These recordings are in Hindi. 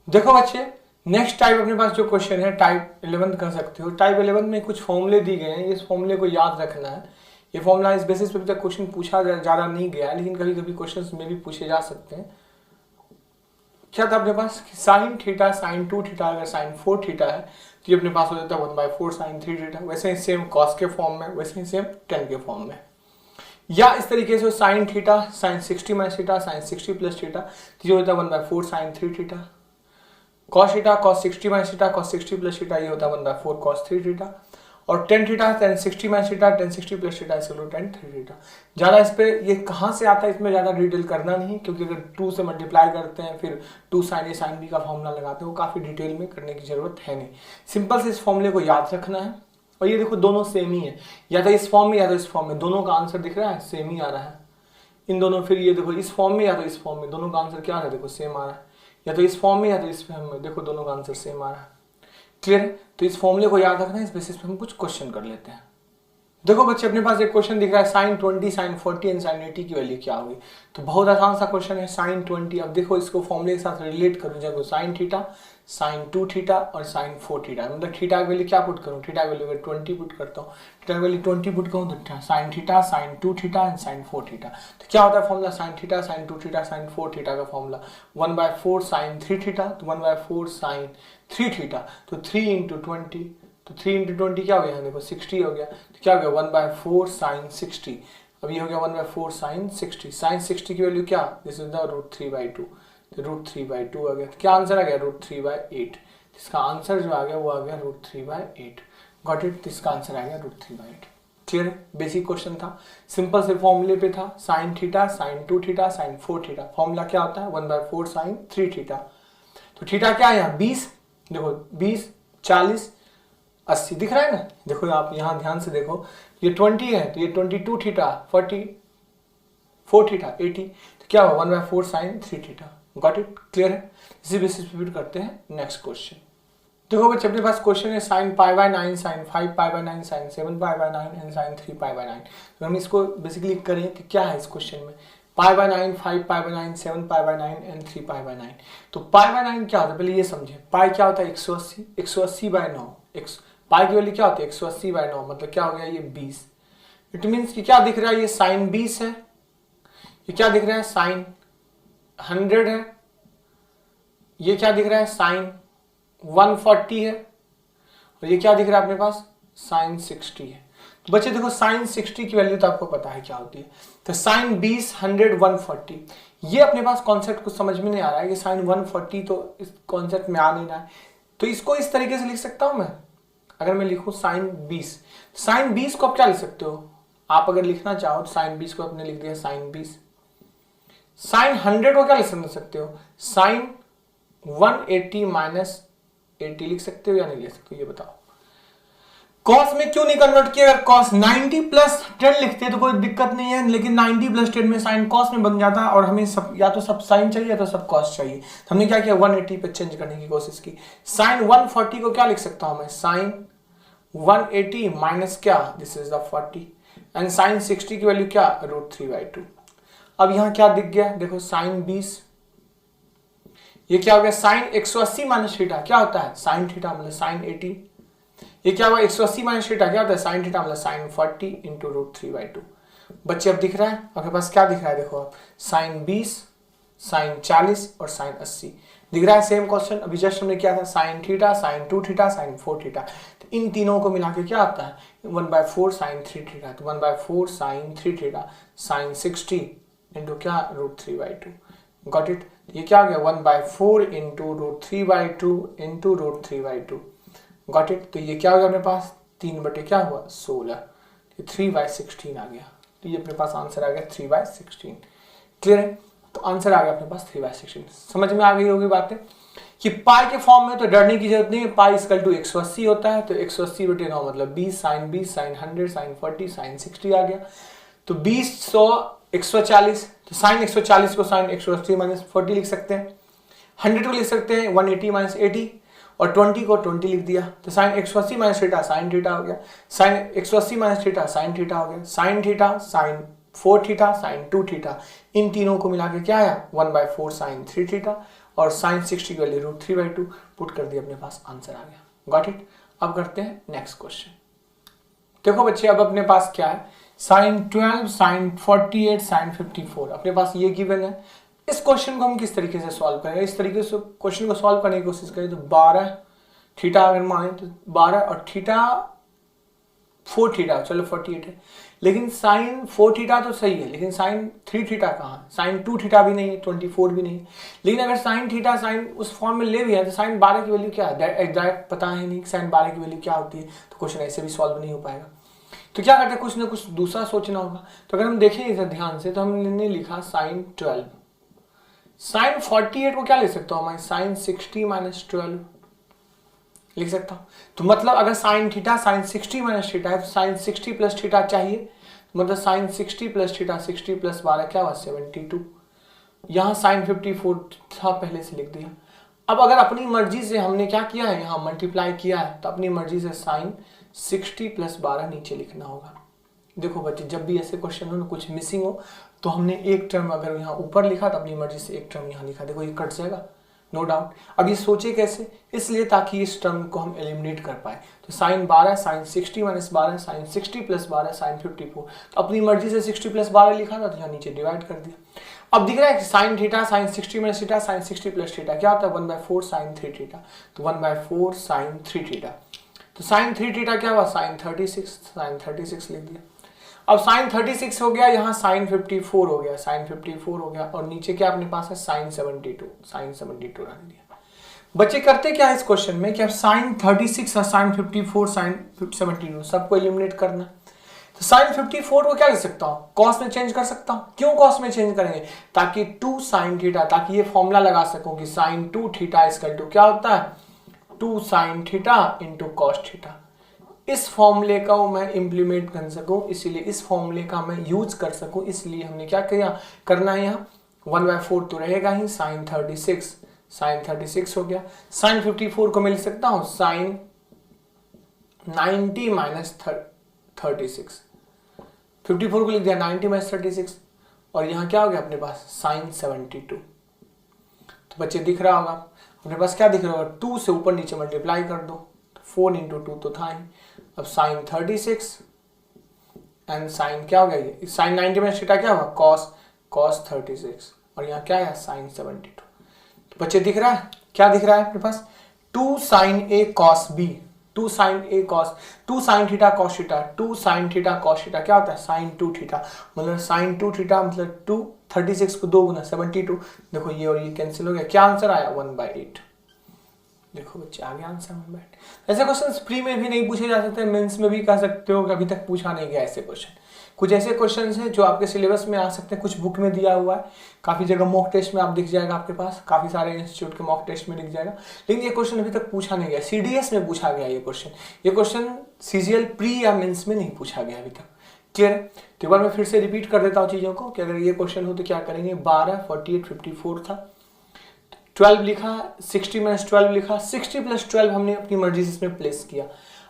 देखो बच्चे, नेक्स्ट टाइप अपने पास जो क्वेश्चन है टाइप 11 कर सकते हो। टाइप 11 में कुछ फॉर्मूले दी गए हैं, इस फॉर्मूले को याद रखना है। ये फॉर्मूला इस बेसिस पे तक क्वेश्चन पूछा ज़्यादा नहीं गया है, लेकिन कभी कभी क्वेश्चन में भी पूछे जा सकते हैं। क्या था अपने पास, साइन थीटा साइन 2 थीटा अगर साइन 4 थीटा है तो ये अपने पास हो जाता है 1/4 साइन 3 थीटा। वैसे ही सेम कॉस के फॉर्म में, वैसे ही सेम टेन के फॉर्म में। या इस तरीके से sine theta sine 60 minus theta sine 60 plus theta, तो ये होता है 1/4 sine 3 theta. Cos theta cos 60 minus theta cos 60 plus theta, ये होता है 1/4 कॉस 3 थीटा। और tan theta tan 60 minus theta tan 60 plus theta equal to ten 3 theta. ज़्यादा इस पे ये कहाँ से आता है इसमें ज़्यादा डिटेल करना नहीं, क्योंकि अगर 2 से मल्टीप्लाई करते हैं फिर 2 साइन ए साइन बी का फॉर्मूला लगाते हैं, वो काफ़ी डिटेल में करने की जरूरत है नहीं। सिंपल से इस फॉर्मूले को याद रखना है। और ये देखो दोनों सेम ही है, या तो इस फॉर्म में या तो इस फॉर्म में, दोनों का आंसर दिख रहा है सेम ही आ रहा है इन दोनों। फिर ये देखो इस फॉर्म में या तो इस फॉर्म में, दोनों का आंसर क्या आ रहा है, देखो सेम आ रहा है। या तो इस फॉर्म में या तो इस फॉर्म में, देखो दोनों का आंसर सेम आ रहा है। क्लियर है? तो इस फॉर्मूले को याद रखना है, इस बेसिस पे हम कुछ क्वेश्चन कर लेते हैं। देखो बच्चे, अपने पास एक क्वेश्चन दिख रहा है साइन 20 साइन 40 एंड साइन 80 की वैल्यू क्या होगी। तो बहुत आसान सा क्वेश्चन है साइन 20। अब देखो इसको फॉर्मूले के साथ रिलेट करूँ, जब साइन थीटा साइन 2 थीटा और साइन 4 थीटा, मतलब थीटा की वैल्यू क्या पुट करूँ, थीटा की वैल्यू अगर 20 पुट करता हूँ, थीटा की वैल्यू 20 पुट करूँ तो sine theta sine 2 theta and sine 4 theta. तो क्या होता है formula, sine theta sine 2 theta sine 4 theta का फॉर्मूला 1/4 साइन 3 थीटा, तो 1/4 साइन 3 थीटा, तो 3 इंटू 20, तो 3 इंटू 20 क्या हो गया, देखो 60 हो गया। तो क्या हो गया 1/4 साइन 60। अब ये हो गया 1/4 साइन 60। साइन 60 की वैल्यू क्या, दिस इज द √3/2, तो √3/2 आ गया। तो क्या आंसर आ गया √3/8। इसका आंसर जो आ गया वो आ गया √3/8। Got it? तो इसका आंसर आ गया √3/8। क्लियर है? बेसिक क्वेश्चन था, सिंपल से फॉर्मूले पे था, sign theta sine 2 theta sine 4 theta. Formula क्या होता है 1/4 साइन 3 थीटा। तो थीटा क्या है यहाँ 20, देखो 20 40 80 दिख रहा है ना। देखो आप यहाँ ध्यान से देखो, ये 20 है तो ये 22 थीटा 44 थीटा 80, तो क्या होगा 1/4 sine 3 theta. Got it? Clear है? इसी बेसिस पे फिर करते हैं नेक्स्ट क्वेश्चन। देखो बच्चे, अपने पास क्वेश्चन है sine π/9 sine 5π/9 sine 7π/9 and sine 3π/9। तो हम इसको बेसिकली करें कि क्या है इस क्वेश्चन में, π/9 5π/9 7π/9 एंड 3π/9। तो π/9 क्या होता है पहले ये समझे। पाई क्या होता है 180, 180/9। पाई की वैल्यू क्या होती है 180/9, मतलब क्या हो गया ये 20। इट मीन्स कि क्या दिख रहा है, ये साइन 20 है, ये क्या दिख रहा है साइन 100 है, ये क्या दिख रहा है साइन 140 है, और ये क्या दिख रहा है अपने पास साइन 60 है। तो बच्चे देखो साइन 60 की वैल्यू तो आपको पता है क्या होती है, तो साइन 20 100 140। ये अपने पास कॉन्सेप्ट कुछ समझ में नहीं आ रहा है कि साइन 140 तो इस कॉन्सेप्ट में आ नहीं रहा है। तो इसको इस तरीके से लिख सकता हूं मैं, अगर मैं लिखूं साइन 20, साइन 20 को आप क्या लिख सकते हो, आप अगर लिखना चाहो तो साइन 20 को आपने लिख दिया साइन 20। साइन 100 को क्या लिख सकते हो, साइन 180 माइनस 80 लिख सकते हो या नहीं लिख सकते हो, ये बताओ। कॉस में क्यों नहीं कन्वर्ट किया, अगर कॉस 90 प्लस 10 लिखते तो कोई दिक्कत नहीं है, लेकिन 90 प्लस 10 में साइन कॉस में बन जाता है, और हमें सब या तो सब साइन चाहिए या तो सब कॉस चाहिए। तो हमने क्या किया 180 पे चेंज करने की कोशिश की। साइन 140 को क्या लिख सकता हूं मैं, साइन 180 माइनस क्या, this is the 40, and sine 60 की वैल्यू क्या √3/2। अब यहां क्या दिख गया, देखो साइन 20, ये क्या हो गया साइन 180 माइनस थीटा क्या होता है साइन थीटा मतलब साइन 80। ये क्या हुआ 180 माइनस थीटा क्या होता है साइन थीटा मतलब साइन 40 इंटू √3/2। बच्चे अब दिख रहा है आपके पास, क्या दिख रहा है देखो आप, साइन 20 साइन 40 और साइन 80 दिख रहा है। सेम क्वेश्चन अभी जस्ट हमने किया था, sign theta sine 2 theta sine 4 theta. तो इन तीनों को मिला के क्या आता है 1/4 साइन 3 थीटा, तो 1/4 साइन 3 थीटा साइन 60 इंटू क्या √3/2। Got it? ये क्या हो गया 1/4 इंटू √3/2 इंटू √3/2। Got it? तो ये क्या हो गया अपने पास 3 बटे क्या हुआ 16, 3/16 आ गया। तो ये अपने पास आंसर आ गया 3/16। क्लियर है? तो आंसर आ गया अपने पास 3/16। समझ में आ गई होगी बातें कि पाई के फॉर्म में तो डरने की जरूरत नहीं है, पाई इक्वल टू 180 होता है, तो 180 बटे 9 मतलब 20 साइन 100 साइन 40 साइन 60 आ गया। तो 20 100 140, तो साइन 140 को साइन 180 माइनस 40 लिख सकते हैं, 100 को लिख सकते हैं 180 माइनस 80, और 20 को 20 लिख दिया। तो sine 180 minus theta sine theta हो गया, sine 180 minus theta sine theta हो गया, sine theta sine 4 theta sine 2 theta. इन तीनों को मिला के क्या आया 1/4 साइन 3 थीटा, और साइन 60 की वैल्यू √3/2 पुट कर दिया, अपने पास आंसर आ गया। Got it. अब करते हैं नेक्स्ट क्वेश्चन। देखो बच्चे अब अपने पास क्या है, साइन 12, साइन 48, साइन 54 अपने पास ये गिवन है। इस क्वेश्चन को हम किस तरीके से सॉल्व करेंगे, इस तरीके से क्वेश्चन को सॉल्व करने की कोशिश करें तो 12 थीटा अगर माने तो 12 और थीटा 4 थीटा, चलो 48 है, लेकिन साइन 4 थीटा तो सही है, लेकिन साइन 3 थीटा कहाँ है, साइन 2 थीटा भी नहीं है, 24 भी नहीं है। लेकिन अगर साइन थीटा साइन उस फॉर्म में ले भी है तो साइन 12 की वैल्यू क्या है, एग्जैक्ट पता है नहीं साइन 12 की वैल्यू क्या होती है, तो क्वेश्चन ऐसे भी सॉल्व नहीं हो पाएगा। तो क्या करते हैं, कुछ ना कुछ दूसरा सोचना होगा। तो अगर हम देखें इसे ध्यान से तो हमने लिखा साइन 12, साइन 48 को क्या ले सकता हूँ मैं, साइन 60 माइनस 12 लिख सकता हूँ। तो मतलब अगर sign theta sine 60 minus theta है तो साइन 60 प्लस थीटा चाहिए, मतलब साइन 60 प्लस थीटा 60 प्लस 12 क्या हुआ 72। यहाँ साइन 54 था पहले से लिख दिया। अब अगर अपनी मर्जी से हमने क्या किया है, यहाँ मल्टीप्लाई किया है, तो अपनी मर्जी से साइन 60 प्लस 12 नीचे लिखना होगा। देखो बच्चे जब भी ऐसे क्वेश्चन हो ना कुछ मिसिंग हो तो हमने एक टर्म अगर यहाँ ऊपर लिखा तो अपनी मर्जी से एक टर्म यहाँ लिखा, देखो ये कट जाएगा नो डाउट। अब ये सोचे कैसे, इसलिए ताकि इस टर्म को हम एलिमिनेट कर पाए। तो sine 12 sine 60 minus 12 sine 60 plus 12 sine 54, तो अपनी मर्जी से 60 प्लस 12 लिखा था तो यहाँ नीचे डिवाइड कर दिया। अब दिख रहा है कि sign theta sine 60 minus theta sine 60 plus theta क्या होता है 1/4 साइन 3 थीटा, तो 1/4 साइन 3 थीटा। तो साइन 3 थीटा क्या हुआ साइन 36, साइन 36 लिख दिया। अब साइन 36 हो गया, यहाँ साइन 54 हो गया, साइन 54 हो गया, और नीचे क्या अपने पास है साइन 72, साइन 72 रख दिया। बच्चे करते क्या है इस क्वेश्चन में कि अब साइन 36 और साइन 54 साइन 72 सबको एलिमिनेट करना। तो साइन 54 को क्या लिख सकता हूँ, कॉस में चेंज कर सकता हूँ। क्यों कॉस में चेंज करेंगे, ताकि 2 साइन थीटा, ताकि ये फॉर्मूला लगा सकूं कि साइन 2 थीटा इक्वल टू क्या होता है 2 sine theta into cos theta. इस फॉर्मूले का मैं इंप्लीमेंट कर सकूं, इसीलिए इस फॉर्मूले का मैं यूज कर सकूं, इसलिए हमने क्या किया करना है, यहाँ 1/4 तो रहेगा ही, साइन 36 हो गया। साइन 54 को मैं लिख सकता हूं साइन 90 माइनस 36, 54 को लिख दिया 90 माइनस 36, और यहाँ क्या हो गया अपने पास साइन 72। तो बच्चे दिख रहा होगा अपने पास क्या दिख रहा होगा, 2 से ऊपर नीचे मल्टीप्लाई कर दो, 4 इंटू 2 तो था ही। अब साइन 36 एंड साइन क्या हो गया, ये साइन 90 माइनस थीटा क्या हुआ कॉस 36, और यहाँ क्या है साइन 72। तो बच्चे दिख रहा है क्या दिख रहा है अपने पास 2 sine A cos B, 2 sine A cos 2 sine theta cos theta, 2 sine theta cos theta क्या होता है साइन 2 थीटा, मतलब साइन 2 थीटा मतलब 2, 36 को 2 गुना 72। देखो ये और ये कैंसिल हो गया, क्या आंसर आया 1/8। देखो बच्चे आ गया आंसर 1/8। ऐसे क्वेश्चन प्री में भी नहीं पूछे जा सकते, मेंस में भी कह सकते हो, अभी तक पूछा नहीं गया ऐसे क्वेश्चन। कुछ ऐसे क्वेश्चंस हैं जो आपके सिलेबस में आ सकते हैं, कुछ बुक में दिया हुआ है, काफी जगह मॉक टेस्ट में आप दिख जाएगा, आपके पास काफी सारे इंस्टीट्यूट के मॉक टेस्ट में दिख जाएगा, लेकिन ये क्वेश्चन अभी तक पूछा नहीं गया। सीडीएस में पूछा गया ये क्वेश्चन सीजीएल प्री या मेंस में नहीं पूछा गया अभी तक। क्लियर है। तो एक बार मैं फिर से रिपीट कर देता हूँ चीजों को कि अगर ये क्वेश्चन हो तो क्या करेंगे, 12 48 54 था, 12 लिखा, 60 माइनस 12 लिखा, 60 प्लस 12 हमने अपनी मर्जी से इसमें प्लेस किया,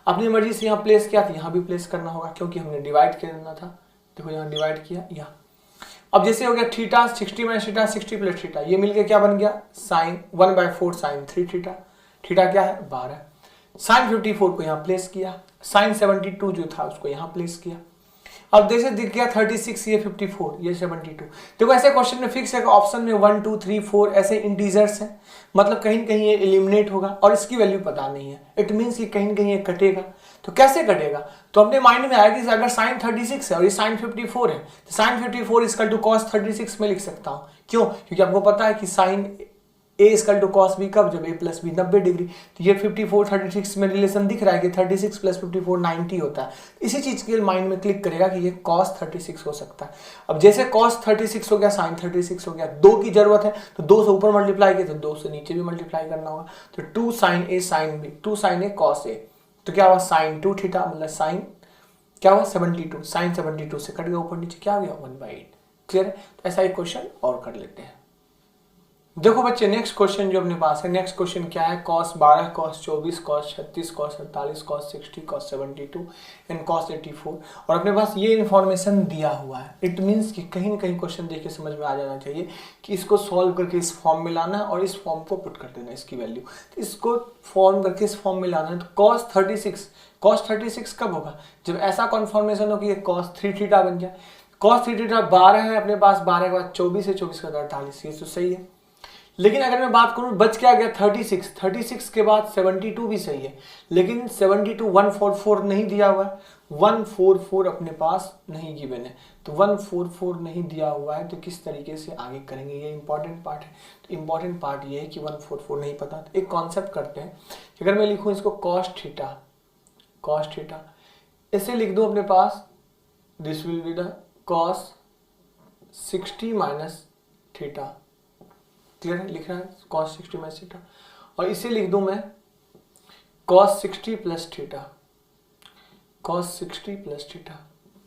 अपनी मर्जी से यहाँ प्लेस किया तो यहाँ भी प्लेस करना होगा क्योंकि हमने डिवाइड करना था। देखो यहाँ डिवाइड किया यहाँ। अब जैसे हो गया theta 60 minus theta 60 plus theta, ये मिलके क्या बन गया साइन 1/4 साइन 3 थीटा, थीटा क्या है 12। साइन 54 को यहाँ प्लेस किया, साइन 72 जो था उसको यहाँ प्लेस किया। अब जैसे दिख गया 36 ये 54 ये 72। देखो ऐसे क्वेश्चन में फिक्स है ऑप्शन में 1 2 3 4 ऐसे इंटीजर्स हैं, मतलब कहीं कहीं ये एलिमिनेट होगा और इसकी वैल्यू पता नहीं है, इट मीन्स कि कहीं कहीं ये कटेगा। तो कैसे कटेगा, तो अपने माइंड में आया कि अगर साइन 36 है और ये साइन 54 है तो साइन 54 इक्वल टू कॉस 36 में लिख सकता हूं। क्यों, क्योंकि आपको पता है कि sine A equal to cos B कब, जब ए प्लस बी 90 डिग्री। तो ये 54 36 में रिलेशन दिख रहा है कि 36 प्लस 54 90 होता है। इसी चीज के माइंड में क्लिक करेगा कि ये कॉस 36 हो सकता है। अब जैसे कॉस 36 हो गया साइन 36 हो गया, 2 की जरूरत है तो 2 से ऊपर मल्टीप्लाई किया तो 2 से नीचे भी मल्टीप्लाई करना होगा। तो 2 sine A sine B, 2 sine A cos A, तो क्या हुआ साइन 2 थीटा, मतलब साइन क्या हुआ 72, साइन 72 से कट गया ऊपर नीचे क्या आ गया 1/8। क्लियर है। तो ऐसा एक क्वेश्चन और कर लेते हैं। देखो बच्चे नेक्स्ट क्वेश्चन जो अपने पास है, नेक्स्ट क्वेश्चन क्या है, cos 12, cos 24, cos 36, cos 48, cos 60, cos 72 and cos 84 और अपने पास ये इन्फॉर्मेशन दिया हुआ है। इट मीन्स कि कहीं ना कहीं क्वेश्चन देख के समझ में आ जाना चाहिए कि इसको सॉल्व करके इस फॉर्म में लाना है और इस फॉर्म को पुट कर देना इसकी वैल्यू। तो इसको फॉर्म करके इस फॉर्म में लाना है। तो cos 36 कब होगा, जब ऐसा कॉन्फॉर्मेशन हो कि ये cos 3 थीटा बन जाए। cos 3 थीटा 12 है अपने पास, 12 के बाद 24 है, 24 के बाद 48, ये तो सही है। लेकिन अगर मैं बात करूं बच क्या गया 36 के बाद 72 भी सही है, लेकिन 72 144 नहीं दिया हुआ है, 144 अपने पास नहीं गिवन है, तो 144 नहीं दिया हुआ है, तो किस तरीके से आगे करेंगे, ये इंपॉर्टेंट पार्ट है। तो इंपॉर्टेंट पार्ट ये है कि 144 नहीं पता। तो एक कॉन्सेप्ट करते हैं, अगर मैं लिखूं इसको cos थीटा इसे लिख दूं अपने पास, this will be the cos 60 minus theta. Clear है, लिख रहा है cos 60 माइनस थीटा, और इसे लिख दूं मैं cos 60 plus theta, cos 60 plus theta.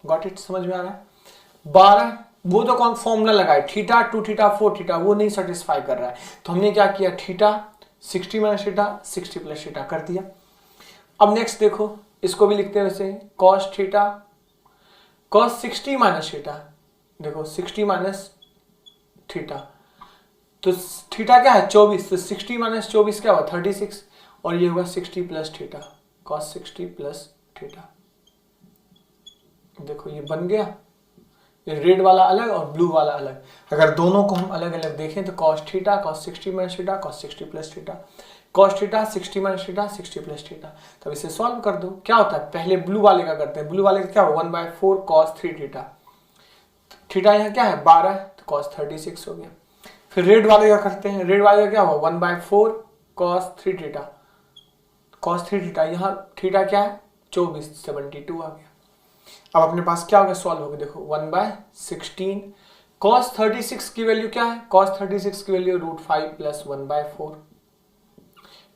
Got it, समझ में आ रहा है। 12 वो तो कौन फॉर्मूला लगाए, थीटा 2 थीटा 4 थीटा, वो नहीं सेटिस्फाई कर रहा है, तो हमने क्या किया, theta 60 minus theta 60 plus theta कर दिया। अब नेक्स्ट देखो, इसको भी लिखते हैं वैसे, cos theta cos 60 minus theta, देखो 60 माइनस थीटा, तो थीटा क्या है 24, तो 60 माइनस 24 क्या हुआ 36, और ये हुआ 60 plus theta, cos 60 plus theta. देखो ये बन गया, ये रेड वाला अलग और ब्लू वाला अलग। अगर दोनों को हम अलग अलग देखें तो cos theta cos 60 minus theta cos 60 plus theta, cos theta 60 minus theta 60 plus theta. तब इसे सॉल्व कर दो, क्या होता है, पहले ब्लू वाले का करते हैं, ब्लू वाले का क्या हुआ 1/4 cos 3 थीटा, थीटा यहाँ क्या है 12, तो cos 36 हो गया। फिर रेड वाले का करते हैं, रेड वाले का क्या हुआ 1/4 cos 3 थीटा, cos 3 थीटा, यहाँ थीटा क्या है 24, 72 आ गया। अब अपने पास क्या होगा, सॉल्व होगा, देखो 1/16 cos 36 की वैल्यू क्या है, cos 36 की वैल्यू √5 प्लस 1/4,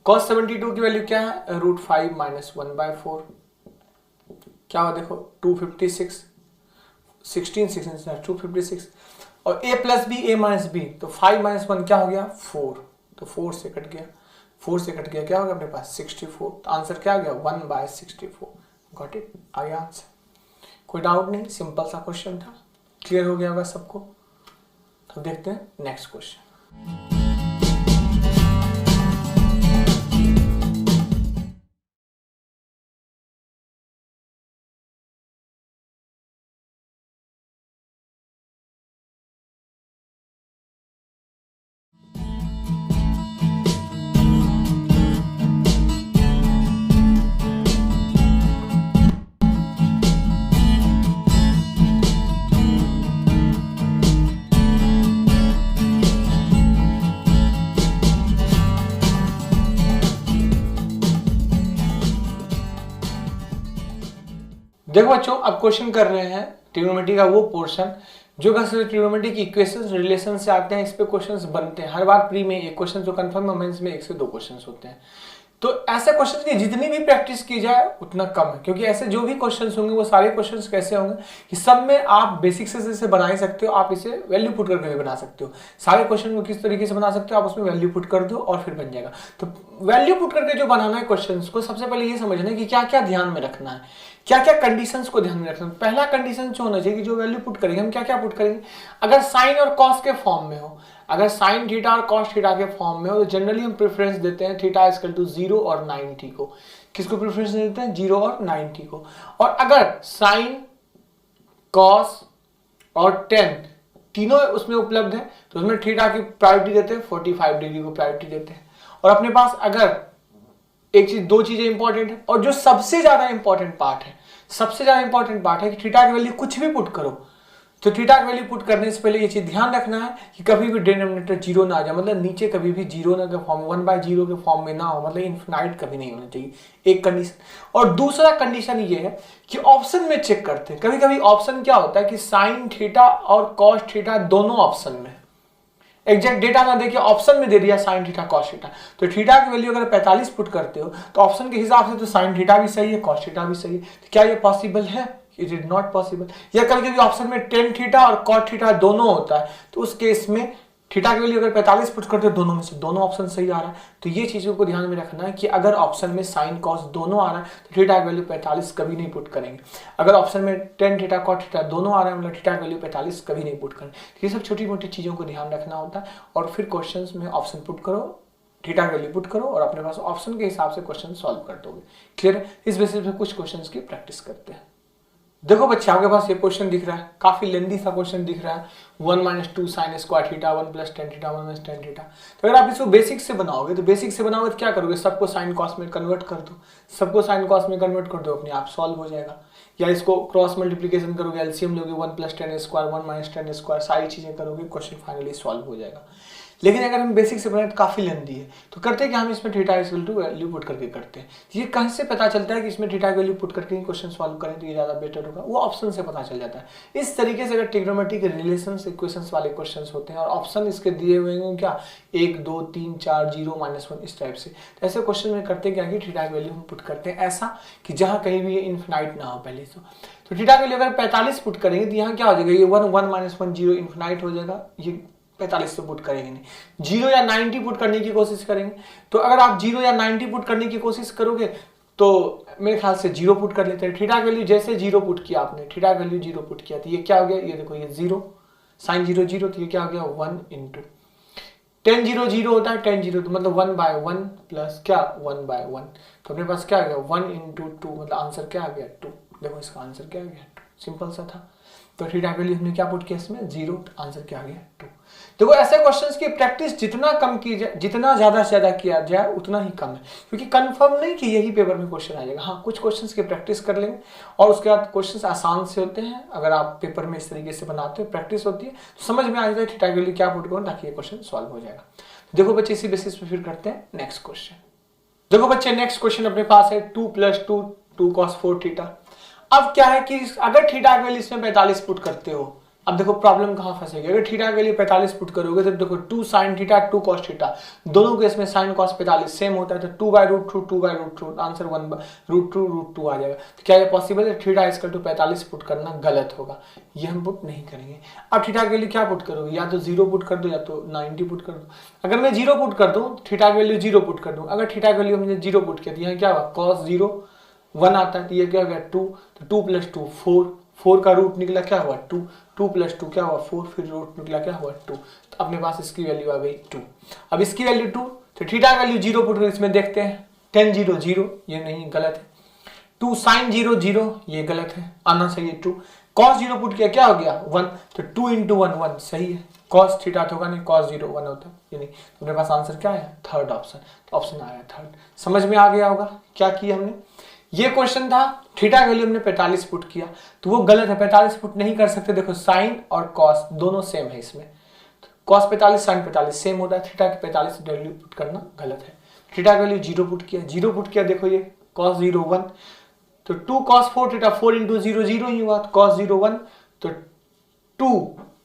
cos 72 की वैल्यू क्या है √5 माइनस 1/4, क्या हुआ देखो 256, 16 256, और a plus B a minus B, तो 5 माइनस 1 क्या हो गया 4, तो 4 से कट गया, 4 से कट गया, क्या होगा अपने पास 64, तो आंसर क्या आ गया 1/64। गॉट इट, आ गया आंसर, कोई डाउट नहीं, सिंपल सा क्वेश्चन था, क्लियर हो गया होगा सबको। तो देखते हैं नेक्स्ट क्वेश्चन। देखो बच्चों, अब क्वेश्चन कर रहे हैं ट्रिग्नोमेट्री का वो पोर्शन जो ट्रिग्नोमेट्री की इक्वेशंस रिलेशन से आते हैं, इस पे क्वेश्चंस बनते हैं। हर बार प्री में एक क्वेश्चन तो कंफर्म, मेंस में 1 से 2 क्वेश्चंस होते हैं। तो ऐसे क्वेश्चंस की जितनी भी प्रैक्टिस की जाए उतना कम है, क्योंकि ऐसे जो भी क्वेश्चंस होंगे वो सारे क्वेश्चंस कैसे होंगे कि सब में आप बेसिक से इसे बना ही सकते हो, आप इसे वैल्यू पुट करके भी बना सकते हो। सारे क्वेश्चन को किस तरीके से बना सकते हो, आप उसमें वैल्यू पुट कर दो और फिर बन जाएगा। तो वैल्यू पुट करके जो बनाना है क्वेश्चंस को, सबसे पहले ये समझना है कि क्या क्या ध्यान में रखना है, क्या क्या कंडीशंस को ध्यान में रखना है। पहला कंडीशन जो होना चाहिए कि जो वैल्यू पुट करेंगे हम क्या क्या पुट करेंगे, अगर साइन और कॉस के फॉर्म में हो, अगर साइन थीटा और कॉस थीटा के फॉर्म में हो, तो जनरली हम प्रेफरेंस देते हैं थीटा इक्वल टू 0 और 90 को। किसको प्रेफरेंस देते हैं, 0 और 90 को। और अगर साइन कॉस और टेन तीनों उसमें उपलब्ध है तो उसमें थीटा की प्रायोरिटी देते हैं, 45 डिग्री को प्रायोरिटी देते हैं। और अपने पास अगर एक चीज, दो चीजें इंपॉर्टेंट है, और जो सबसे ज्यादा इंपॉर्टेंट पार्ट है, सबसे ज्यादा इंपॉर्टेंट पार्ट है कि थीटा की वैल्यू कुछ भी पुट करो, तो थीटा की वैल्यू पुट करने से पहले ये चीज ध्यान रखना है कि कभी भी डिनोमिनेटर 0 ना आ जाए, मतलब नीचे कभी भी 0 ना के फॉर्म, 1/0 के फॉर्म में ना हो, मतलब इनफिनाइट कभी नहीं होना चाहिए, एक कंडीशन। और दूसरा कंडीशन ये है कि ऑप्शन में चेक करते हैं, कभी कभी ऑप्शन क्या होता है कि साइन थीटा और कॉस थीटा दोनों ऑप्शन में, एग्जैक्ट डेटा ना देके ऑप्शन में दे दिया साइन थीटा कॉस थीटा, तो थीटा की वैल्यू अगर 45 पुट करते हो तो ऑप्शन के हिसाब से तो साइन थीटा भी सही है, कॉस थीटा भी सही है। तो क्या ये पॉसिबल है, इट इज नॉट पॉसिबल। या कभी कभी ऑप्शन में टेन थीटा और कॉट थीटा दोनों होता है, तो उस केस में थीटा की वैल्यू अगर 45 पुट करते हो दोनों में से दोनों ऑप्शन सही आ रहा है, तो ये चीजों को ध्यान में रखना है कि अगर ऑप्शन में साइन कॉस दोनों आ रहा है तो थीटा की वैल्यू 45 कभी नहीं पुट करेंगे। अगर ऑप्शन में टेन थीटा कॉट थीटा दोनों आ रहा है मतलब थीटा की वैल्यू 45 कभी नहीं पुट करेंगे। ये सब छोटी मोटी चीजों को ध्यान रखना होता है और फिर क्वेश्चन में ऑप्शन पुट करो, थीटा की वैल्यू पुट करो और अपने पास ऑप्शन के हिसाब से क्वेश्चन सॉल्व कर दोगे। क्लियर है? इस बेसिस पे कुछ क्वेश्चंस की प्रैक्टिस करते हैं। देखो बच्चे आपके पास ये क्वेश्चन दिख रहा है, काफी लेंदी सा क्वेश्चन दिख रहा है, 1 - 2 sin square theta 1 + tan theta 1 - tan theta. तो अगर आप इसको बेसिक से बनाओगे तो क्या करोगे, सबको साइन कॉस में कन्वर्ट कर दो, सबको साइन कॉस में कन्वर्ट कर दो, अपने आप सॉल्व हो जाएगा। या इसको क्रॉस मल्टीप्लिकेशन करोगे, एलसीएम लोगे, 1 + tan स्क्वायर 1 - tan स्क्वायर, सारी चीजें करोगे, क्वेश्चन फाइनली सॉल्व हो जाएगा। लेकिन अगर हम बेसिक से बनाए तो काफी लेंदी है, तो करते हैं कि हम इसमें theta equal to value put करके करते हैं। ये कहां से पता चलता है कि इसमें थीटा की वैल्यू पुट करके क्वेश्चन सॉल्व करें तो ये ज्यादा बेटर होगा, वो ऑप्शन से पता चल जाता है। इस तरीके से अगर ट्रिग्नोमेट्री के रिलेशंस इक्वेशंस वाले क्वेश्चंस होते हैं और ऑप्शन इसके दिए हुए हैं क्या 1 2 3 4 0 -1 इस टाइप से, तो ऐसे क्वेश्चन में करते क्या कि थीटा की वैल्यू हम पुट करते हैं ऐसा कि जहां कहीं भी ये इनफिनाइट ना हो पहले से। तो थीटा की वैल्यू अगर 45 पुट करेंगे तो यहाँ क्या हो जाएगा, ये 1 1 -1 0 इनफिनाइट हो जाएगा, ये 45 तो पुट करेंगे नहीं, 0 या 90 पुट करने की कोशिश करेंगे। तो अगर आप 0 या 90 पुट करने की कोशिश करोगे तो मेरे ख्याल से 0 पुट कर लेते हैं। थीटा की वैल्यू जैसे 0 पुट किया आपने, थीटा की वैल्यू 0 पुट किया तो ये क्या हो गया, ये देखो ये 0 sin 0 0, तो ये क्या हो गया 1 × tan 0 0 होता है, tan 0 तो मतलब 1/1 प्लस क्या 1/1, तो अपने पास क्या आ गया 1 × 2, मतलब आंसर क्या आ गया 2। देखो इसका आंसर क्या आ गया 2, सिंपल सा था। तो थीटा की वैल्यू हमने क्या पुट किया इसमें 0, आंसर क्या आ गया 2। देखो ऐसे क्वेश्चंस की प्रैक्टिस जितना कम की जाए, जितना ज्यादा से ज्यादा किया जाए उतना ही कम है, क्योंकि कंफर्म नहीं कि यही पेपर में क्वेश्चन आ जाएगा। हाँ कुछ क्वेश्चंस की प्रैक्टिस कर लेंगे और उसके बाद क्वेश्चंस आसान से होते हैं। अगर आप पेपर में इस तरीके से बनाते हो, प्रैक्टिस होती है तो समझ में आ जाता है थीटा की वैल्यू क्या पुट करो ताकि ये क्वेश्चन सॉल्व हो जाएगा। देखो बच्चे इसी बेसिस पे फिर करते हैं नेक्स्ट क्वेश्चन। देखो बच्चे नेक्स्ट क्वेश्चन अपने पास है 2 + 2 2 cos 4 थीटा। अब क्या है कि अगर थीटा की वैल्यू इसमें 45 पुट करते हो, अब देखो प्रॉब्लम कहां फंसेगी, अगर थीटा की वैल्यू 45 पुट करोगे तो देखो 2 sin थीटा 2 cos थीटा, दोनों केस में sin cos 45 सेम होता है, तो 2/√2 2/√2 आंसर 1/√2 आ जाएगा। तो क्या ये पॉसिबल है थीटा इक्वल टू 45 पुट करना गलत होगा, ये हम पुट नहीं करेंगे। अब थीटा के लिए क्या पुट करोगे, या तो 0 पुट कर दो या तो 90 पुट कर दो। अगर मैं 0 पुट कर दूं, थीटा की वैल्यू 0 पुट कर दूं, अगर थीटा की वैल्यू हमने 0 पुट किया तो यहाँ क्या हुआ cos 0 1 आता है, तो ये क्या हो गया 2, तो 2 + 2 4, 4 का रूट निकला क्या हुआ 2, 2 + 2 क्या हुआ 4, फिर रूट निकला क्या हुआ 2, तो अपने पास इसकी वैल्यू आ गई 2। अब इसकी वैल्यू 2, तो थीटा की वैल्यू 0 पुट कर इसमें देखते हैं, tan 0 0 ये नहीं गलत है, 2 sin 0 0 ये गलत है, आना चाहिए 2, cos 0 पुट किया क्या हो गया 1, तो 2 × 1 1 सही है, cos थीटा तो होगा नहीं, cos 0 1 होता ये नहीं, तो मेरे पास आंसर क्या है थर्ड ऑप्शन, तो ऑप्शन आया थर्ड। समझ में आ गया होगा क्या किया हमने। ये क्वेश्चन था, थीटा की वैल्यू हमने 45 पुट किया तो वो गलत है, 45 पुट नहीं कर सकते। देखो साइन और कॉस दोनों सेम है इसमें, कॉस 45 साइन 45 सेम होता है, थीटा की 45 वैल्यू पुट करना गलत है। थीटा की वैल्यू 0 पुट किया, 0 पुट किया, देखो ये cos 0 1, तो 2 cos 4 थीटा 4 × 0 0 ही हुआ, cos 0 1, तो 2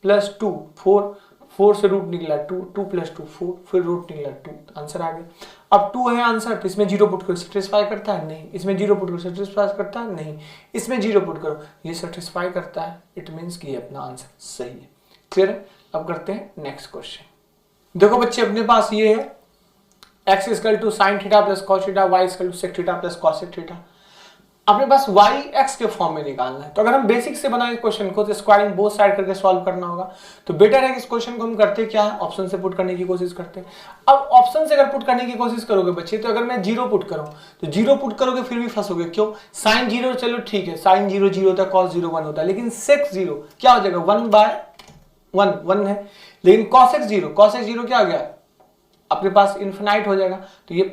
+ 2 4, 4 से रूट निकला 2, 2 + 2 4, फिर रूट निकला 2, आंसर आ गया। अब 2 है आंसर, तो इसमें 0 पुट करो सेटिस्फाई करता है नहीं, इसमें 0 पुट करो सेटिस्फाई करता है नहीं, इसमें 0 पुट करो ये सेटिस्फाई करता है, इट मींस कि ये अपना आंसर सही है। क्लियर है। अब करते हैं नेक्स्ट क्वेश्चन। देखो बच्चे अपने पास ये है x = sin theta + cos theta, y = sec theta + cos theta. अपने पास y x के फॉर्म में निकालना है, तो अगर हम बेसिक से बनाए क्वेश्चन को तो स्क्वायरिंग बोथ साइड करके सॉल्व करना होगा, तो बेटर है कि इस क्वेश्चन को हम करते क्या है ऑप्शन से पुट करने की कोशिश करते हैं। अब ऑप्शन से अगर पुट करने की कोशिश करोगे बच्चे, तो अगर मैं 0 पुट करूं तो 0 पुट करोगे फिर भी फंसोगे, क्यों sin 0 चलो ठीक है, sin 0 0 होता है, cos 0 1 होता है, लेकिन sec 0 क्या हो जाएगा 1/1 1 है, लेकिन cos x 0 क्या आ गया अपने पास इन्फिनाइट हो जाएगा, तो ये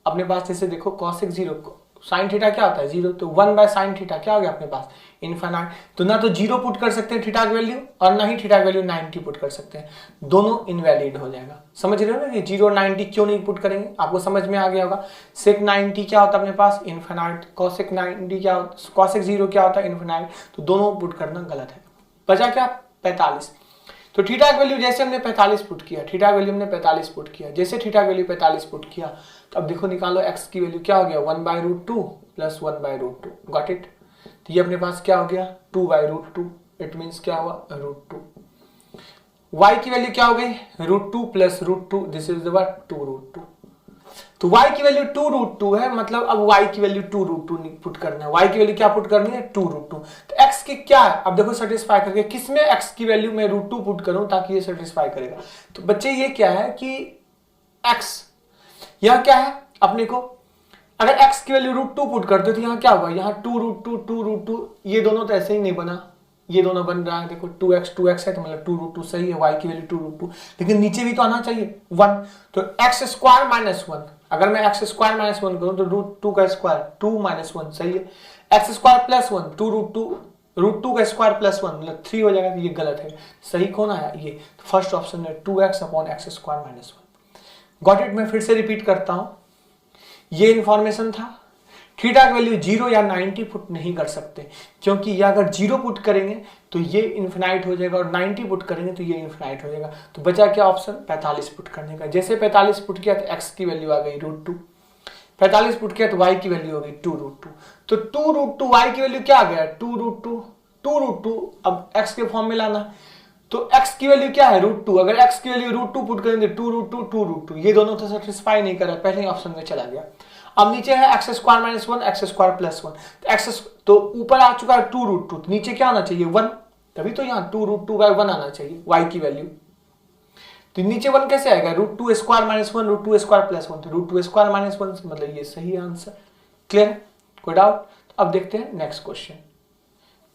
अपने पास जैसे देखो cos x 0 sin थीटा क्या होता है 0, तो 1/sin थीटा क्या हो गया अपने पास इनफाइनाइट, तो ना तो 0 पुट कर सकते हैं थीटा की वैल्यू और ना ही थीटा की वैल्यू 90 पुट कर सकते हैं, दोनों इनवैलिड हो जाएगा। समझ रहे हो ना कि 0 और 90 क्यों नहीं पुट करेंगे, आपको समझ में आ गया होगा। sec 90 क्या होता है अपने पास इनफाइनाइट, cosec 90 क्या होता है, cosec 0 क्या होता है इनफाइनाइट, तो दोनों पुट करना गलत है। बचा क्या 45, तो थीटा की वैल्यू जैसे हमने 45 पुट किया, थीटा की वैल्यू हमने 45 पुट किया, जैसे थीटा की वैल्यू 45 पुट किया, तो अब देखो निकालो x की वैल्यू क्या हो गया 1/√2 + 1/√2, गॉट इट। तो ये अपने पास क्या हो गया 2/√2, इट मींस क्या हुआ √2। y की वैल्यू क्या हो गई, √2 plus √2, this is the what 2√2। तो y की वैल्यू 2√2 है, मतलब अब y की वैल्यू 2√2 पुट करना है। y की वैल्यू क्या पुट करनी है, 2√2। तो x की क्या है, अब देखो सेटिस्फाई करके किसमें x की वैल्यू मैं √2 पुट करूं ताकि ये सेटिस्फाई करेगा। तो बच्चे ये क्या है कि x यह क्या है अपने को, अगर x की वैल्यू √2 पुट करते तो यहाँ क्या होगा, यहाँ 2√2 2√2, ये दोनों तो ऐसे ही नहीं बना, ये दोनों बन रहा है देखो 2x है तो मतलब 2√2 सही है, y की वैल्यू 2√2, लेकिन नीचे भी तो आना चाहिए 1, तो x स्क्वायर माइनस 1, अगर मैं x स्क्वायर माइनस 1 करूं तो √2 का स्क्वायर 2 माइनस 1 सही है, x स्क्वायर प्लस 1 √2 का स्क्वायर प्लस 1 मतलब 3 हो जाएगा, तो ये गलत है, सही कौन आया ये, तो फर्स्ट ऑप्शन है 2x upon x square minus 1। Got it. मैं फिर से रिपीट करता हूं, ये इंफॉर्मेशन था, थीटा की वैल्यू 0 या 90 पुट नहीं कर सकते, क्योंकि ये अगर 0 पुट करेंगे तो ये इन्फिनाइट हो जाएगा और 90 पुट करेंगे तो ये इन्फिनाइट हो जाएगा। तो बचा क्या ऑप्शन, 45 पुट करने का। जैसे 45 पुट किया तो x की वैल्यू आ गई √2, 45 पुट किया तो y की वैल्यू हो गई 2√2, तो 2√2 y की वैल्यू क्या आ गया 2√2, अब x के फॉर्म में लाना, तो x की वैल्यू क्या है √2, अगर x की वैल्यू √2 पुट करेंगे 2√2 ये दोनों तो सेटिस्फाई नहीं कर रहा, पहले ही ऑप्शन में चला गया। अब नीचे है x square minus 1 x square plus 1, तो x तो ऊपर आ चुका है 2√2, तो नीचे क्या आना चाहिए 1, तभी तो यहाँ 2√2/1 आना चाहिए y की वैल्यू, तो नीचे 1 कैसे आएगा, √2 स्क्वायर माइनस 1 √2 स्क्वायर प्लस 1, तो √2 स्क्वायर माइनस 1 मतलब ये सही आंसर। क्लियर है, कोई डाउट। अब देखते हैं नेक्स्ट क्वेश्चन।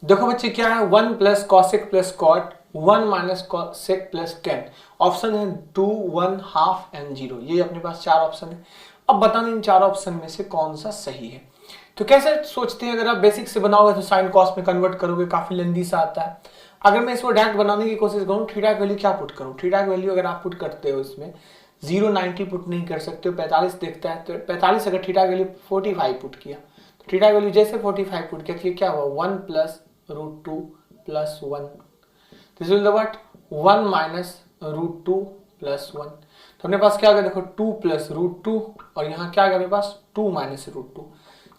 देखो बच्चे क्या है, 1 plus cosec plus cot 1 minus cosec plus tan, option है 2 1 हाफ एंड 0, ये अपने पास 4 ऑप्शन है। अब बताना इन 4 ऑप्शन में से कौन सा सही है। तो कैसे सोचते हैं, अगर आप बेसिक से बनाओगे तो साइन कॉस में कन्वर्ट करोगे, काफी लेंदी सा आता है। अगर मैं इसको डायरेक्ट बनाने की कोशिश करूँ, थीटा की वैल्यू क्या पुट करूँ, थीटा की वैल्यू अगर आप पुट करते हो इसमें 0 90 पुट नहीं कर सकते हो, 45 देखता है तो 45 अगर थीटा की वैल्यू 45 पुट किया, तो थीटा की वैल्यू जैसे 45 पुट किया तो क्या हुआ 1 plus √2 plus 1, this will the what 1 minus √2 plus 1, तो अपने पास क्या आ गया देखो 2 प्लस √2 और यहाँ क्या आ गया मेरे पास 2 माइनस √2,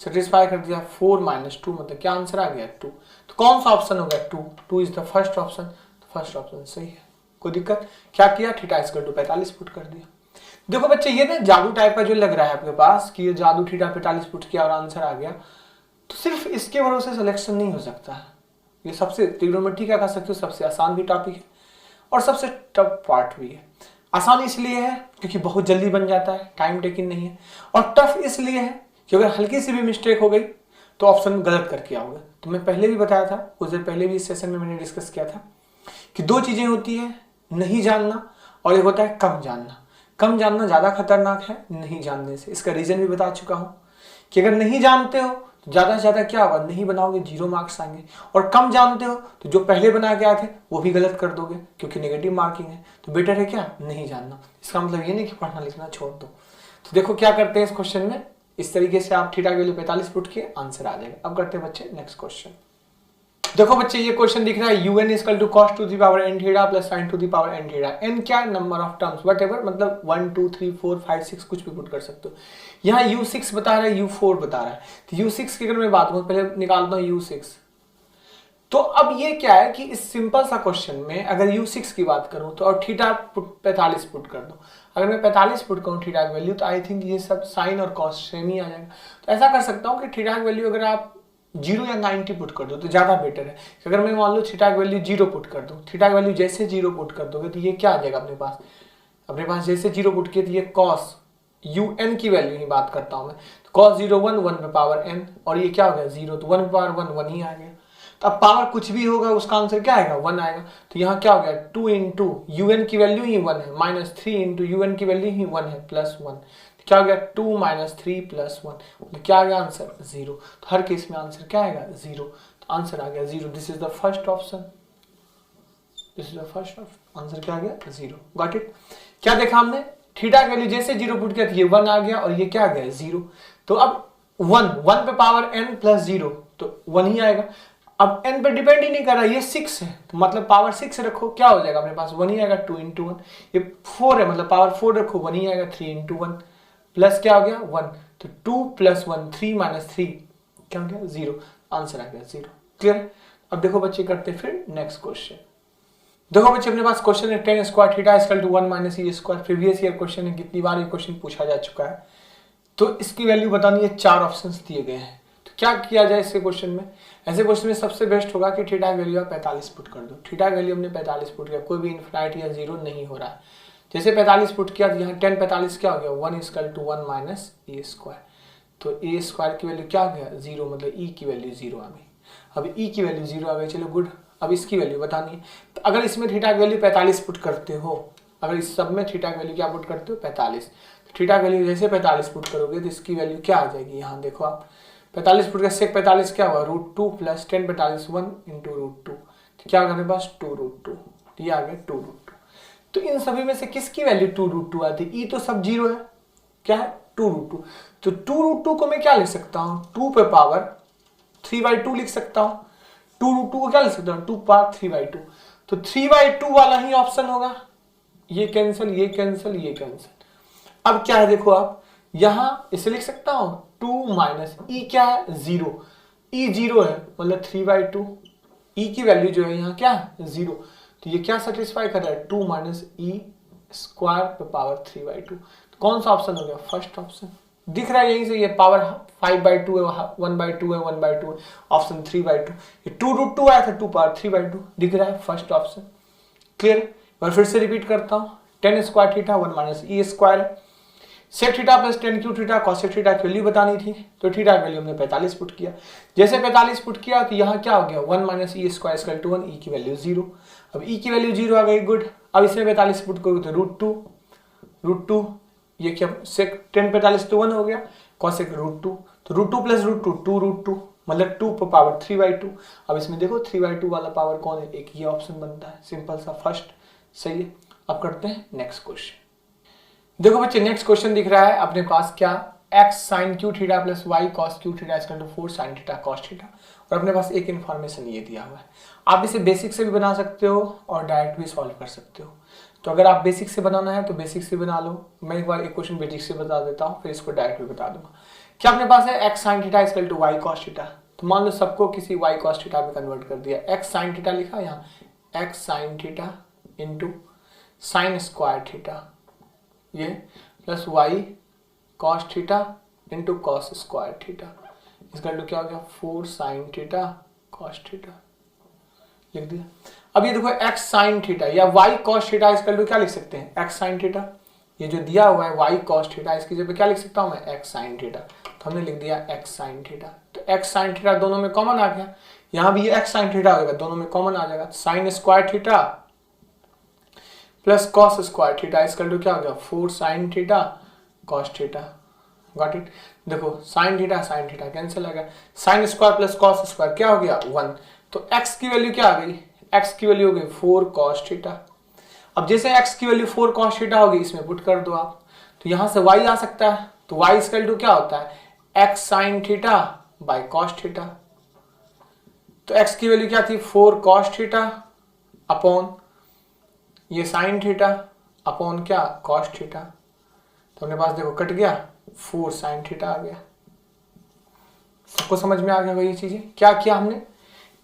सेटिस्फाई कर दिया 4 माइनस 2, मतलब क्या आंसर आ गया 2। तो कौन सा ऑप्शन हो गया 2 इज द फर्स्ट ऑप्शन, तो फर्स्ट ऑप्शन सही है, कोई दिक्कत। क्या किया, थीटा इक्वल टू 45 पुट कर दिया। देखो बच्चे ये ना जादू टाइप का जो लग रहा है आपके पास कि ये जादू थीटा 45 पुट किया और आंसर आ गया, तो सिर्फ इसके भरोसे सिलेक्शन नहीं हो सकता। ये सबसे ट्रिग्नोमेट्री क्या कह सकते हो, सबसे आसान भी टॉपिक है और सबसे टफ पार्ट भी है। आसान इसलिए है क्योंकि बहुत जल्दी बन जाता है, टाइम टेकिंग नहीं है, और टफ इसलिए है कि अगर हल्की सी भी मिस्टेक हो गई तो ऑप्शन गलत करके आओगे। तो मैं पहले भी बताया था, कुछ देर पहले भी इस सेशन में मैंने डिस्कस किया था कि 2 चीजें होती है, नहीं जानना और एक होता है कम जानना। कम जानना ज्यादा खतरनाक है नहीं जानने से, इसका रीजन भी बता चुका हूं कि अगर नहीं जानते हो तो ज्यादा से ज्यादा क्या होगा, नहीं बनाओगे 0 मार्क्स आएंगे, और कम जानते हो तो जो पहले बना के आए थे वो भी गलत कर दोगे क्योंकि नेगेटिव मार्किंग है। तो बेटर है क्या, नहीं जानना। इसका मतलब ये नहीं कि पढ़ना लिखना छोड़ दो। तो देखो क्या करते हैं इस क्वेश्चन में, इस तरीके से आप थीटा की वैल्यू 45 पुट के आंसर आ जाएगा। अब करते हैं बच्चे नेक्स्ट क्वेश्चन। देखो बच्चे ये क्वेश्चन दिख रहा है un equal to cos to the power n theta plus sin to the power n theta. n क्या है, नंबर ऑफ टर्म्स व्हाटएवर, मतलब 1 2 3 4 5 6 कुछ भी पुट कर सकते हो। यहाँ u6 बता रहा है, u4 बता रहा है, तो u6 की अगर मैं बात करूं, पहले निकालता हूं u6। तो अब ये क्या है कि इस सिंपल सा क्वेश्चन में अगर u6 की बात करूं तो और थीटा 45 पुट कर दो, अगर मैं 45 पुट करूं थीटा की वैल्यू, तो आई थिंक ये सब साइन और कॉस सेम ही आ जाएगा। तो ऐसा कर सकता हूं कि थीटा की वैल्यू अगर आप 0 या 90 पुट कर दो तो ज्यादा बेटर है। अगर मैं मान लो थीटा की वैल्यू 0 पुट कर दूं, थीटा की वैल्यू जैसे 0 पुट कर दोगे तो ये क्या आ जाएगा अपने पास जैसे 0 पुट किया तो ये कॉस un की वैल्यू ही बात करता हूं मैं, तो कॉस 0 1 पे पावर n, और ये क्या हो गया 0, तो 1 पे पावर 1 ही आ गया। तो अब पावर कुछ भी होगा उसका आंसर क्या आएगा 1 आएगा। तो यहाँ क्या हो गया 2 इंटू un की वैल्यू ही 1 है, माइनस 3 इंटू un की वैल्यू ही 1 है प्लस 1, क्या हो गया 2 माइनस 3 प्लस 1, तो क्या आ गया आंसर 0। तो हर केस में आंसर क्या आएगा 0, तो आंसर आ गया 0। This is the first option, answer क्या आ गया 0। Got it. क्या देखा हमने, थीटा की वैल्यू जैसे 0 पुट किया तो ये 1 आ गया और ये क्या आ गया 0। तो अब 1 पे पावर n प्लस 0 तो 1 ही आएगा। अब n पे डिपेंड ही नहीं कर रहा, ये 6 है तो मतलब पावर 6 रखो, क्या हो जाएगा अपने पास 1 ही आएगा 2 इंटू 1। ये 4 है मतलब पावर 4 रखो 1 ही आएगा 3 इंटू 1 प्लस क्या हो गया 1, तो 2 प्लस 1 3 माइनस 3 क्या हो गया 0, आंसर आ गया 0। क्लियर। अब देखो बच्चे करते फिर नेक्स्ट क्वेश्चन। देखो बच्चे अपने पास क्वेश्चन है tan square theta equal to 1 minus E square. Previous year question है, कितनी बार ये क्वेश्चन पूछा जा चुका है। तो इसकी वैल्यू बतानी है, 4 ऑप्शंस दिए गए हैं। तो क्या किया जाए इसके क्वेश्चन में? ऐसे क्वेश्चन में सबसे बेस्ट होगा कि थीटा वैल्यू आप 45 पुट कर दो। थीटा वैल्यू हमने 45 पुट किया, कोई भी इनफिनिटी या जीरो नहीं हो रहा है। जैसे 45 पुट किया तो यहाँ 10 45 क्या हो गया, 1 equal to 1 minus A square. तो ए स्क्वायर की वैल्यू क्या हो गया, 0, मतलब ई की वैल्यू 0 आ गई। अब ई की वैल्यू 0 आ गई, चलो गुड। अब इसकी वैल्यू बतानी है। तो अगर इसमें थीटा की वैल्यू 45 पुट करते हो, अगर इस सब में थीटा की वैल्यू क्या पुट करते हो, 45, तो थीटा की वैल्यू जैसे 45 पुट करोगे तो इसकी वैल्यू क्या आ जाएगी, यहाँ देखो आप 45 पुट का सेक 45 क्या हुआ, √2 प्लस 10 45 1 इंटू √2, तो क्या होगा मेरे पास 2√2, ये आ गया 2√2। तो इन सभी में से किसकी वैल्यू 2√2 आती है? ई तो सब 0 है, क्या है 2√2। तो 2√2 को मैं क्या लिख सकता हूँ, 2 पे पावर 3/2 लिख सकता हूँ। 2√2 को क्या लिख सकता हूँ, 2 पावर 3/2। तो 3/2 वाला ही ऑप्शन होगा। ये कैंसिल, ये कैंसिल, ये कैंसिल। अब क्या है देखो आप, यहां इसे लिख सकता हूं 2 माइनस ई क्या है, 0, ई 0 है, मतलब 3/2। ई की वैल्यू जो है यहाँ क्या है, 0। तो ये क्या सेटिस्फाई कर रहा है, 2 माइनस ई स्क्वायर पे पावर 3/2। तो कौन सा ऑप्शन हो गया, फर्स्ट ऑप्शन। दिख रहा है यहीं से, ये पावर 5/2 है, 1/2 है, 1/2 है, ऑप्शन 3/2। ये 2√2 आया था, 2 पावर 3/2, दिख रहा है फर्स्ट ऑप्शन। क्लियर? और फिर से रिपीट करता हूं, 10 square theta 1 minus E square है। Sec theta plus 10 Q theta cosec theta की वैल्यू बतानी थी, तो थीटा की वैल्यू हमने 45 पुट किया। जैसे 45 पुट किया तो यहाँ क्या हो गया, 1 minus E square equal to 1, E की वैल्यू 0। अब ई की वैल्यू 0 आ गई, गुड। अब इसमें 45 पुट करोगे तो √2, ये क्या, सेक 10 45 तो 1 हो गया, कॉसेक √2, तो √2 प्लस √2 2√2, मतलब 2 पर पावर 3/2। अब इसमें देखो 3/2 वाला पावर कौन है, एक ये ऑप्शन बनता है, सिंपल सा फर्स्ट, सही है। अब करते हैं नेक्स्ट क्वेश्चन। देखो बच्चे नेक्स्ट क्वेश्चन दिख रहा है अपने पास, क्या, x sin q theta plus y cos q theta equal to 4 sin theta cos theta, और अपने पास एक इन्फॉर्मेशन ये दिया हुआ है। आप इसे बेसिक से भी बना सकते हो और डायरेक्ट भी सॉल्व कर सकते हो। तो अगर आप बेसिक से बनाना है तो बेसिक से बना लो। मैं एक बार एक क्वेश्चन बेसिक से बता देता हूँ, फिर इसको डायरेक्ट भी बता दूंगा। क्या अपने पास है x sin theta equal to y cos theta, तो मान लो सबको किसी y cos थीटा में कन्वर्ट कर दिया, x sin थीटा लिखा यहाँ, x sin theta into sine square theta, ये plus y cos theta into cos square theta, इसका टू क्या हो गया 4 sin थीटा cos थीटा, लिख दिया। अब ये देखो x sin थीटा या y cos थीटा, इसका टू क्या लिख सकते हैं, x sin थीटा। ये जो दिया हुआ है y cos थीटा, इसकी जगह पे क्या लिख सकता हूं मैं, x sin थीटा, तो हमने लिख दिया x sin थीटा। तो x sin थीटा दोनों में कॉमन आ गया, यहां भी ये x sin थीटा हो जाएगा, दोनों में कॉमन आ जाएगा। Sign square theta plus cos square theta इसका टू क्या हो गया 4 sin theta cos theta, got it. देखो sin थीटा कैंसिल आ गया, sine square plus cos square क्या हो गया 1। तो x की वैल्यू क्या आ गई, x की वैल्यू हो गई 4 cos थीटा। अब जैसे x की वैल्यू 4 cos थीटा होगी, इसमें पुट कर दो आप, तो यहां से y आ सकता है, तो y इक्वल टू क्या होता है x sin theta by cos theta. तो x की वैल्यू क्या थी 4 cos थीटा अपॉन ये साइन थीटा अपॉन क्या cos थीटा, तो अपने पास देखो कट गया 4 sin थीटा आ गया। सबको समझ में आ गया ये चीजें। क्या किया हमने,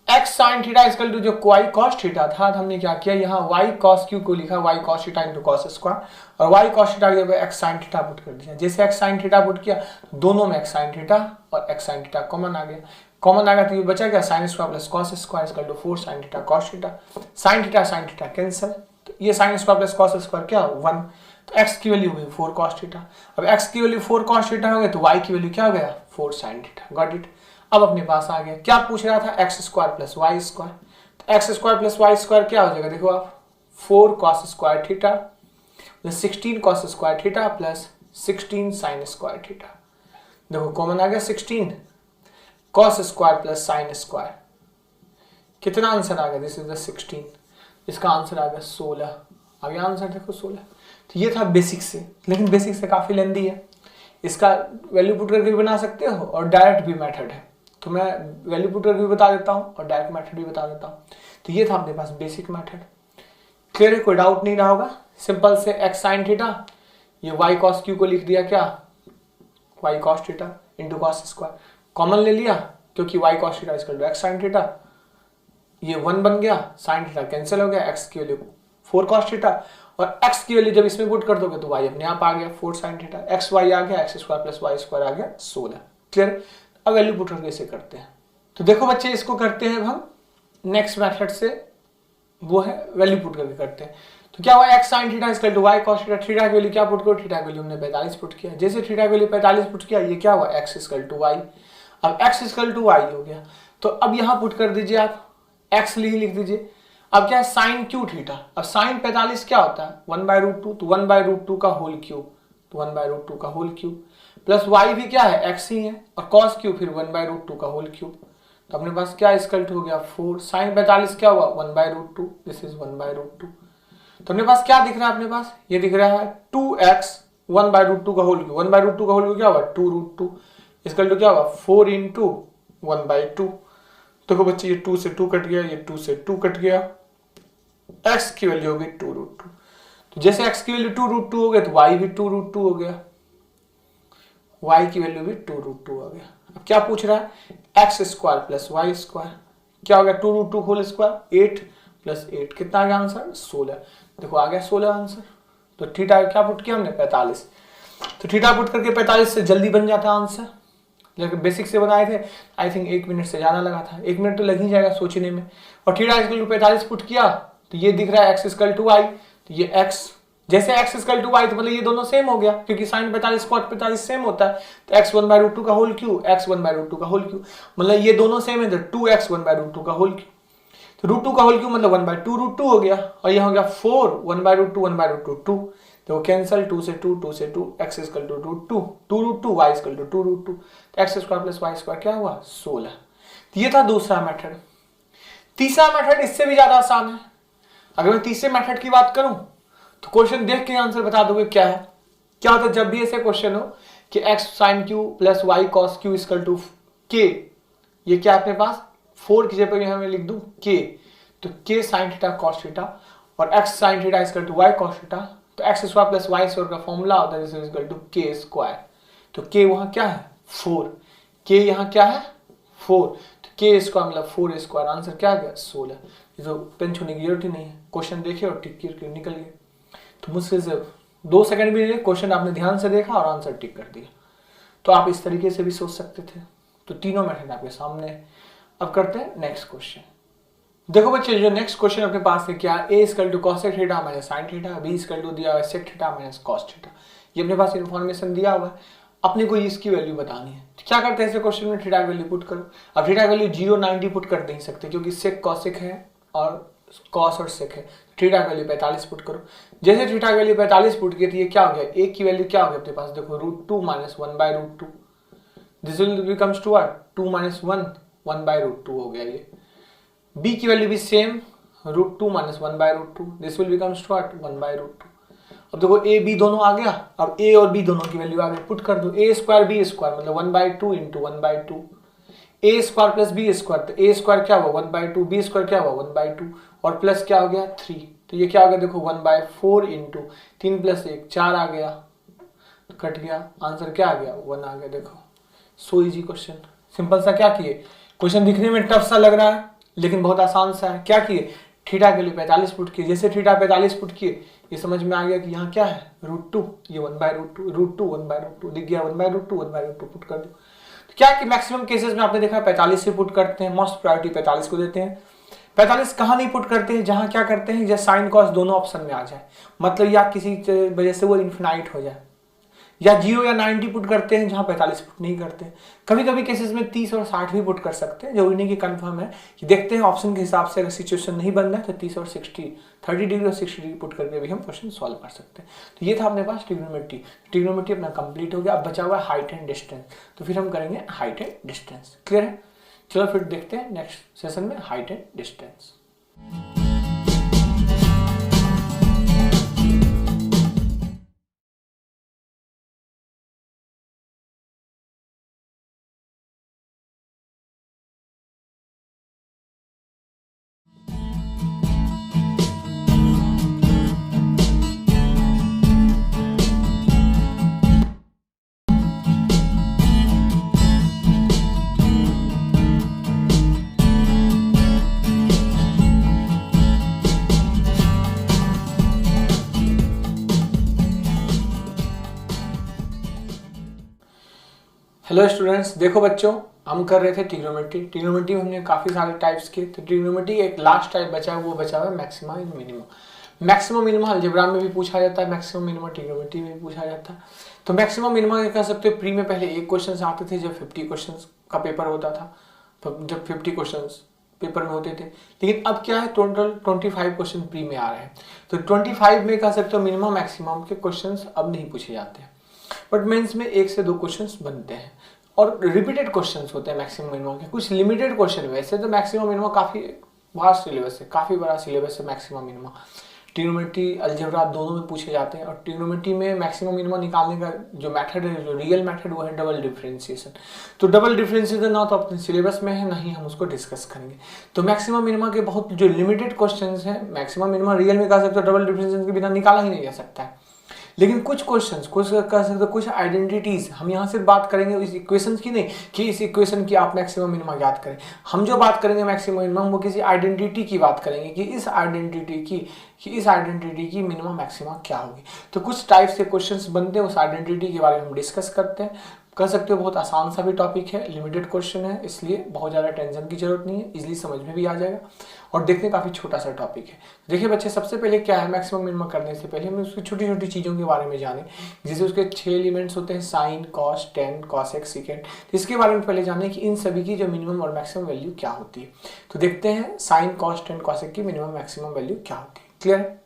x sin theta equal to जो y cos थीटा था, तो हमने क्या किया यहाँ y cos q को लिखा y cos theta into cos square, और y cos थीटा की जगह x sin थीटा पुट कर दिया। जैसे x sin थीटा पुट किया, दोनों में x sin थीटा और x sin थीटा कॉमन आ गया, कॉमन आ गया तो ये बचा क्या sine square plus cos square equal to 4 sin theta cos theta. sin theta cancel, तो ये sine square plus cos square क्या 1, तो x की वैल्यू हुई 4 cos थीटा। अब x की वैल्यू 4 cos थीटा हो गया, तो y की वैल्यू क्या हो गया 4 sin थीटा, गॉट इट। अब अपने पास आ गया, क्या पूछ रहा था x square plus Y square, तो x square plus Y square क्या हो जाएगा, देखो आप 4 cos square theta plus 16 cos square theta plus 16 sin square theta. देखो कॉमन आ गया 16 cos square plus sin square, कितना आंसर आ गया, दिस इज द 16, इसका आंसर आ गया 16, आ गया आंसर देखो 16। तो ये था बेसिक से, लेकिन बेसिक से काफी लेंदी है, इसका वैल्यू पुट करके भी बना सकते हो और डायरेक्ट भी मेथड है, तो मैं वैल्यू पुट करके भी बता देता हूँ और डायरेक्ट मेथड भी बता देता हूँ। तो ये था अपने पास बेसिक मेथड, क्लियर है, कोई डाउट नहीं रहा होगा। सिंपल से x sin थीटा, ये y cos q को लिख दिया क्या y cos theta into cos square, common ले लिया क्योंकि y cos theta equal to x sin theta, ये 1 बन गया, साइन थीटा कैंसिल हो गया, एक्स की वैल्यू 4 कॉस थीटा, और एक्स की वैल्यू जब इसमें पुट कर दोगे तो वाई अपने आप आ गया 4 साइन थीटा, एक्स वाई आ गया, X square plus Y square आ गया 16। क्लियर। अब वैल्यू पुट करके इसे करते हैं। तो देखो बच्चे, इसको करते हैं हम नेक्स्ट मेथड से, वो है वैल्यू पुट करके करते हैं। तो क्या हुआ, X sine theta equal to Y cos theta, theta की वैल्यू क्या पुट करो, थीटा की वैल्यू हमने 45 पुट किया, जैसे थीटा की वैल्यू 45 पुट किया, ये क्या हुआ, एक्स इक्वल टू वाई। अब एक्स इक्वल टू वाई हो गया, तो अब यहां पुट कर दीजिए आप, एक्स लिख दीजिए। अब क्या है, साइन क्यू थीटा, अब साइन 45 क्या होता है 1/√2, तो 1/√2 का होल क्यूब, तो 1/√2 का होल क्यूब, प्लस वाई भी क्या है, एक्स ही है, और कॉस क्यू फिर 1/√2 का होल क्यूब। तो अपने पास क्या इक्वल टू हो गया 4, साइन 45 क्या हुआ 1/√2, दिस इज 1/√2। तो अपने पास क्या दिख रहा है, अपने पास ये दिख रहा है 2x 1/√2 का होल क्यूब, 1/√2 का होल क्यूब क्या हुआ 2√2, इक्वल टू क्या हुआ 4 × 1/2। देखो बच्चे, ये 2 से 2 कट गया, ये 2 से 2 कट गया, x की वैल्यू हो गई 2√2। तो जैसे x की वैल्यू 2√2 हो गया, तो y भी 2√2 हो गया, y की वैल्यू भी 2√2 हो गया। अब क्या पूछ रहा है, X square plus Y square, क्या हो गया 2√2 होल स्क्वायर 8 प्लस 8 कितना आ गया आंसर 16। देखो आ गया 16 आंसर। तो थीटा क्या पुट किया हमने 45, तो थीटा पुट करके 45 से जल्दी बन जाता आंसर, लेकिन बेसिक से बनाए थे आई थिंक 1 मिनट से ज्यादा लगा था, 1 मिनट तो लग ही जाएगा सोचने में। और थीटा इक्वल टू 45 पुट किया, तो ये दिख रहा है एक्स इक्वल टू वाई, तो ये एक्स, जैसे x इक्वल टू वाई, तो मतलब ये दोनों सेम हो गया, क्योंकि साइन 45 कॉट 45 सेम होता है, तो x 1/√2 का होल क्यूब, x 1/√2 का होल क्यूब, मतलब ये दोनों सेम है, तो 2x 1/√2 का होल क्यूब, तो √2 का होल क्यूब मतलब 1/2√2 हो गया, और यहाँ हो गया 4 1/√2 1/√2 2, तो कैंसिल 2 से 2 2 से 2, x equal to √2 2√2 y equal to 2√2, तो x square plus Y square क्या हुआ 16। तो ये था दूसरा मेथड। तीसरा मेथड इससे भी ज्यादा आसान है। अगर मैं तीसरे मेथड की बात करूं, तो क्वेश्चन देख के आंसर बता दोगे क्या है। क्या होता है जब भी ऐसे क्वेश्चन हो कि x sin q plus y cos q equal to k, ये क्या अपने पास 4 की जगह यहां मैं लिख दूं k, तो k sin theta cos theta, और x sin theta equal to y cos theta, तो x square plus y square का फॉर्मूला होता है जिसमें इक्वल टू k स्क्वायर, तो k वहां क्या है 4, k यहां क्या है 4, तो k स्क्वायर मतलब 4 स्क्वायर, आंसर क्या आ गया 16। ये तो पेन छूने की जरूरत ही नहीं है, क्वेश्चन देखे और टिक करके निकल गए। तो मुश्किल से 2 सेकंड भी नहीं, क्वेश्चन आपने ध्यान से देखा और आंसर टिक कर दिया। तो आप इस तरीके से भी सोच सकते थे। तो तीनों मेथड आपके सामने है। अब करते हैं नेक्स्ट क्वेश्चन। देखो बच्चे, जो नेक्स्ट क्वेश्चन अपने पास है क्या, a equal to cos theta minus sin theta, b equal to दिया हुआ है sec theta minus cos theta. ये अपने पास इन्फॉर्मेशन दिया हुआ है, अपने को इसकी वैल्यू बतानी है। तो क्या करते हैं ऐसे क्वेश्चन में, थीटा की वैल्यू पुट करो। अब थीटा की वैल्यू 0 90 पुट कर नहीं सकते, क्योंकि sec cosec है और cos और sec है। थीटा की वैल्यू 45 पुट करो। जैसे थीटा की वैल्यू 45 पुट की, तो ये क्या हो गया, a की वैल्यू क्या हो गया अपने पास, देखो √2 minus 1/√2, this will becomes to what 2 minus 1 1/√2 हो गया ये। b की वैल्यू भी same √2 minus 1/√2, this will becomes to what 1/√2। अब देखो a b दोनों आ गया, अब a और b दोनों की वैल्यू आ गई, पुट कर दो a स्क्वायर b स्क्वायर मतलब 1/2 into 1/2, a square plus b square, तो a स्क्वायर क्या हुआ 1/2, b स्क्वायर क्या हुआ 1/2, और प्लस क्या हो गया 3, तो ये क्या हो गया देखो 1/4 इंटू 3 प्लस 1 4 आ गया, तो कट गया, आंसर क्या आ गया 1 आ गया। देखो सो इजी क्वेश्चन, सिंपल सा क्या किए, क्वेश्चन दिखने में टफ सा लग रहा है लेकिन बहुत आसान सा है। क्या किए, थीटा के लिए 45 पुट किए, जैसे थीटा 45 पुट किए ये समझ में आ गया कि यहाँ क्या है √2, ये 1/√2 √2 1/√2 दिख गया 1/√2 1/√2 पुट कर दो। तो क्या कि मैक्सिमम केसेस में आपने देखा 45 से पुट करते हैं, मोस्ट प्रायोरिटी 45 को देते हैं। 45 कहाँ नहीं पुट करते हैं, जहां क्या करते हैं जैसे साइन कॉस दोनों ऑप्शन में आ जाए, मतलब या किसी वजह से वो इन्फिनाइट हो जाए, या 0 या 90 पुट करते हैं जहां 45 पुट नहीं करते। कभी कभी केसेस में 30 और 60 भी पुट कर सकते हैं, जरूरी नहीं कि कंफर्म है, कि देखते हैं ऑप्शन के हिसाब से, अगर सिचुएशन नहीं बन रहा है तो 30 और 60 30 डिग्री और 60 डिग्री पुट करके भी हम क्वेश्चन सॉल्व कर सकते हैं। तो ये था अपने पास ट्रिग्नोमेट्री अपना कंप्लीट हो गया। अब बचा हुआ है हाइट एंड डिस्टेंस, तो फिर हम करेंगे हाइट एंड डिस्टेंस। क्लियर है, चलो फिर देखते हैं नेक्स्ट सेशन में height and distance. Hello students, देखो बच्चों, हम कर रहे थे ट्रिग्नोमेट्री। ट्रिग्नोमेट्री में हमने काफ़ी सारे टाइप्स किए, तो ट्रिग्नोमेट्री एक लास्ट टाइप बचा है, वो बचा हुआ है maxima and minima. Maximum minima algebra में भी पूछा जाता है, मैक्सिमम मिनिमा ट्रिग्नोमेट्री में भी पूछा जाता है। तो मैक्सिमम मिनिमा कह सकते हो, प्री में पहले एक क्वेश्चन आते थे जब 50 क्वेश्चन का पेपर होता था, जब 50 क्वेश्चन पेपर में होते थे। लेकिन अब क्या है, टोटल 25 क्वेश्चन प्री में आ रहे हैं। तो 25 में कह सकते हो मिनिमम मैक्सिमम के क्वेश्चन अब नहीं पूछे जाते हैं, बट मेंस में 1 से 2 क्वेश्चंस बनते हैं और रिपीटेड क्वेश्चंस होते हैं मैक्सिमम मिनिमम के। कुछ लिमिटेड क्वेश्चन, वैसे तो मैक्सिमम मिनिमम काफी वास्ट सिलेबस है, काफी बड़ा सिलेबस है मैक्सिमम मिनिमम। ट्रिग्नोमेट्री अलजेब्रा दोनों में पूछे जाते हैं, और ट्रिग्नोमेट्री में मैक्सिमम मिनिमम निकालने का जो मेथड है, जो रियल मेथड, वो है डबल डिफरेंशिएशन। तो डबल डिफरेंशिएशन ना तो अपने सिलेबस में है, ना ही हम उसको डिस्कस करेंगे। तो मैक्सिमम मिनिमम के बहुत जो लिमिटेड क्वेश्चंस हैं, मैक्सिमम मिनिमम रियल में कह सकते हो डबल डिफरेंशिएशन के बिना निकाला ही नहीं जा सकता है। लेकिन कुछ क्वेश्चंस, कुछ कह सकते हो कुछ आइडेंटिटीज, हम यहाँ से बात करेंगे इस इक्वेशन की नहीं कि इस इक्वेशन की आप मैक्सिमम मिनिमा याद करें। हम जो बात करेंगे मैक्सिमम मिनिमम, वो किसी आइडेंटिटी की बात करेंगे कि इस आइडेंटिटी की मिनिमम मैक्सिमा क्या होगी। तो कुछ टाइप्स के क्वेश्चंस बनते हैं, उस आइडेंटिटी के बारे में हम डिस्कस करते हैं। कर सकते हो बहुत आसान सा भी टॉपिक है, लिमिटेड क्वेश्चन है, इसलिए बहुत ज़्यादा टेंशन की जरूरत नहीं है, इजीली समझ में भी आ जाएगा और देखने काफ़ी छोटा सा टॉपिक है। देखिए बच्चे, सबसे पहले क्या है, मैक्सिमम मिनिमम करने से पहले हमें उसकी छोटी छोटी चीज़ों के बारे में जाने, जैसे उसके 6 एलिमेंट्स होते हैं, sine, cos, tan, cosec, secant. इसके बारे में पहले जाने कि इन सभी की जो मिनिमम और मैक्सिमम वैल्यू क्या होती है। तो देखते हैं साइन, कॉस, टेन, कॉसेक की मिनिमम मैक्सिमम वैल्यू क्या होती है। क्लियर है?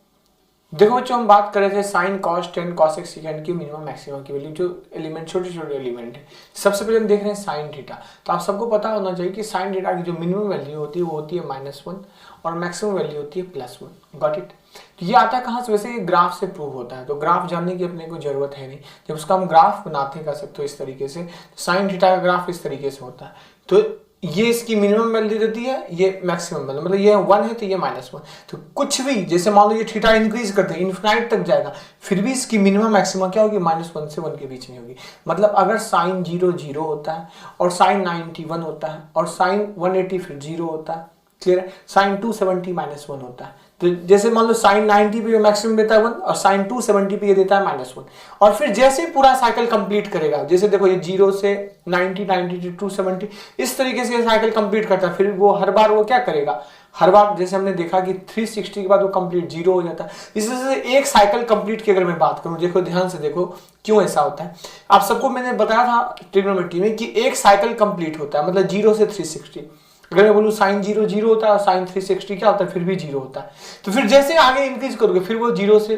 देखो बच्चों, हम बात कर रहे थे sine, cos, tan, cosec, secant की मिनिमम मैक्सिमम की वैल्यू, जो एलिमेंट छोटे छोटे एलिमेंट है। सबसे पहले हम देख रहे हैं साइन थीटा। तो आप सबको पता होना चाहिए कि साइन थीटा की जो मिनिमम वैल्यू होती है वो होती है -1 और मैक्सिमम वैल्यू होती है +1। Got it? तो ये आता है कहाँ से? वैसे ये ग्राफ से प्रूव होता है, तो ग्राफ जानने की अपने को जरूरत है नहीं। जब उसका हम ग्राफ बनाते हैं, कर सकते हो इस तरीके से, साइन थीटा का ग्राफ इस तरीके से होता है। तो ये इसकी मिनिमम वैल्यू देती है, ये मैक्सिमम वैल्यू, मतलब ये 1 है तो ये -1। तो कुछ भी, जैसे मान लो ये थीटा इंक्रीज करते हैं, इन्फिनाइट तक जाएगा, फिर भी इसकी मिनिमम मैक्सिमम क्या होगी? -1 से 1 के बीच में होगी। मतलब अगर साइन 0 0 होता है और साइन 90 1 होता है और साइन 180 फिर 0 होता है, क्लियर है? साइन 270 -1 होता है। तो जैसे मान लो साइन 90 पे मैक्सिमम देता है 1 और साइन 270 पे ये देता है -1। और फिर जैसे पूरा साइकिल कंप्लीट करेगा, जैसे देखो ये 0 से 90 90 से 270 इस तरीके से साइकिल कंप्लीट करता है। फिर वो हर बार वो क्या करेगा, हर बार जैसे हमने देखा कि 360 के बाद वो कंप्लीट 0 हो जाता है। इस तरह से एक साइकिल कंप्लीट की अगर मैं बात करूं, देखो ध्यान से देखो क्यों ऐसा होता है। आप सबको मैंने बताया था ट्रिग्नोमेट्री में कि एक साइकिल कंप्लीट होता है, मतलब 0 से 360। अगर मैं बोलूं साइन 0 0 होता है और साइन 360 क्या होता है? फिर भी 0 होता है। तो फिर जैसे आगे इंक्रीज करोगे, फिर वो 0 से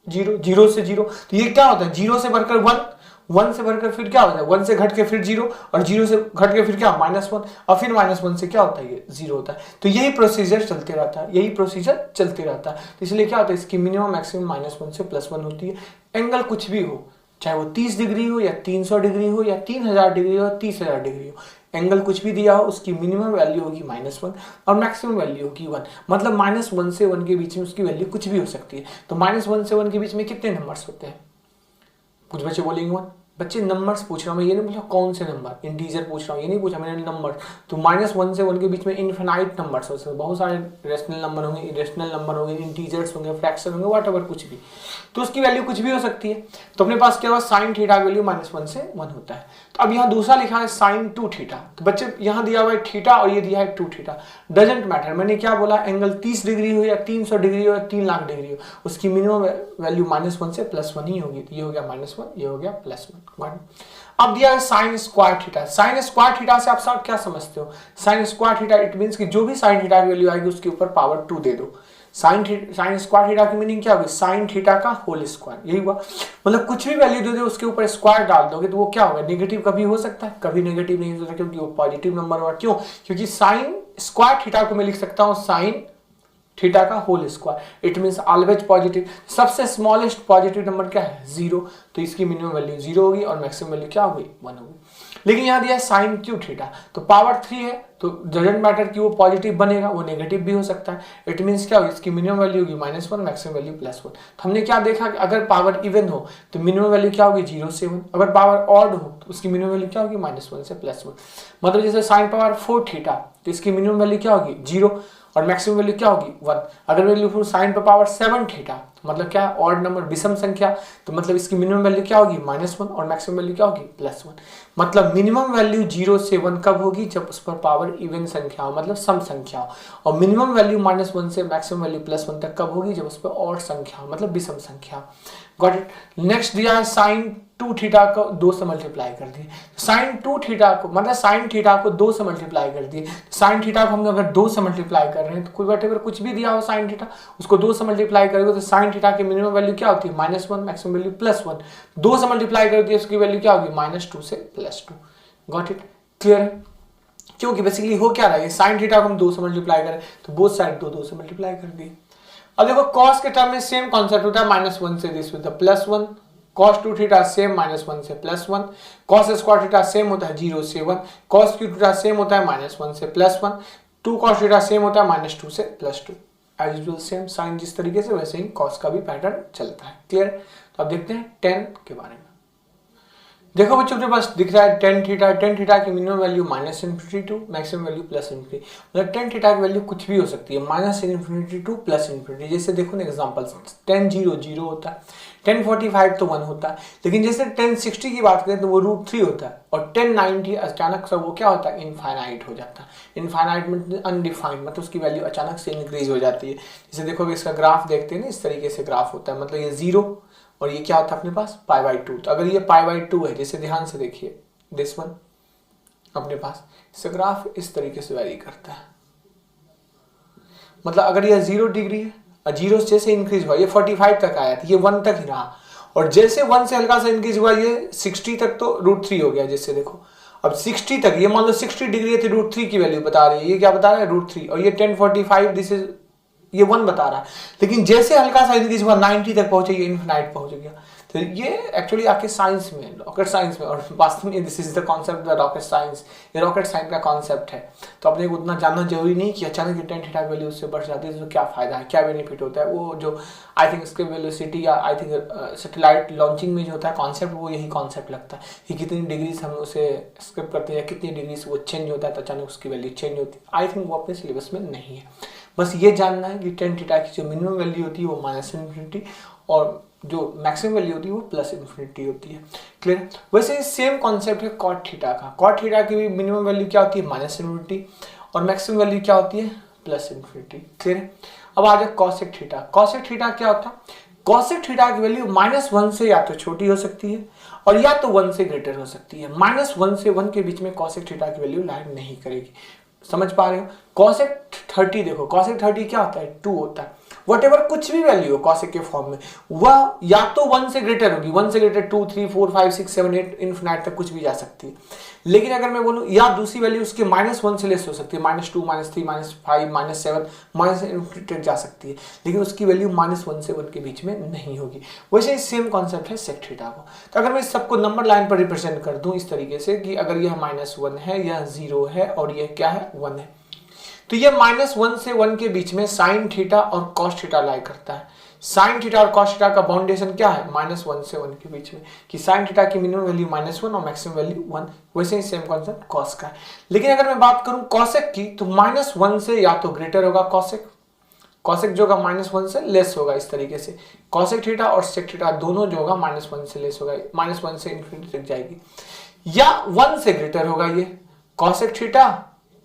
0 0 से 0, तो ये क्या होता है? 0 से बढ़कर 1, 1 से बढ़कर फिर क्या होता है? 1 से घट के फिर 0 और 0 से घट के फिर क्या? -1 और फिर -1 से क्या होता है? ये 0 होता है। तो यही प्रोसीजर चलते रहता है, यही प्रोसीजर चलते रहता है। तो इसलिए क्या होता है, इसकी मिनिमम मैक्सिमम -1 से +1 होती है। एंगल कुछ भी हो, चाहे वो 30 डिग्री हो या 300 डिग्री हो या 3000 डिग्री हो या 30,000 डिग्री हो, एंगल कुछ भी दिया हो, उसकी मिनिमम वैल्यू होगी -1 और मैक्सिमम वैल्यू होगी 1। मतलब -1 से 1 के बीच में उसकी वैल्यू कुछ भी हो सकती है। तो -1 से 1 के बीच में कितने नंबर्स होते हैं? कुछ बच्चे बोलेंगे 1। बच्चे नंबर्स पूछ रहा हूँ मैं, ये नहीं पूछा कौन से नंबर, इंटीजर पूछ रहा हूँ, ये नहीं पूछा मैंने नंबर। तो -1 से 1 के बीच में इनफिनाइट नंबर्स हो सकते हैं, बहुत सारे रेशनल नंबर होंगे, इरेशनल नंबर होंगे, इंटीजर्स होंगे, फ्रैक्शन होंगे, व्हाटएवर कुछ भी। तो उसकी वैल्यू कुछ भी हो सकती है। तो अपने पास क्या हुआ, साइन थीटा की वैल्यू -1 से 1 होता है। तो अब यहाँ दूसरा लिखा है साइन 2 थीटा। तो बच्चे यहाँ दिया हुआ है थीटा और ये दिया है 2 थीटा, डजेंट मैटर। मैंने क्या बोला, एंगल 30 डिग्री हो या 300 डिग्री हो या 3 लाख डिग्री हो, उसकी मिनिमम वैल्यू -1 से +1 ही होगी। तो ये हो गया -1, ये हो गया +1। अब दिया है sine square theta. Sine square theta से आप सब क्या समझते हो? Sign square theta it means कि जो भी साइन थीटा की वैल्यू आएगी उसके ऊपर पावर 2 दे दो। साइन स्क्वायर थीटा की मीनिंग क्या होगी? साइन थीटा का होल स्क्वायर, यही हुआ। मतलब कुछ भी वैल्यू दे दो उसके ऊपर स्क्वायर डाल दोगे तो वो क्या होगा? नेगेटिव कभी हो सकता है? कभी नेगेटिव नहीं हो सकता, क्योंकि वो पॉजिटिव नंबर होगा। क्यों? क्योंकि साइन स्क्वायर थीटा को मैं लिख सकता हूँ साइन थीटा का whole square, it means always positive. सबसे स्मॉलेस्ट पॉजिटिव नंबर क्या है? 0। तो इसकी मिनिमम वैल्यू 0 होगी और मैक्सिमम वैल्यू क्या होगी? 1 होगी। लेकिन यहाँ दिया साइन क्यूब थीटा, तो पावर 3 है, तो डजंट मैटर कि वो पॉजिटिव बनेगा, वो नेगेटिव भी हो सकता है। इट मींस क्या होगी? इसकी मिनिमम वैल्यू होगी -1, मैक्सिमम वैल्यू +1। तो हमने क्या देखा कि अगर पावर इवन हो तो मिनिमम वैल्यू क्या होगी? 0 से 1। अगर पावर ऑड हो तो उसकी मिनिमम वैल्यू क्या होगी? -1 से +1। मतलब जैसे साइन पावर 4 थीटा, तो इसकी मिनिमम वैल्यू क्या होगी? 0 और मैक्सिमम वैल्यू क्या होगी? 1। अगर मैं लिखूं साइन पर पावर 7 थीटा, मतलब क्या है, ऑड नंबर, विषम संख्या, तो मतलब इसकी मिनिमम वैल्यू क्या होगी -1 और मैक्सिमम वैल्यू क्या होगी +1। मतलब मिनिमम वैल्यू 0 से 1 कब होगी, जब उस पर पावर इवन संख्या हो, मतलब सम संख्या हो। और मिनिमम वैल्यू -1 से मैक्सिमम वैल्यू +1 तक कब होगी, जब उस पर ऑड संख्या हो, मतलब विषम संख्या। Got it. नेक्स्ट दिया है sin 2θ को 2 से मल्टीप्लाई कर दिए। sin 2θ को मतलब sin θ को 2 से मल्टीप्लाई कर दिए। sin θ को हम अगर 2 से मल्टीप्लाई कर रहे हैं तो कोई वटेवर कुछ भी दिया हो sin θ, उसको 2 से मल्टीप्लाई करोगे तो sin θ की मिनिमम वैल्यू क्या होती है -1, मैक्सिमम वैल्यू +1। 2 से मल्टीप्लाई कर दिए उसकी वैल्यू क्या होगी -2 से +2। गॉट इट, क्लियर है। क्योंकि बेसिकली हो क्या रहा है, sin θ को हम 2 से मल्टीप्लाई करें तो बोथ साइड 2 से मल्टीप्लाई कर दिए। अब देखो cos के टर्म में सेम कॉन्सेप्ट होता है, -1 से दिस विद +1, cos 2θ सेम -1 से +1, cos स्क्वायर थीटा सेम होता है 0 से 1, cos क्यूब थीटा सेम होता है -1 से +1, 2 cos थीटा सेम होता है -2 से +2। एज यूजुअल सेम साइन जिस तरीके से वैसे ही cos का भी पैटर्न चलता है। क्लियर। तो अब देखते हैं tan के बारे में। देखो बच्चों के पास दिख रहा है tan थीटा की minimum value -∞ to maximum value +∞। मतलब tan थीटा की वैल्यू कुछ भी हो सकती है, -∞ टू +∞। जैसे देखो ना एग्जांपल, tan 0 0 होता है, tan 45 तो 1 होता है, लेकिन जैसे tan 60 की बात करें तो वो √3 होता है, और tan 90 अचानक से वो क्या होता है, इनफाइनाइट हो जाता है। इनफाइनाइट में अनडिफाइंड, मतलब उसकी वैल्यू अचानक से इंक्रीज हो जाती है। जैसे देखो इसका ग्राफ देखते हैं ना, इस तरीके से ग्राफ होता है, मतलब ये 0 और ये क्या होता है अपने पास π/2। तो अगर ये π/2 है, जैसे ध्यान से देखिए दिस वन अपने पास, इसका ग्राफ इस तरीके से वैरी करता है। मतलब अगर ये 0 डिग्री है और 0 से जैसे इंक्रीज हुआ ये 45 तक आया था, ये 1 तक ही रहा, और जैसे 1 से हल्का सा इंक्रीज हुआ ये 60 तक तो √3 हो गया। जैसे देखो अब 60 तक, ये मान लो 60 डिग्री है तो √3 की वैल्यू बता रही है, ये क्या बता रहा है √3, और ये tan 45 दिस इज ये 1 बता रहा है। लेकिन जैसे हल्का सा इंक्रीज हुआ 90 तक पहुंचे, ये इनफिनाइट पहुंच गया। तो ये एक्चुअली आके साइंस में, रॉकेट साइंस में, और वास्तव में this is the concept of rocket science, ये रॉकेट साइंस का कॉन्सेप्ट है। तो अपने को उतना जानना जरूरी नहीं कि अचानक tan थीटा की वैल्यू उससे बढ़ जाती है तो क्या फायदा है, क्या बेनिफिट होता है। वो जो आई थिंक इसके वेलोसिटी या आई थिंक सैटेलाइट लॉन्चिंग में जो होता है कॉन्सेप्ट, वो यही कॉन्सेप्ट लगता है कि कितनी डिग्री से हम उसे स्किप करते हैं, कितनी डिग्री से वो चेंज होता है तो अचानक उसकी वैल्यू चेंज होती है। आई थिंक वो अपने सिलेबस में नहीं है। बस ये जानना है कि tan थीटा की जो मिनिमम वैल्यू होती है वो -∞ और जो मैक्सिमम वैल्यू होती है वो +∞ होती है। क्लियर। वैसे सेम कॉन्सेप्ट है cot थीटा का। cot थीटा की भी मिनिमम वैल्यू क्या होती है -∞ और मैक्सिमम वैल्यू क्या होती है +∞। क्लियर। अब आ जाए cosec थीटा। cosec थीटा क्या होता है, cosec थीटा की वैल्यू -1 से या तो छोटी हो सकती है और या तो 1 से ग्रेटर हो सकती है। -1 से 1 के बीच में cosec थीटा की वैल्यू लाइक नहीं करेगी। समझ पा रहे हो। cosec 30 देखो, cosec 30 क्या होता है 2 होता है। व्हाटएवर कुछ भी वैल्यू हो cosec के फॉर्म में, वह या तो 1 से ग्रेटर होगी, 1 से ग्रेटर 2 3 4 5 6 7 8 इनफिनाइट तक कुछ भी जा सकती है। लेकिन अगर मैं बोलूं या दूसरी वैल्यू उसके -1 से लेस हो सकती है, -2 -3 -5 -7 -∞ तक जा सकती है, लेकिन उसकी वैल्यू -1 से 1 के बीच में नहीं होगी। वैसे सेम कॉन्सेप्ट है sec थीटा को। तो अगर मैं इस सबको नंबर लाइन पर रिप्रेजेंट कर दूं इस तरीके से कि अगर यह -1 है, यह 0 है और यह क्या है 1 है, तो ये -1 से 1 के बीच में sin थीटा और cos थीटा लाई करता है। sin थीटा और cos थीटा का बाउंडेशन क्या है -1 से 1 के बीच में, कि sin थीटा की मिनिमम वैल्यू -1 और मैक्सिमम वैल्यू 1। वैसे ही सेम कॉन्सेप्ट cos का है। लेकिन अगर मैं बात करूं cosec की, तो -1 से या तो ग्रेटर होगा cosec जो होगा -1 से लेस होगा। इस तरीके से cosec थीटा और sec थीटा दोनों जो होगा -1 से लेस होगा, -1 से इंफिनिटी तक जाएगी, या 1 से ग्रेटर होगा ये cosec थीटा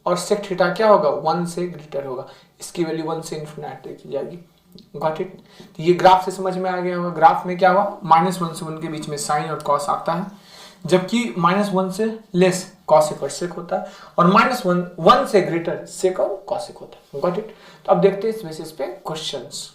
और sec थीटा क्या होगा 1 से ग्रेटर होगा। इसकी वैल्यू 1 से इनफिनिटी तक जाएगी। Got it. तो ये ग्राफ से समझ में आ गया होगा। ग्राफ में क्या हुआ, -1 से 1 के बीच में साइन और कॉस आता है, जबकि -1 से लेस कॉसेक और सेक होता है, और -1 से ग्रेटर सेक और कॉसेक होता है। Got it. तो अब देखते हैं इस बेसिस पे क्वेश्चंस।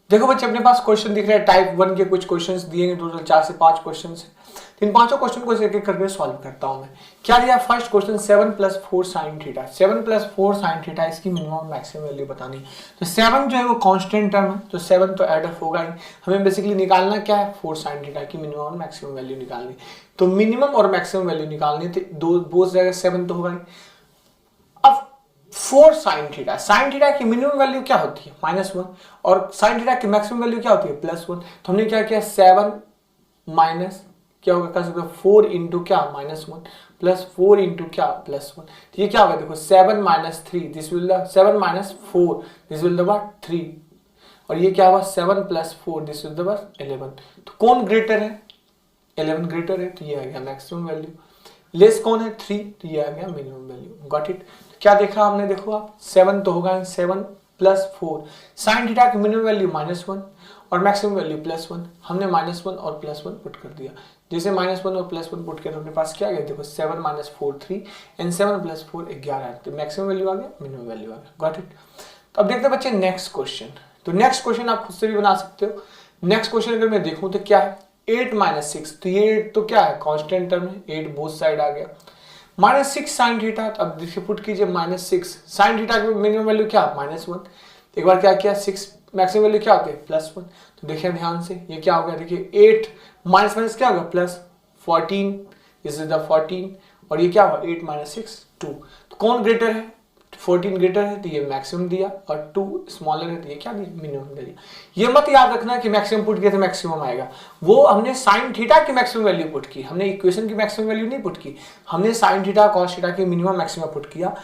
देखो बच्चे अपने पास क्वेश्चन दिख रहे हैं टाइप 1 के कुछ क्वेश्चंस दिए हैं, टोटल 4 से 5 क्वेश्चंस हैं। इन पांचों क्वेश्चन को एक एक करके सॉल्व करता हूं मैं। क्या दिया first question 7 + 4 sin theta. 7 + 4 sin theta इसकी मिनिमम मैक्सिमम वैल्यू बतानी है। तो 7 जो है वो कांस्टेंट टर्म है, तो 7 तो ऐड ऑफ होगा ही। हमें बेसिकली निकालना क्या है 4 sin थीटा की मिनिमम और मैक्सिमम वैल्यू निकालनी। तो मिनिमम और मैक्सिमम वैल्यू निकालनी थी, दो बोथ जगह 7 तो होगा ही। अब 4 sin थीटा, sin थीटा की मिनिमम वैल्यू क्या होती है -1 और sin थीटा की मैक्सिमम वैल्यू क्या होती है +1। तो हमने क्या किया 7 माइनस क्या होगा कर सकते 4 इंटू क्या -1 प्लस 4 इंटू क्या +1। तो ये क्या होगा देखो 7 - 3 this will the 7 - 4 this will the what 3। और ये क्या हुआ 7 प्लस 4 दिस इज द 11। तो कौन ग्रेटर है, 11 ग्रेटर है, तो ये आ गया मैक्सिमम वैल्यू। लेस कौन है 3, तो ये आ गया मिनिमम वैल्यू। Got it. क्या देखा हमने, देखो आप 7 तो होगा 7 प्लस 4, साइन थीटा की मिनिमम वैल्यू -1 और मैक्सिमम वैल्यू +1। हमने -1 और +1 पुट कर दिया। जैसे -1 और +1 पुट किया तो अपने पास क्या आ गया, देखो 7 - 4 3 एंड 7 + 4 11, तो मैक्सिमम वैल्यू आ गया, मिनिमम वैल्यू आ गया। Got it. तो अब देखते हैं बच्चे नेक्स्ट क्वेश्चन। तो नेक्स्ट क्वेश्चन आप खुद से भी बना सकते हो। नेक्स्ट क्वेश्चन अगर मैं देखूं तो क्या है 8 - 6, तो ये 8 तो क्या है कांस्टेंट टर्म है, 8 बोथ साइड आ गया। -6 साइन थीटा, अब देखिए पुट कीजिए -6 साइन थीटा की मिनिमम वैल्यू क्या -1। एक बार क्या किया 6 मैक्सिमम वैल्यू क्या होती है +1। तो देखिए ध्यान से ये क्या हो गया, देखिए 8 माइनस क्या होगा +14, दिस इज द 14 और ये क्या हुआ 8 - 6 2। तो कौन ग्रेटर है, 14 ग्रेटर है तो ये मैक्सिमम दिया और 2 स्मॉलर है तो ये क्या दिया, मिनिमम दे दिया। ये मत याद रखना कि मैक्सिमम पुट किया तो मैक्सिमम आएगा, वो हमने साइन थीटा की मैक्सिमम वैल्यू पुट की, हमने इक्वेशन की मैक्सिमम वैल्यू नहीं पुट की, हमने साइन थीटा कॉस थीटा की मिनिमम मैक्सिमम पुट किया।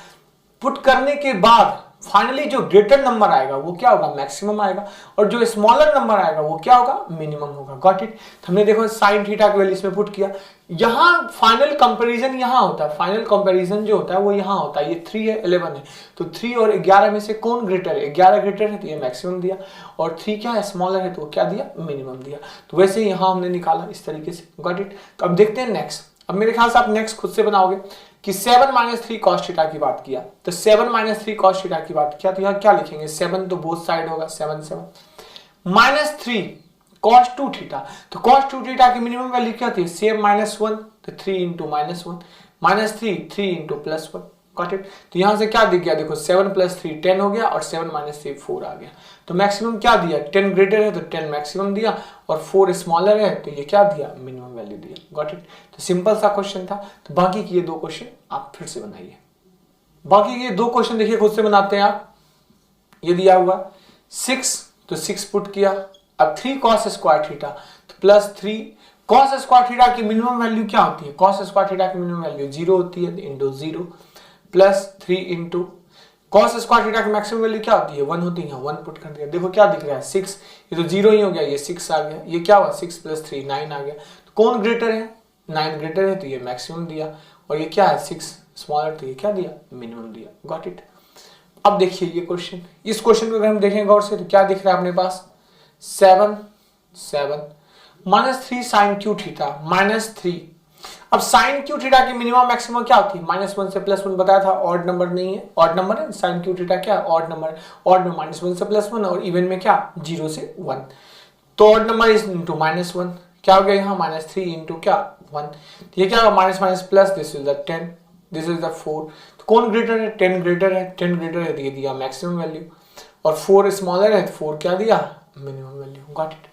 पुट करने के बाद फाइनली जो ग्रेटर नंबर आएगा वो क्या होगा, मैक्सिमम आएगा, और जो स्मॉलर नंबर आएगा वो क्या होगा, मिनिमम होगा। Got it. हमने देखो साइन थीटा की वैल्यू इसमें पुट किया, यहां फाइनल कंपैरिजन यहां होता है, फाइनल कंपैरिजन जो होता है वो यहां होता है। ये 3 है 11 है, तो 3 और 11 में से कौन ग्रेटर है, 11 ग्रेटर है तो ये मैक्सिमम दिया, और 3 क्या है स्मॉलर है तो वो क्या दिया, मिनिमम दिया। तो वैसे ही यहां हमने निकाला इस तरीके से। Got it. तो अब देखते हैं नेक्स्ट। अब मेरे ख्याल से आप नेक्स्ट खुद से बनाओगे कि 7 - 3 cos थीटा की बात किया, तो 7 - 3 cos थीटा की बात किया तो यहाँ क्या लिखेंगे, 7 तो बोथ साइड होगा 7 -3 cos 2 थीटा, तो cos 2 थीटा की मिनिमम वैल्यू क्या थी, सेम -1 तो 3 × -1 -3 3 × +1। Got it. तो यहां से क्या दिख गया, देखो 7 + 3 10 हो गया और 7 - 3 4 आ गया। तो मैक्सिमम क्या दिया, 10 ग्रेटर है तो 10 मैक्सिमम दिया, और 4 स्मॉलर है तो ये क्या दिया, मिनिमम वैल्यू दिया। Got it. तो सिंपल सा क्वेश्चन था। तो बाकी के ये 2 क्वेश्चन आप फिर से बनाइए। बाकी के 2 क्वेश्चन देखिए खुद से बनाते हैं आप। ये दिया हुआ 6 तो 6 पुट किया, अब 3 cos स्क्वायर थीटा तो +3 cos स्क्वायर थीटा की मिनिमम वैल्यू क्या होती है, cos स्क्वायर थीटा की मिनिमम वैल्यू 0 होती है, into 0 +3 into cos square theta की मैक्सिमम वैल्यू क्या होती है 1 होती है, 1 पुट कर दिया। देखो क्या दिख रहा है 6, ये तो 0 ही हो गया, ये 6 आ गया, ये क्या हुआ 6 + 3 9 आ गया। तो कौन ग्रेटर है, 9 ग्रेटर है तो ये मैक्सिमम दिया, और ये क्या है 6 स्मॉलर तो ये क्या दिया, मिनिमम दिया। Got it. अब देखिए ये क्वेश्चन, इस क्वेश्चन को अगर हम देखें गौर से तो क्या दिख रहा है अपने पास 7 -3 sin क्यू थीटा -3। अब sin क्यू थीटा की मिनिमम मैक्सिमम क्या होती है, -1 से +1 बताया था, ऑड नंबर नहीं है, ऑड नंबर है sin क्यू थीटा क्या है, ऑड नंबर, ऑड में -1 से +1 और इवन में क्या 0 से 1, तो ऑड नंबर इज इंटू -1 क्या हो गया यहाँ -3 इंटू क्या 1, ये क्या होगा minus plus, this is the 10 this is the 4। तो कौन ग्रेटर है, 10 ग्रेटर है, 10 ग्रेटर है तो ये दिया मैक्सिमम वैल्यू, और 4 स्मॉलर है तो 4 क्या दिया, minimum value. Got it.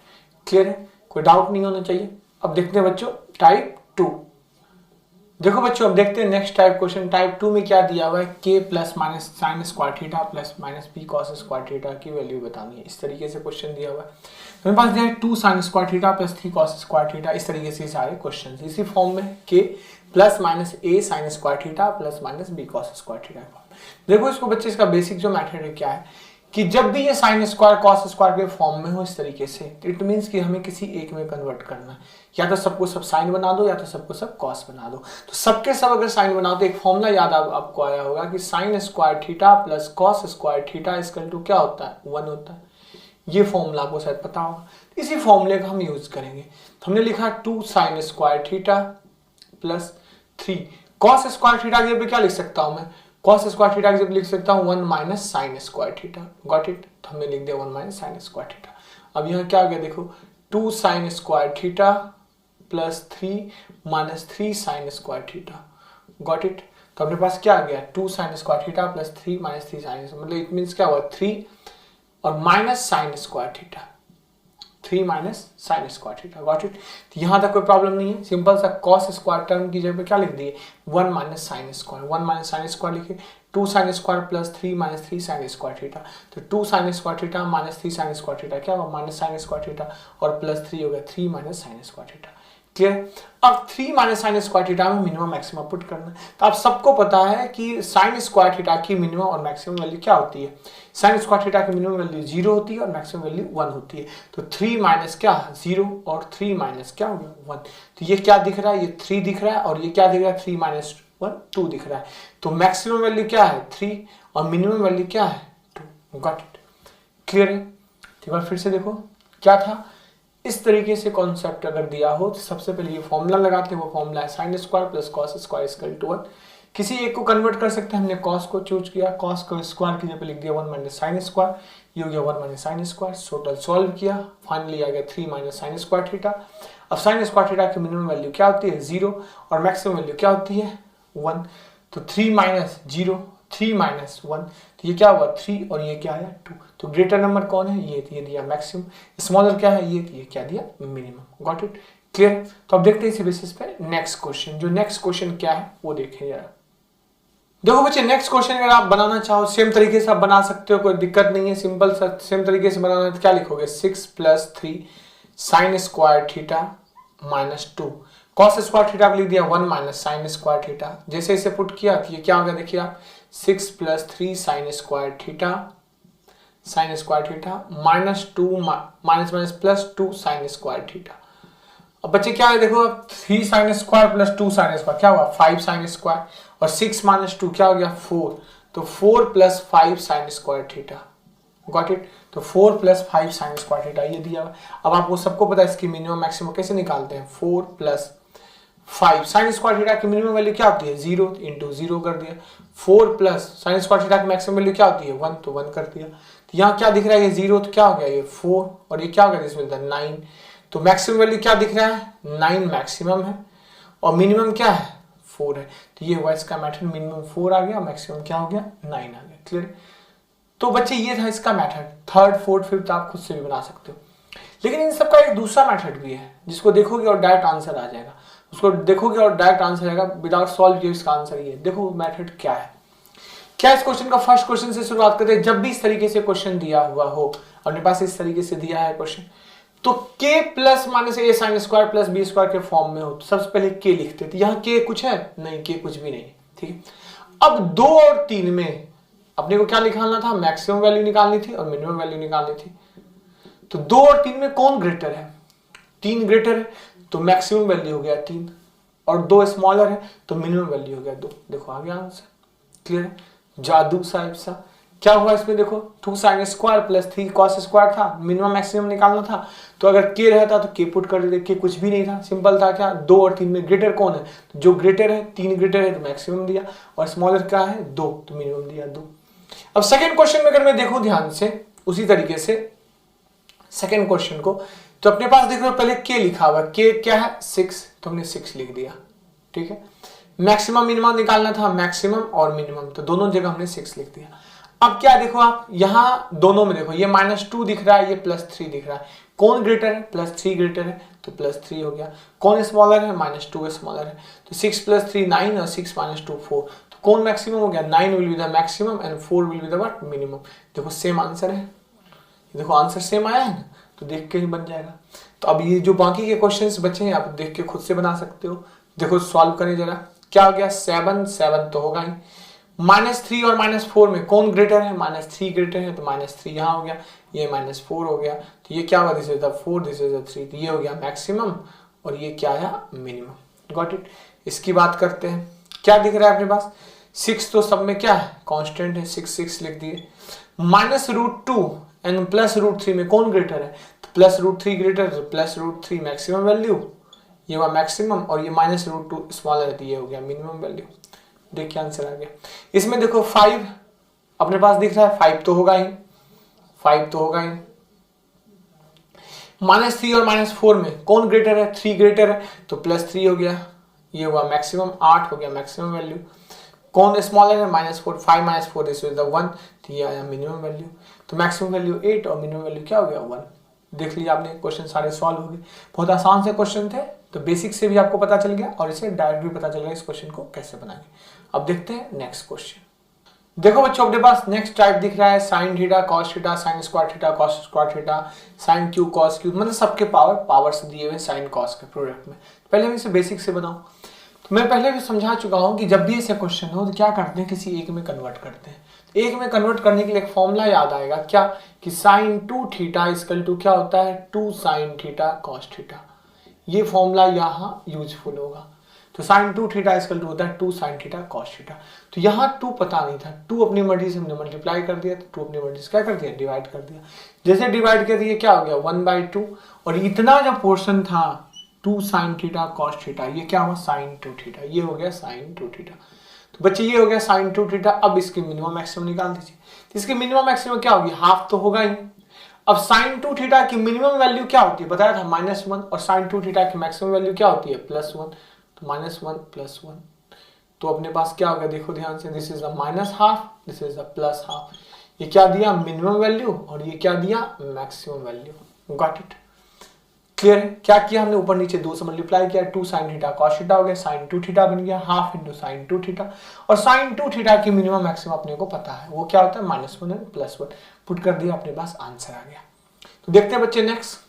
Clear है, कोई डाउट नहीं होना चाहिए। अब देखते हैं बच्चों टाइप 2। देखो बच्चों अब देखते हैं नेक्स्ट टाइप क्वेश्चन। टाइप 2 में क्या दिया हुआ है, k plus minus sine square theta plus minus b cos square theta की वैल्यू बतानी है। इस तरीके से क्वेश्चन दिया हुआ है। मेरे पास दिया है 2 sine square theta plus 3 cos square theta. इस तरीके से सारे क्वेश्चन इसी फॉर्म में k plus minus a sign square theta plus minus b cos square theta. देखो इसको बच्चे, इसका बेसिक जो मेथड है क्या है कि जब भी ये साइन स्क्वायर कॉस स्क्वायर के फॉर्म में हो इस तरीके से, इट मींस कि हमें किसी एक में कन्वर्ट करना है। या तो सबको सब साइन बना दो या तो सबको सब कॉस बना दो। तो सबके सब अगर साइन बनाओ तो एक फॉर्मूला याद आपको आया होगा कि sine square theta plus cos square theta equal to क्या होता है, 1 होता है। ये फॉर्मूला आपको शायद पता होगा, इसी फॉर्मूले का हम यूज करेंगे। तो हमने लिखा 2 sine square theta plus 3 cos square theta के क्या लिख सकता हूं मैं, cos स्क्वायर थीटा जब लिख सकता हूं 1 minus sine square theta. Got it. तो हमने लिख दिया 1 माइनस साइन स्क्वायर थीटा। अब यहाँ क्या हो गया देखो 2 sine square theta plus 3 minus 3 sine square theta. Got it. तो अपने पास क्या आ गया 2 sine square theta plus 3 minus 3 sine, मतलब इट मींस क्या हुआ 3 और minus sine square theta, 3 minus sine square theta. Got it. तो यहां तक कोई प्रॉब्लम नहीं है, सिंपल सा कॉस स्क्वायर टर्म की जगह पे क्या लिख दिए 1 minus sine square, 1 minus sine square लिखे 2 sine square plus 3 minus 3 sine square theta. तो 2 sine square theta minus 3 sine square theta क्या होगा माइनस साइन स्क्वायर थीटा, और प्लस 3 हो गया 3 minus sine square theta. Clear. अब 3 माइनस साइन स्क्वायर थीटा में मिनिमम मैक्सिमम पुट करना है। तो आप सबको पता है कि साइन स्क्वायर थीटा की मिनिमम और मैक्सिमम वैल्यू क्या होती है। साइन स्क्वायर थीटा की मिनिमम वैल्यू 0 होती है और मैक्सिमम वैल्यू 1 होती है। तो 3 माइनस क्या 0 और 3 माइनस क्या हो गया 1। तो ये क्या दिख रहा है, ये 3 दिख रहा है और ये क्या दिख रहा है 3 माइनस 1 2 दिख रहा है। तो मैक्सिमम वैल्यू क्या है 3 और मिनिमम वैल्यू क्या है 2। गॉट इट, क्लियर है। एक बार फिर से देखो क्या था। इस तरीके से कॉन्सेप्ट अगर दिया हो तो सबसे पहले ये फॉर्मूला लगाते हैं, वो फॉर्मूला है sine square plus cos square equal to 1। किसी एक को कन्वर्ट कर सकते हैं, हमने कॉस को चूज किया, कॉस को स्क्वायर की जगह लिख दिया 1 माइनस साइन स्क्वायर, ये हो गया 1 minus sine square. Total solve किया, फाइनली आ गया 3 माइनस साइन स्क्वायर थीटा। अब साइन स्क्वायर थीटा की मिनिमम वैल्यू क्या होती है 0 और मैक्सिमम वैल्यू क्या होती है 1। तो 3 माइनस 0 3 माइनस 1, तो ये क्या हुआ 3 और ये क्या आया 2। तो ग्रेटर नंबर कौन है ये दिया मैक्सिमम, स्मॉलर क्या है ये क्या दिया मिनिमम। Got it, clear. तो अब देखते हैं इसी बेसिस पे नेक्स्ट क्वेश्चन। जो नेक्स्ट क्वेश्चन क्या है वो देखें यार। देखो बच्चे नेक्स्ट क्वेश्चन अगर आप बनाना चाहो सेम तरीके से आप बना सकते हो, कोई दिक्कत नहीं है। सिंपल सेम तरीके से बनाना है तो क्या लिखोगे 6 plus 3 sine square theta minus 2 cos square theta को लिख दिया 1 माइनस साइन स्क्वायर थीटा। जैसे इसे पुट किया तो ये क्या हो गया देखिए आप 6 plus 3 sine square theta minus 2 minus minus plus 2 sine square theta. अब बच्चे क्या है देखो अब 3 sine square plus 2 sine square क्या हुआ 5 साइन स्क्वायर और 6 माइनस 2 क्या हो गया 4। तो 4 plus 5 sign square theta. Got it. तो 4 प्लस 5 साइन स्क्वायर थीटा ये दिया हुआ। अब आपको सबको पता है इसकी मिनिमम मैक्सिमम कैसे निकालते हैं 4 प्लस 5 साइन स्क्वायर थीटा की मिनिमम वैल्यू क्या होती है 0 इंटू 0 कर दिया। 4 प्लस साइन स्क्वायर थीटा की मैक्सिमम वैल्यू क्या होती है 1 तो 1 कर दिया। तो यहाँ क्या दिख रहा है ये 0 तो क्या हो गया ये 4 और ये क्या हो गया इसमें 9। तो मैक्सिमम वैल्यू क्या दिख रहा है 9 मैक्सिमम है और मिनिमम क्या है 4 है। तो ये हुआ इसका मेथड, मिनिमम 4 आ गया, मैक्सिमम क्या हो गया 9 आ गया। क्लियर। तो बच्चे ये था इसका मेथड। थर्ड फोर्थ फिफ्थ आप खुद से भी बना सकते हो। लेकिन इन सबका एक दूसरा मेथड भी है जिसको देखोगे और डायरेक्ट आंसर आ जाएगा। उसको देखोगे और डायरेक्ट आंसर आएगा विदाउट सॉल्व किए इसका आंसर ये। देखो मेथड क्या है। क्या इस क्वेश्चन का फर्स्ट क्वेश्चन से शुरुआत करते हैं। जब भी इस तरीके से क्वेश्चन दिया हुआ हो, अपने पास इस तरीके से दिया है क्वेश्चन, तो k plus minus A sine square plus B square के फॉर्म में हो तो सबसे पहले k लिखते थे। यहाँ k कुछ है नहीं, k कुछ भी नहीं, ठीक है। अब 2 और 3 में अपने को क्या निकालना था मैक्सिमम वैल्यू निकालनी थी और मिनिमम वैल्यू निकालनी थी। तो 2 और 3 में कौन ग्रेटर है 3 ग्रेटर है तो मैक्सिमम वैल्यू हो गया 3 और 2 स्मॉलर है तो मिनिमम वैल्यू हो गया 2। देखो आ गया आंसर। क्लियर है। जादू साहिब सा क्या हुआ इसमें देखो 2 sine square plus 3 cos square था, मिनिमम मैक्सिमम निकालना था। तो अगर k रहता तो k पुट कर देते, k कुछ भी नहीं था, सिंपल था। क्या 2 और 3 में ग्रेटर कौन है तो जो ग्रेटर है 3 ग्रेटर है तो मैक्सिमम दिया और स्मॉलर क्या है 2 तो मिनिमम दिया 2। अब सेकेंड क्वेश्चन में अगर मैं देखूं ध्यान से उसी तरीके से सेकेंड क्वेश्चन को, तो अपने पास देख रहे हो पहले k लिखा हुआ, k क्या है 6 तो हमने 6 लिख दिया, ठीक है। मैक्सिमम मिनिमम निकालना था, मैक्सिमम और मिनिमम, तो दोनों जगह हमने 6 लिख दिया। अब क्या देखो आप यहाँ दोनों में देखो ये -2 दिख रहा है, ये +3 दिख रहा है। कौन ग्रेटर है +3 ग्रेटर है तो +3 हो गया। कौन स्मॉलर है -2 स्मॉलर है। तो 6 + 3 9 और 6 - 2 4। तो कौन मैक्सिमम हो गया 9 will be the maximum and 4 will be the what minimum. देखो सेम आंसर है, देखो आंसर सेम आया है ना, तो देख के ही बन जाएगा। तो अब ये जो बाकी के क्वेश्चंस बचे हैं आप देख के खुद से बना सकते हो। देखो सॉल्व करें जरा, क्या हो गया 7 तो होगा ही। -3 और -4 में कौन ग्रेटर है -3 ग्रेटर है तो -3 यहाँ हो गया, ये -4 हो गया। तो ये क्या हुआ this is the 4 this is the 3, तो ये हो गया मैक्सिमम और ये क्या आया मिनिमम। Got it. इसकी बात करते हैं, क्या दिख रहा है अपने पास 6 तो सब में क्या है कांस्टेंट है, 6 लिख दिए। -√2 एंड +√3 में कौन ग्रेटर है तो +√3 ग्रेटर तो +√3 मैक्सिमम वैल्यू, ये हुआ मैक्सिमम और ये -√2 स्मॉलर है तो ये हो गया मिनिमम वैल्यू। देखिए आंसर आ गया। इसमें देखो 5 अपने पास दिख रहा है, 5 तो होगा ही, 5 तो होगा ही। -3 और -4 में कौन ग्रेटर है 3 ग्रेटर है तो +3 हो गया, ये हुआ मैक्सिमम 8 हो गया मैक्सिमम वैल्यू। कौन स्मॉलर है -4 5 - 4 दिस इज द 1 तो ये आया मिनिमम वैल्यू। तो मैक्सिमम वैल्यू 8 और मिनिमम वैल्यू क्या हो गया 1। देख लिया आपने, क्वेश्चन सारे सॉल्व हो गए। बहुत आसान से क्वेश्चन थे, तो बेसिक से भी आपको पता चल गया और इसे डायरेक्ट भी पता चल गया इस क्वेश्चन को कैसे बनाएंगे। अब देखते हैं नेक्स्ट क्वेश्चन। देखो बच्चों अपने पास नेक्स्ट टाइप दिख रहा है sign theta cos theta sine square theta cos square theta sign Q cos Q, मतलब सबके पावर्स दिए हुए साइन कॉस के प्रोडक्ट में। पहले मैं इसे बेसिक से बताऊं तो मैं पहले भी समझा चुका हूं कि जब भी ऐसे क्वेश्चन हो तो क्या करते हैं, किसी एक में कन्वर्ट करते हैं। तो एक में कन्वर्ट करने के लिए एक फॉर्मूला याद आएगा क्या, कि साइन 2 थीटा इक्वल टू क्या होता है 2 साइन थीटा कॉस थीटा। ये फॉर्मूला यहाँ यूजफुल होगा। तो साइन 2 थीटा इक्वल टू होता है 2 साइन थीटा कॉस थीटा। तो यहाँ 2 पता नहीं था, 2 अपनी मर्जी से हमने मल्टीप्लाई कर दिया, तो 2 अपनी मर्जी से क्या कर दिया डिवाइड कर दिया। जैसे डिवाइड कर दिया क्या हो गया 1/2, और इतना जो पोर्शन था 2 साइन थीटा कॉस थीटा ये क्या हुआ साइन 2 थीटा, ये हो गया साइन 2 थीटा। तो बच्चे ये हो गया साइन 2 थीटा। अब इसकी मिनिमम मैक्सिमम निकाल दीजिए। तो इसकी मिनिमम मैक्सिमम क्या होगी, हाफ तो होगा ही। अब साइन 2 थीटा की मिनिमम वैल्यू क्या होती है बताया था -1, और साइन 2 थीटा की मैक्सिमम वैल्यू क्या होती है +1। तो -1 + 1, तो अपने पास क्या होगा देखो ध्यान से, this is the -half, this is the +half. ये क्या दिया मिनिमम वैल्यू, और ये क्या दिया maximum value. Got it, clear है। क्या किया हमने, ऊपर नीचे 2 से मल्टीप्लाई किया, 2 साइन थीटा कॉस थीटा हो गया, साइन 2 थीटा बन गया, हाफ इंटू साइन 2 थीटा। और साइन 2 थीटा की मिनिमम मैक्सिमम अपने को पता है, वो क्या होता है -1 और +1। पुट कर दिया, अपने पास आंसर आ गया। तो देखते हैं बच्चे नेक्स्ट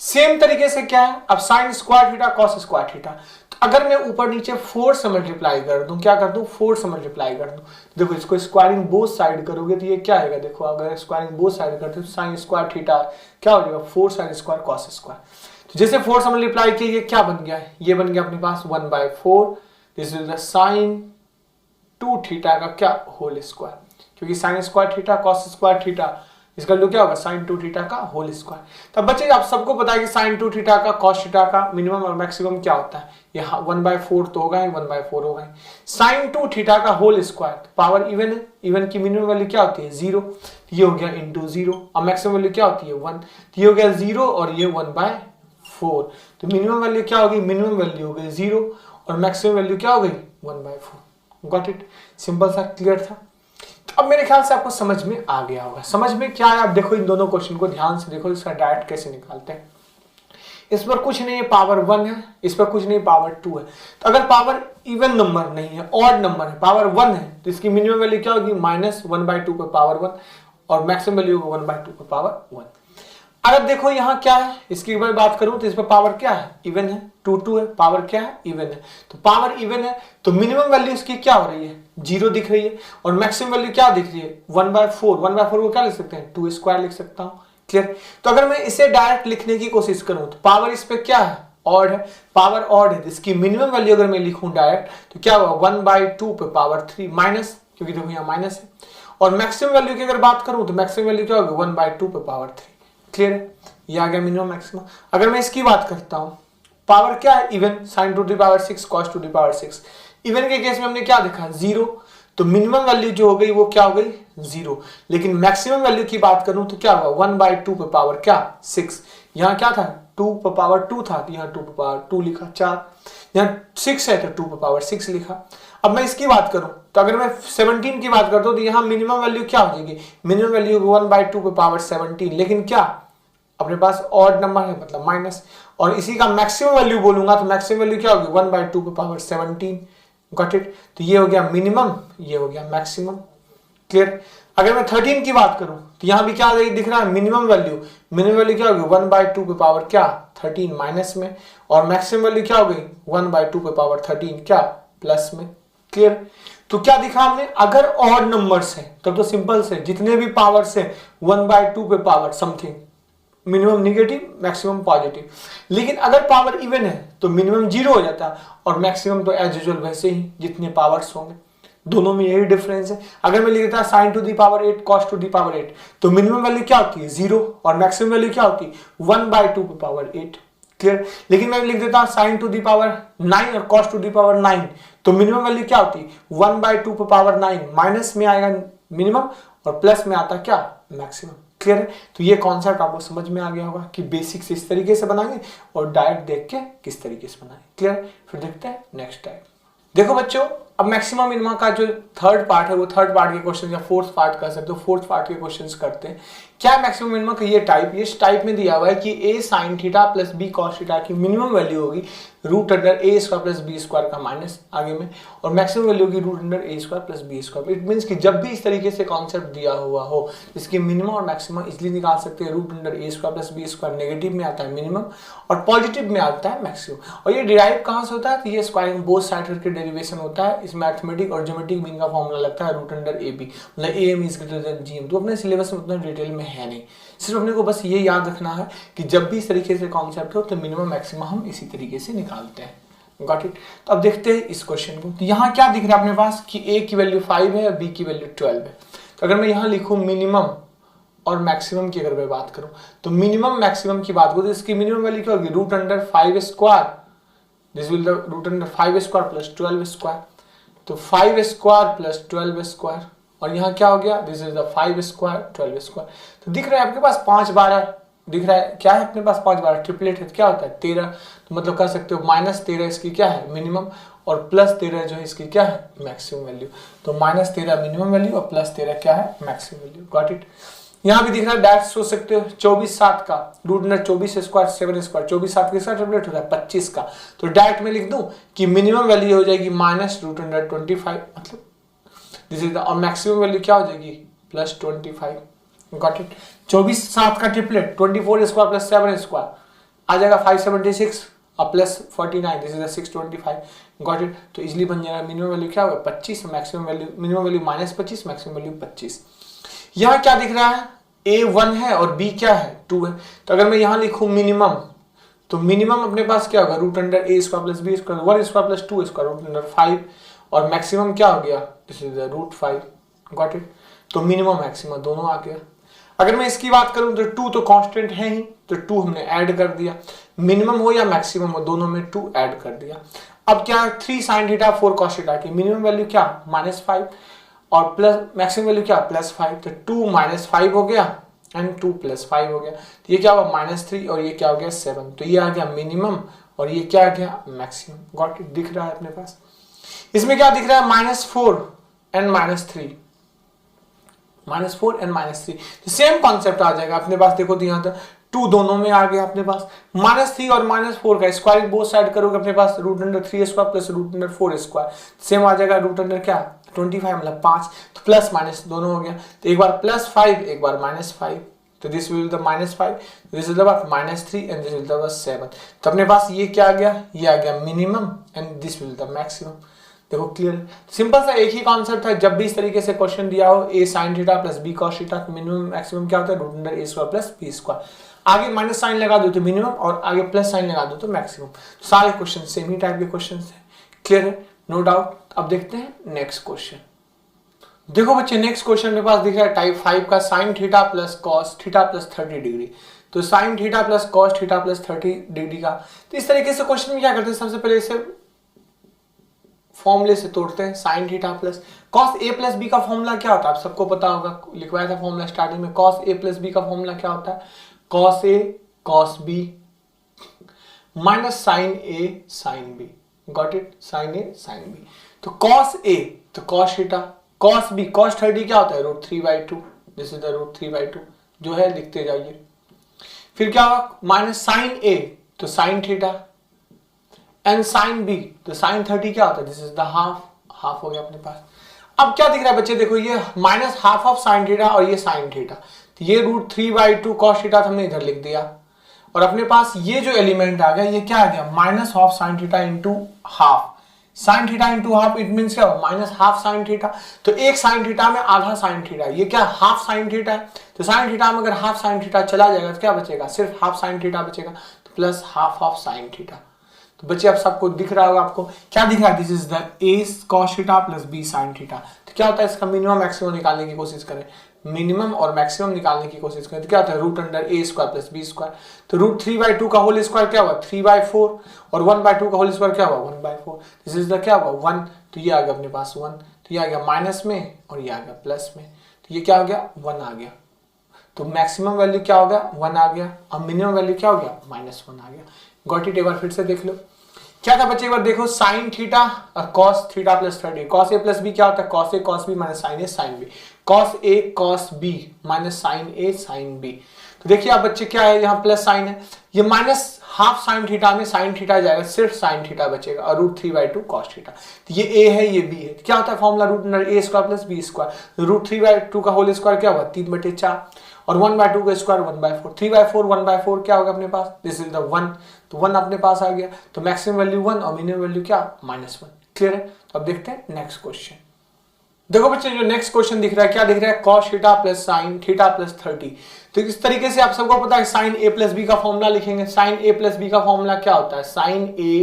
सेम तरीके से क्या है। अब sign square theta cos square theta, तो अगर मैं ऊपर नीचे 4 से मल्टीप्लाई कर दूं, क्या कर दूं 4 से मल्टीप्लाई कर दूं, देखो इसको स्क्वायरिंग बोथ साइड करोगे तो ये क्या आएगा, देखो अगर स्क्वायरिंग बोथ साइड करते हो साइन स्क्वायर थीटा क्या हो जाएगा 4 साइन स्क्वायर कॉस स्क्वायर। तो जैसे 4 से मल्टीप्लाई किया ये क्या बन गया है, ये बन गया अपने पास 1/4, this is the sine 2 theta का क्या होल स्क्वायर, क्योंकि sine square theta cos square theta इसका वैल्यू क्या होगा साइन 2 थीटा का होल स्क्वायर। तब बच्चे आप सबको पता है कि साइन 2 थीटा का कॉस थीटा का मिनिमम और मैक्सिमम क्या होता है, ये 1/4 तो होगा ही, 1/4 होगा ही। साइन 2 थीटा का होल स्क्वायर पावर इवन है, इवन की मिनिमम वैल्यू क्या होती है 0, ये हो गया इंटू 0, और मैक्सिमम वैल्यू क्या होती है 1, तो ये हो गया 0 और ये 1/4। तो मिनिमम वैल्यू क्या होगी, मिनिमम वैल्यू हो गई 0 और मैक्सिमम वैल्यू क्या हो गई 1/4। गॉट इट, सिंपल सा क्लियर था। अब मेरे ख्याल से आपको समझ में आ गया होगा। समझ में क्या है, आप देखो इन दोनों क्वेश्चन को ध्यान से देखो, इसका डायरेक्ट कैसे निकालते हैं। इस पर कुछ नहीं है, पावर 1 है, इस पर कुछ नहीं पावर 2 है। तो अगर पावर इवन नंबर नहीं है, ऑड नंबर है, पावर 1 है, तो इसकी मिनिमम वैल्यू क्या होगी -1/2 पे पावर 1 और मैक्सिमम वैल्यू 1/2 पे पावर 1। अगर देखो यहाँ क्या है, इसकी बात करूं तो इस पर पावर क्या है इवन है, 2 है, पावर क्या है इवन है। तो पावर इवन है तो मिनिमम वैल्यू इसकी क्या हो रही है 0 दिख रही है, और मैक्सिमम वैल्यू क्या दिख रही है 1/4। 1/4 को क्या लिख सकते हैं 2 स्क्वायर लिख सकता हूं, क्लियर। तो अगर मैं इसे डायरेक्ट लिखने की कोशिश करूं तो पावर इस पे क्या है ऑड है, पावर ऑड है, इसकी मिनिमम वैल्यू अगर मैं लिखूं डायरेक्ट तो क्या होगा 1/2 पे पावर 3 माइनस, क्योंकि देखो यहाँ माइनस है। और मैक्सिमम वैल्यू की अगर बात करूं तो मैक्सिमम वैल्यू क्या होगी 1/2 पे पावर 3, क्लियर है। ये आ गया मिनिमम मैक्सिमम। अगर मैं इसकी बात करता हूं पावर क्या है even, sine 2 to the power 6 cos 2 to the power 6। Even के केस में हमने क्या देखा 0, तो मिनिमम वैल्यू जो हो गई वो क्या हो गई 0। लेकिन मैक्सिमम वैल्यू की बात करूं तो क्या होगा 1/2 पे पावर क्या 6। यहाँ क्या था 2 पे पावर 2 था, तो यहाँ 2 पे पावर 2 लिखा 4, यहाँ 6 है तो 2 पे पावर 6 लिखा। अब मैं इसकी बात करूं तो अगर मैं 17 की बात करता हूं तो यहाँ मिनिमम वैल्यू क्या हो जाएगी, मिनिमम वैल्यू 1/2 पे पावर 17, लेकिन क्या अपने पास ऑड नंबर है मतलब माइनस। और इसी का मैक्सिमम वैल्यू बोलूंगा तो मैक्सिमम वैल्यू क्या होगी 1/2 पे पावर 17। गॉट इट, तो ये हो गया मिनिमम, ये हो गया मैक्सिमम, क्लियर। अगर मैं 13 की बात करूं तो यहां भी क्या दिख रहा है मिनिमम वैल्यू, मिनिमम वैल्यू क्या होगी 1/2 पे पावर क्या 13 माइनस में, और मैक्सिमम वैल्यू क्या हो गई 1/2 पे पावर 13 क्या प्लस में, क्लियर। तो क्या दिखा हमने, अगर ऑड नंबर्स है तब तो सिंपल से जितने भी पावर्स है 1/2 पे power something, minimum negative maximum positive. लेकिन अगर पावर इवन है तो मिनिमम 0 हो जाता है और मैक्सिमम तो एज यूजुअल वैसे ही जितने पावर्स होंगे, दोनों में यही डिफरेंस है। अगर मैं लिख देता sine 2 the power 8 cos 2 the power 8 तो मिनिमम वैल्यू क्या होती है 0 और मैक्सिमम वैल्यू क्या होती है 1/2 पे पावर 8, क्लियर। लेकिन मैं लिख देता साइन 2 द पावर 9 और कॉस 2 द पावर 9 तो मिनिमम वैल्यू क्या होती है 1/2 पे पावर 9, माइनस में आएगा मिनिमम और प्लस में आता क्या मैक्सिमम, क्लियर है। तो ये कॉन्सेप्ट आपको समझ में आ गया होगा कि बेसिक्स इस तरीके से बनाएंगे और डायरेक्ट देख के किस तरीके से बनाएंगे, क्लियर। फिर देखते हैं नेक्स्ट टाइप। देखो बच्चों अब मैक्सिमम मिनिमा का जो थर्ड पार्ट है वो थर्ड पार्ट के क्वेश्चन या फोर्थ पार्ट कर सकते हो, फोर्थ पार्ट के क्वेश्चंस करते हैं। क्या मैक्सिमम मिनिमा का ये टाइप, इस टाइप में दिया हुआ है कि a sin theta plus b cos theta की मिनिमम वैल्यू होगी root under a square plus b square का माइनस आगे में, और मैक्सिमम वैल्यू होगी root under a square plus b square. It means कि जब भी इस तरीके से कॉन्सेप्ट दिया हुआ हो इसकी मिनिमम और मैक्सिमम इजीली निकाल सकते हैं। Root under a square plus b square negative में आता है मिनिमम और पॉजिटिव में आता है मैक्सिमम। और ये डिराइव कहाँ से होता है, तो ये स्क्वायरिंग बोथ साइड करके डेरिवेशन होता है। इस मैथमेटिक और ज्योमेट्रिक मीन का फॉर्मूला लगता है रूट अंडर ए बी, मतलब A M is greater than G M. तो अपने सिलेबस में उतना डिटेल में है नहीं, सिर्फ अपने को बस ये याद रखना है कि जब भी इस तरीके से कॉन्सेप्ट हो तो मिनिमम मैक्सिमम हम इसी तरीके से निकालते हैं। Got it. तो अब देखते हैं इस क्वेश्चन को। तो यहाँ क्या दिख रहा है अपने पास कि a की वैल्यू 5 है और b की वैल्यू 12 है। तो अगर मैं यहाँ लिखूँ मिनिमम और मैक्सिमम की अगर मैं बात करूँ तो मिनिमम मैक्सिमम की बात करूँ तो इसकी मिनिमम वैल्यू क्या होगी, root under 5 square, this will the root under 5 square plus 12 square. तो 5 स्क्वायर प्लस 12 स्क्वायर, और यहाँ क्या हो गया, this is the 5 square 12 square. तो दिख रहा है आपके पास 5 12 दिख रहा है, क्या है अपने पास 5 12 ट्रिपलेट है, क्या होता है 13। तो मतलब कह सकते हो -13 इसकी क्या है मिनिमम और +13 जो है इसकी क्या है मैक्सिमम वैल्यू। तो -13 मिनिमम वैल्यू और +13 क्या है मैक्सिमम वैल्यू। Got it. यहाँ भी दिख रहा है, डायरेक्ट सोच सकते हो 24 7 का रूट अंडर 24 स्क्वायर 7 स्क्वायर, 24 7 किसका ट्रिपलेट होता है 25 का। तो डायरेक्ट में लिख दूं कि मिनिमम वैल्यू हो जाएगी -रूट अंडर 25, मतलब दिस इज द, और मैक्सिमम वैल्यू क्या हो जाएगी +25। Got it. 24 7 का ट्रिपलेट 24 स्क्वायर प्लस 7 स्क्वायर आ जाएगा 576 और plus 49, this is the 625। Got it. तो इजीली बन जाएगा मिनिमम वैल्यू क्या होगा 25, maximum value minimum value -25, maximum value 25। यहाँ क्या दिख रहा है, a 1 है और b क्या है 2 है। तो अगर मैं यहाँ लिखूं मिनिमम, तो मिनिमम अपने पास क्या होगा root under a square plus b square 1 square plus 2 square root under 5, और मैक्सिमम क्या हो गया, this is the root 5। Got it. तो मिनिमम मैक्सिमम दोनों आ गया। अगर मैं इसकी बात करूं तो 2 तो कांस्टेंट है ही, तो 2 हमने ऐड कर दिया, मिनिमम हो या मैक्सिमम हो दोनों में 2 ऐड कर दिया। अब क्या 3 sin थीटा 4 cos थीटा की मिनिमम वैल्यू क्या -5 और प्लस मैक्सिमम वैल्यू क्या +5, तो 2 -5 हो गया एंड 2 +5 हो गया। तो ये क्या हुआ -3 और ये क्या हो गया 7। तो ये आ गया मिनिमम और ये क्या आ गया मैक्सिमम। Got it. दिख रहा है अपने पास। इसमें क्या दिख रहा है -4 एंड -3, -4 एंड -3 तो सेम कॉन्सेप्ट आ जाएगा अपने पास। देखो तो यहाँ तक 2 दोनों में आ गया अपने पास, -3 और -4 का स्क्वायर बोथ साइड करोगे अपने पास root under 3 square plus root under 4 square same आ जाएगा रूट अंडर क्या 25 मतलब 5, तो प्लस माइनस दोनों हो गया। तो एक बार +5 एक बार -5, तो this will the -5, this is the -3 and this will the 7। तो अपने पास ये क्या आ गया, ये आ गया minimum and this will the maximum. देखो क्लियर, सिंपल सा एक ही कॉन्सेप्ट है। जब भी इस तरीके से क्वेश्चन दिया हो a sin theta plus b cos theta, minimum maximum क्या होता है root under a square plus b square. आगे माइनस साइन लगा दो तो मिनिमम और आगे प्लस साइन लगा दो तो मैक्सिमम। सारे क्वेश्चन सेम ही टाइप के क्वेश्चन है। क्लियर है, नो डाउट। अब देखते हैं नेक्स्ट क्वेश्चन। देखो बच्चे नेक्स्ट क्वेश्चन मेरे पास दिख रहा है टाइप 5 का sin theta plus cos theta plus 30 degree. तो sin theta plus cos theta plus 30 degree का, तो इस तरीके से क्वेश्चन में क्या करते हैं, सबसे पहले इसे फॉर्मूले से तोड़ते हैं। sin theta plus cos a plus b का फॉर्मूला क्या होता है, आप सबको पता होगा, लिखवाया था फॉर्मूला स्टार्टिंग में। cos a प्लस b का फॉर्मूला क्या होता है, cos a cos b minus sin a sin b। Got it, sin a sin b। तो cos a तो cos theta, cos b cos 30 क्या होता है √3/2, दिस इज द √3/2 जो है लिखते जाइए। फिर क्या होगा माइनस sin a तो sin theta and sin b तो sin 30 क्या होता है, दिस इज द हाफ हो गया अपने पास। अब क्या दिख रहा है बच्चे, देखो ये minus half of sin theta और ये sin थीटा, तो ये √3/2 cos थीटा हमने इधर लिख दिया, और अपने पास ये जो एलिमेंट आ गया ये क्या आ गया minus half sin theta into half, sin theta into half, it means क्या माइनस हाफ sin थीटा। तो एक sin थीटा में आधा sin थीटा, ये क्या हाफ sin थीटा है। तो sin थीटा में अगर हाफ sin थीटा चला जाएगा तो क्या बचेगा, सिर्फ हाफ sin थीटा बचेगा, तो plus half of sin theta. तो बच्चे अब सबको दिख रहा होगा, आपको क्या दिख रहा है, this is the a cos theta plus b sin theta. तो क्या होता है इसका मिनिमम मैक्सिमम निकालने की कोशिश करें, मिनिमम और मैक्सिमम निकालने की कोशिश करें तो क्या होता है root under a square plus b square. तो √3/2 का होल स्क्वायर क्या हुआ 3/4 और 1/2 का होल स्क्वायर क्या हुआ 1/4, दिस इज द क्या हुआ 1। तो ये आ गया अपने पास 1, तो ये आ गया माइनस में और ये आ गया प्लस में, तो ये क्या हो गया 1 आ गया। तो मैक्सिमम वैल्यू क्या हो गया 1 आ गया और मिनिमम वैल्यू क्या हो गया -1 आ गया। Got it. एक बार फिर से देख लो क्या था बच्चे, एक बार देखो, साइन थीटा और cos theta plus 30। Cos A plus B क्या होता है, cos A cos B minus sign A sine B. Cos A cos B minus sign A sine B. तो देखिए आप बच्चे क्या है, यहाँ प्लस साइन है, ये माइनस हाफ साइन थीटा में साइन थीटा जाएगा, सिर्फ साइन थीटा बचेगा और √3/2 कॉस थीटा। तो ये ए है ये बी है, तो क्या होता है फॉर्मूला √a² प्लस b²। √3/2 का होल स्क्वायर क्या हुआ 3/4 और 1/2 का स्क्वायर 1/4। 3/4 1/4 क्या होगा अपने पास, दिस इज द 1, तो 1 अपने पास आ गया। तो मैक्सिमम वैल्यू 1 और मिनिमम वैल्यू क्या -1। क्लियर है। तो अब देखते हैं नेक्स्ट क्वेश्चन। देखो बच्चे जो नेक्स्ट क्वेश्चन दिख रहा है, क्या दिख रहा है, cos theta plus sine theta plus 30। तो इस तरीके से आप सबको पता है साइन a प्लस बी का फॉर्मूला लिखेंगे। साइन a प्लस बी का फॉर्मूला क्या होता है, sine a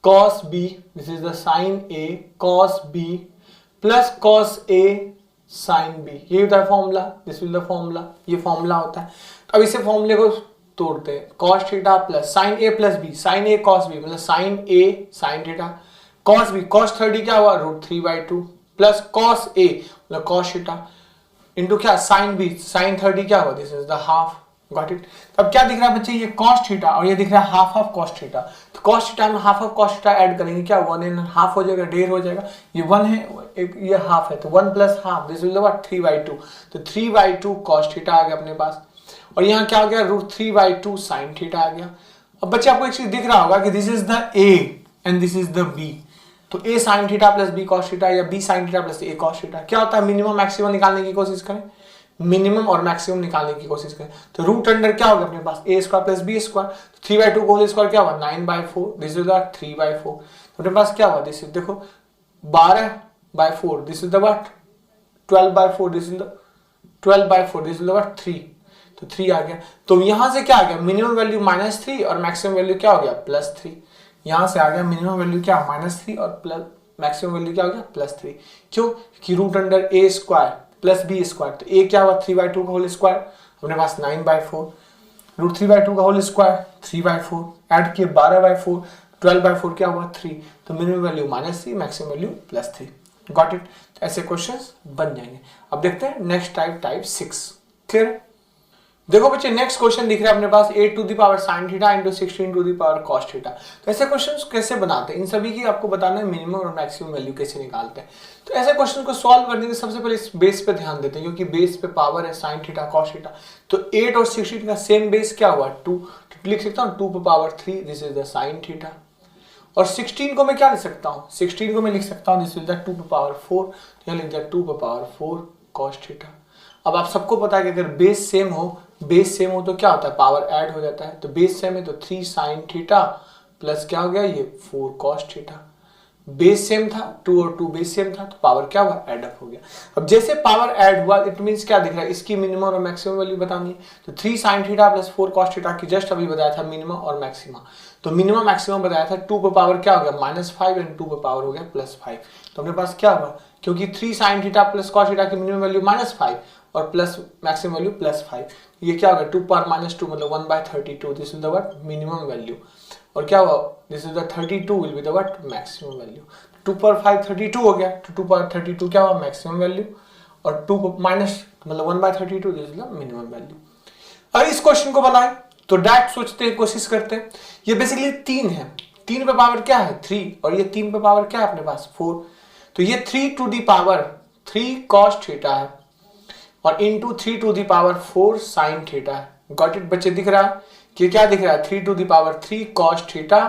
cos b, this is the sine a cos b plus cos a sine b, ये होता है formula, this is the formula, ये फॉर्मूला होता है। तो अब इसे फॉर्मूले को तोड़ते हैं, cos theta plus sine a plus b, sine a cos b मतलब sine a sine theta, cos b cos 30 क्या हुआ √3/2 प्लस cos a मतलब cos थीटा इंटू क्या साइन b साइन 30 क्या हुआ, this is the half. Got it. अब क्या दिख रहा है बच्चे, ये cos थीटा और ये दिख रहा है हाफ ऑफ cos थीटा। तो cos थीटा में half of cos theta add करेंगे, क्या 1.5 हो जाएगा, 1.5 हो जाएगा। ये 1 है एक ये हाफ है, तो 1 plus half, this will what 3/2। तो 3/2 cos थीटा आ गया अपने पास और यहाँ क्या आ गया √3/2 साइन थीटा आ गया। अब बच्चे आपको एक चीज दिख रहा होगा कि this is the a and this is the b। तो a sin theta plus b cos theta या b sin theta plus a cos theta क्या होता है, मिनिमम मैक्सिमम निकालने की कोशिश करें, मिनिमम और मैक्सिमम निकालने की कोशिश करें। तो रूट अंडर क्या होगा अपने पास a² प्लस b², 3/2 को होल स्क्वायर क्या हुआ 9/4, दिस इज द 3/4। तो अपने पास क्या हुआ, दिस इज देखो 12/4, this is the what 12/4, this is the 12/4, this is the what 3। तो 3 आ गया। तो यहां से क्या आ गया, मिनिमम वैल्यू -3 और मैक्सिमम वैल्यू क्या हो गया +3। यहां से आ गया मिनिमम वैल्यू क्या -3 और प्लस मैक्सिमम वैल्यू क्या हो गया +3। क्यों कि root under a² plus b², तो a क्या हुआ 3/2 का होल स्क्वायर अपने पास 9/4, √3/2 का होल स्क्वायर 3/4 ऐड किए 12/4, 12/4 क्या हुआ 3। तो minimum value -3 maximum value +3। Got it. तो ऐसे क्वेश्चंस बन जाएंगे। अब देखते हैं नेक्स्ट टाइप 6। क्लियर। देखो बच्चे नेक्स्ट क्वेश्चन दिख रहा है अपने पास 8 to the power sin theta into 16 to the power cos theta. तो ऐसे क्वेश्चंस कैसे बनाते हैं, इन सभी की आपको बताना है मिनिमम और मैक्सिमम वैल्यू कैसे निकालते हैं। तो ऐसे क्वेश्चन को सॉल्व करने के सबसे पहले इस बेस पे ध्यान देते हैं, क्योंकि बेस पे पावर है sin थीटा cos थीटा। तो 8 और 16 का सेम बेस क्या हुआ 2, तो लिख सकता हूँ 2 पे power 3, this is the sin theta. और 16 को मैं क्या लिख सकता हूँ, 16 को मैं लिख सकता हूँ दिस इज द 2 पे पावर 4, तो यहाँ लिख दिया 2 पे पावर 4 cos थीटा। अब आप सबको पता है कि अगर बेस सेम हो तो क्या होता है, पावर ऐड हो जाता है। तो बेस सेम है तो 3 sin थीटा प्लस क्या हो गया ये 4 cos थीटा। बेस सेम था 2 और 2 बेस सेम था तो पावर क्या हुआ ऐड अप हो गया। अब जैसे पावर ऐड हुआ इट मींस क्या दिख रहा है, इसकी मिनिमम और मैक्सिमम वैल्यू बतानी है। तो 3 sin theta plus 4 cos theta की जस्ट अभी बताया था मिनिमम और मैक्सिमम। तो मिनिमम मैक्सिमम बताया था 2 पे पावर क्या हो गया -5 एंड 2 पे पावर हो गया +5। तो अपने पास क्या हुआ, क्योंकि 3 sin theta plus cos theta की मिनिमम वैल्यू -5 और प्लस मैक्सिमम वैल्यू +5, ये क्या होगा 2 पावर -2 मतलब 1/32, this is the what minimum value. और क्या हुआ this is the 32 will be the what maximum value. 2 power 5 32 हो गया, तो 2 पावर 32 क्या हुआ मैक्सिमम वैल्यू और 2 माइनस मतलब 1/32 this is the minimum value. अब इस क्वेश्चन को बनाए तो डायरेक्ट सोचते हैं, कोशिश करते हैं। ये बेसिकली 3 है, 3 पे पावर क्या है 3 और ये 3 पे पावर क्या है अपने पास 4। तो ये 3 to the power 3 cos theta है और into 3 to the power 4 sin theta है। गॉट इट बच्चे, दिख रहा है कि क्या दिख रहा है 3 to the power 3 cos theta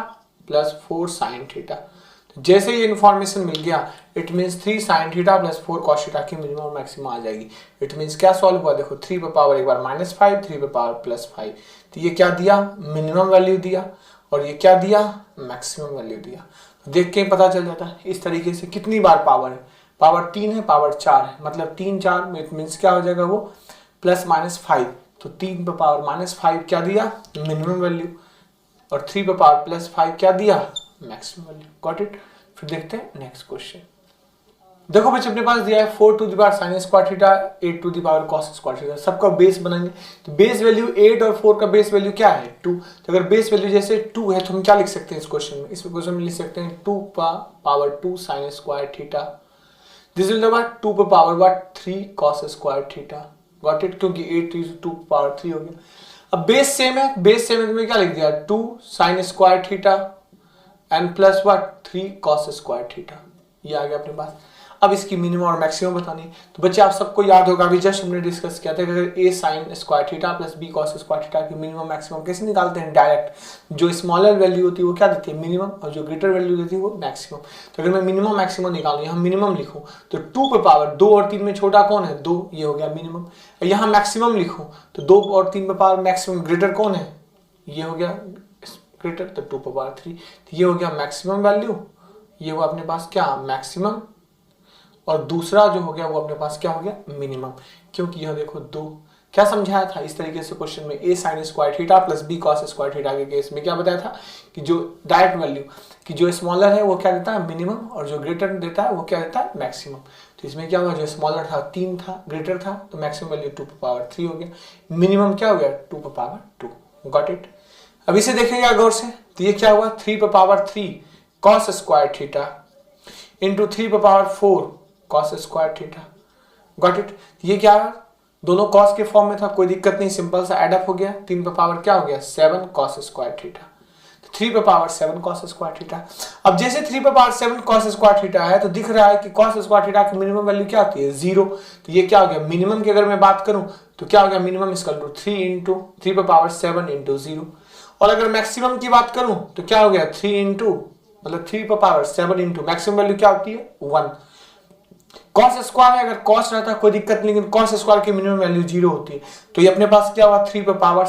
plus 4 sin theta. तो जैसे ये इन्फॉर्मेशन मिल गया it means 3 sin theta plus 4 cos theta की मिनिमम और मैक्सिमम आ जाएगी। इट मींस क्या सॉल्व हुआ, देखो 3 पे पावर एक बार -5, 3 पे पावर +5, तो ये क्या दिया मिनिमम वैल्यू दिया और ये क्या दिया मैक्सिमम वैल्यू दिया। तो देख के पता चल जाता है इस तरीके से कितनी बार पावर है, पावर 3 है पावर 4 है मतलब 3 4 मीन्स क्या हो जाएगा वो +-5। तो 3 पे पावर -5 क्या दिया मिनिमम वैल्यू और 3 पे पावर +5 क्या दिया मैक्सिमम वैल्यू। Got it. फिर देखते हैं नेक्स्ट क्वेश्चन। देखो बच्चे अपने पास दिया है 4 to the power sin square theta 8 to the power cos square theta, सबका बेस बनाएंगे। तो बेस वैल्यू 8 और 4 का बेस वैल्यू क्या है 2। तो अगर बेस वैल्यू जैसे 2 है तो हम क्या लिख सकते हैं इस क्वेश्चन में, इस क्वेश्चन में लिख सकते हैं 2 power 2 sin square theta, this will the 2 पे power 3 cos square theta. Got it, क्योंकि 8 2 पावर 3 हो गया। अब बेस सेम है, बेस सेम है तो मैं क्या लिख दिया 2 sin square theta and plus what 3 cos square theta, ये आ गया अपने पास। अब इसकी मिनिमम और मैक्सिमम बतानी, तो बच्चे आप सबको याद होगा अभी जस्ट हमने डिस्कस किया था कि अगर a sin square theta plus b cos square theta की मिनिमम मैक्सिमम कैसे निकालते हैं, डायरेक्ट जो स्मॉलर वैल्यू होती है वो क्या देती है मिनिमम, और जो ग्रेटर वैल्यू देती है वो मैक्सिमम। तो अगर मैं मिनिमम मैक्सिमम निकालूं, यहाँ मिनिमम लिखूं तो 2 पे पावर 2 और 3 में छोटा कौन है 2, ये हो गया मिनिमम। यहाँ मैक्सिमम लिखूं तो 2 और 3 पे पावर मैक्सिमम ग्रेटर कौन है, ये हो गया ग्रेटर, तो 2 पे पावर 3, तो ये हो गया मैक्सिमम वैल्यू, ये हुआ अपने पास क्या मैक्सिमम, और दूसरा जो हो गया वो अपने पास क्या हो गया मिनिमम। क्योंकि यह देखो 2 क्या समझाया था इस तरीके से क्वेश्चन में, a sin square theta plus b cos square theta के केस में क्या बताया था कि जो डायरेक्ट वैल्यू कि जो स्मॉलर है वो क्या देता है मिनिमम, और जो ग्रेटर देता है वो क्या देता है मैक्सिमम। तो इसमें क्या हुआ, जो स्मॉलर था 3 था, ग्रेटर था तो मैक्सिमम वैल्यू 2 पे पावर 3 हो गया, मिनिमम क्या हो गया 2 पे पावर 2। Got it. अब इसे देखेंगे गौर से, तो ये क्या हुआ 3 पे power 3 cos square theta into 3 पे power 4 cos square theta. Got it. ये क्या है, दोनों cos के फॉर्म में था, कोई दिक्कत नहीं, सिंपल सा एडअप हो गया। 3 पे पावर क्या हो गया 7 cos स्क्वायर थीटा, 3 पे पावर 7 cos स्क्वायर थीटा। अब जैसे 3 पे पावर 7 cos स्क्वायर थीटा है तो दिख रहा है कि cos स्क्वायर थीटा की मिनिमम वैल्यू क्या होती है 0, तो ये क्या हो गया मिनिमम की अगर मैं बात करूं तो क्या हो गया मिनिमम इक्वल टू 3 इंटू 3 पे पावर 7 इंटू 0, और अगर मैक्सिमम की बात करूं तो क्या हो गया 3 इंटू मतलब 3 पे पावर 7 इंटू मैक्सिमम वैल्यू क्या होती है 1। cos स्क्वायर है, अगर cos रहता है कोई दिक्कत नहीं, लेकिन cos स्क्वायर की मिनिमम वैल्यू 0 होती है, तो ये अपने पास क्या हुआ 3 पे पावर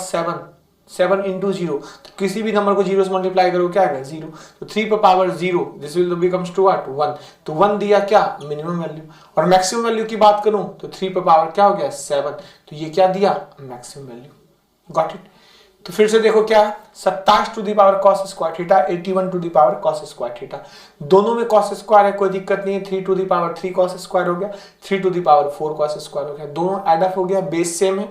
7 इंटू 0, तो किसी भी नंबर को 0 से मल्टीप्लाई करो क्या आएगा 0, तो 3 पे power 0 this will becomes to what 1, तो 1 दिया क्या मिनिमम वैल्यू। और मैक्सिमम वैल्यू की बात करूं तो 3 पे पावर क्या हो गया 7, तो ये क्या दिया मैक्सिमम वैल्यू। Got it. तो फिर से देखो क्या है 27 to the power cos square theta 81 to the power cos square theta, दोनों में cos स्क्वायर है कोई दिक्कत नहीं है, 3 to the power 3 cos square हो गया, 3 to the power 4 cos square हो गया, दोनों एड अप हो गया, बेस सेम है,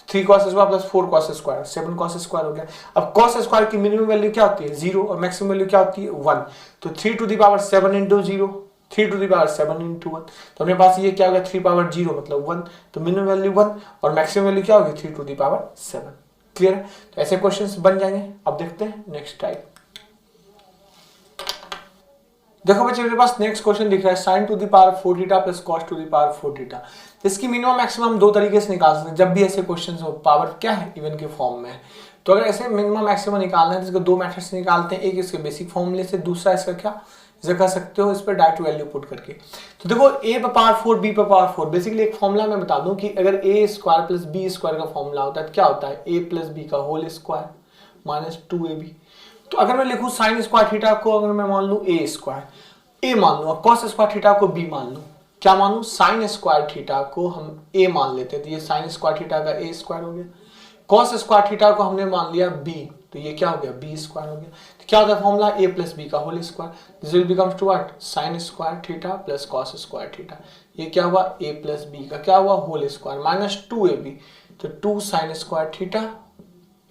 3 cos square plus 4 cos square 7 cos square हो गया। अब cos स्क्वायर की मिनिमम वैल्यू क्या होती है 0 और मैक्सिमम वैल्यू क्या होती है 1, तो 3 to the power 7 into 0, 3 to the power 7 into 1, तो अपने पास ये क्या हो गया 3 पावर 0 मतलब 1, तो मिनिमम वैल्यू 1 और मैक्सिमम वैल्यू क्या होगी 3 टू दी पावर 7। क्लियर है, तो ऐसे क्वेश्चंस बन जाएंगे। अब देखते हैं नेक्स्ट टाइप। देखो बच्चे मेरे पास नेक्स्ट क्वेश्चन दिख रहा है sin to the power 4 theta plus cos to the power 4 theta. इसकी मिनिमम मैक्सिमम दो तरीके से निकाल सकते हैं जब भी ऐसे क्वेश्चंस हो, पावर क्या है इवन के फॉर्म में है। तो अगर ऐसे मिनिमम मैक्सिमम निकालना है तो इसको दो मेथड से निकालते हैं, एक इसके बेसिक फॉर्मूले से, दूसरा इसका क्या इसे कर सकते हो इस पर डायरेक्ट वैल्यू पुट करके। तो देखो a पे पावर 4 b पे पावर 4 बेसिकली एक फॉर्मूला मैं बता दूं कि अगर a square plus b square का फॉर्मूला होता है तो क्या होता है a प्लस b का होल स्क्वायर माइनस 2ab। तो अगर मैं लिखूं साइन स्क्वायर थीटा को अगर मैं मान लूं a स्क्वायर a मान लूं और cos स्क्वायर थीटा को b मान लूं, क्या मान लूं साइन स्क्वायर थीटा को हम a मान लेते हैं, तो ये साइन स्क्वायर थीटा का a स्क्वायर हो गया, cos स्क्वायर थीटा को हमने मान लिया b, तो ये क्या हो गया b स्क्वायर हो गया। तो क्या होता है फॉर्मूला a प्लस b का whole square, this will becomes to what sine square theta plus cos square theta, ये क्या हुआ a प्लस b का क्या हुआ होल स्क्वायर माइनस 2ab, तो 2 साइन स्क्वायर थीटा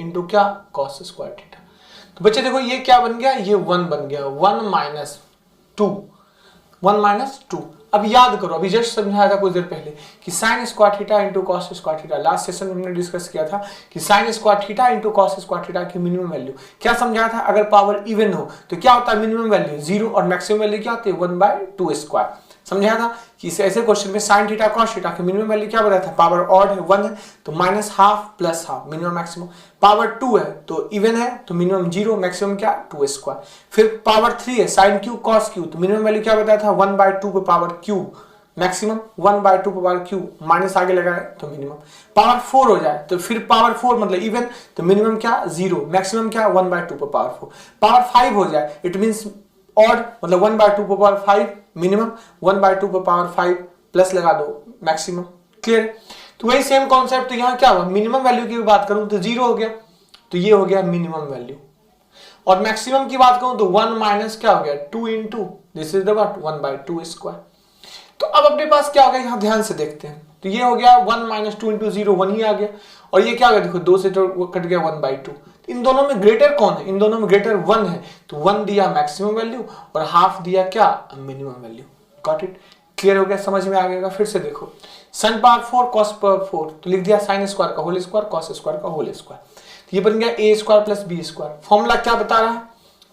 इंटू क्या cos स्क्वायर थीटा। तो बच्चे देखो ये क्या बन गया, ये 1 बन गया, 1 माइनस 2। अब याद करो अभी जस्ट समझाया था कुछ देर पहले कि sine square theta into cos square theta, last session में हमने डिस्कस किया था कि sine square theta into cos square theta की मिनिमम वैल्यू क्या समझाया था, अगर पावर इवन हो तो क्या होता है मिनिमम वैल्यू 0 और मैक्सिमम वैल्यू क्या होती है 1/2 स्क्वायर। समझाया था कि इस ऐसे क्वेश्चन में साइन थीटा कॉस थीटा की मिनिमम वैल्यू क्या बताया था, पावर ऑड है 1 है तो minus half plus half minimum maximum, power 2 है तो इवन है तो मिनिमम 0 मैक्सिमम क्या 2 स्क्वायर, फिर पावर 3 है साइन क्यू कॉस क्यू तो मिनिमम वैल्यू क्या बताया था 1/2 पे पावर क्यू, मैक्सिमम 1/2 पे पावर क्यू, माइनस आगे लगाए तो मिनिमम, पावर 4 हो जाए तो फिर पावर 4 मतलब इवन तो मिनिमम क्या 0 मैक्सिमम क्या 1/2 पे पावर 4, पावर 5 हो जाए इट मींस ऑड मतलब 1/2 पे पावर 5 मिनिमम, 1/2 पे पावर 5 प्लस लगा दो मैक्सिमम। क्लियर। तो वही सेम कॉन्सेप्ट, तो यहाँ क्या हुआ मिनिमम वैल्यू की बात करूं तो 0 हो गया, तो ये हो गया मिनिमम वैल्यू, और मैक्सिमम की बात करूं तो 1 माइनस क्या हो गया 2 into this is the what 1/2 square. तो अब अपने पास क्या हो गया यहाँ ध्यान से देखते हैं, तो ये हो गया 1 माइनस 2 इंटू 0 1 ही आ गया, और ये क्या हो गया देखो 2 से तो कट गया 1/2, इन दोनों में ग्रेटर कौन है, इन दोनों में ग्रेटर 1 है, तो 1 दिया मैक्सिमम वैल्यू और हाफ दिया क्या minimum value. Got it. Clear हो गया, समझ में आ गया। फिर से देखो sin पावर 4 cos पावर 4 तो लिख दिया साइन स्क्वायर का होल स्क्वायर cos स्क्वायर का होल स्क्वायर, तो ये बन गया a square plus b square. Formula क्या बता रहा है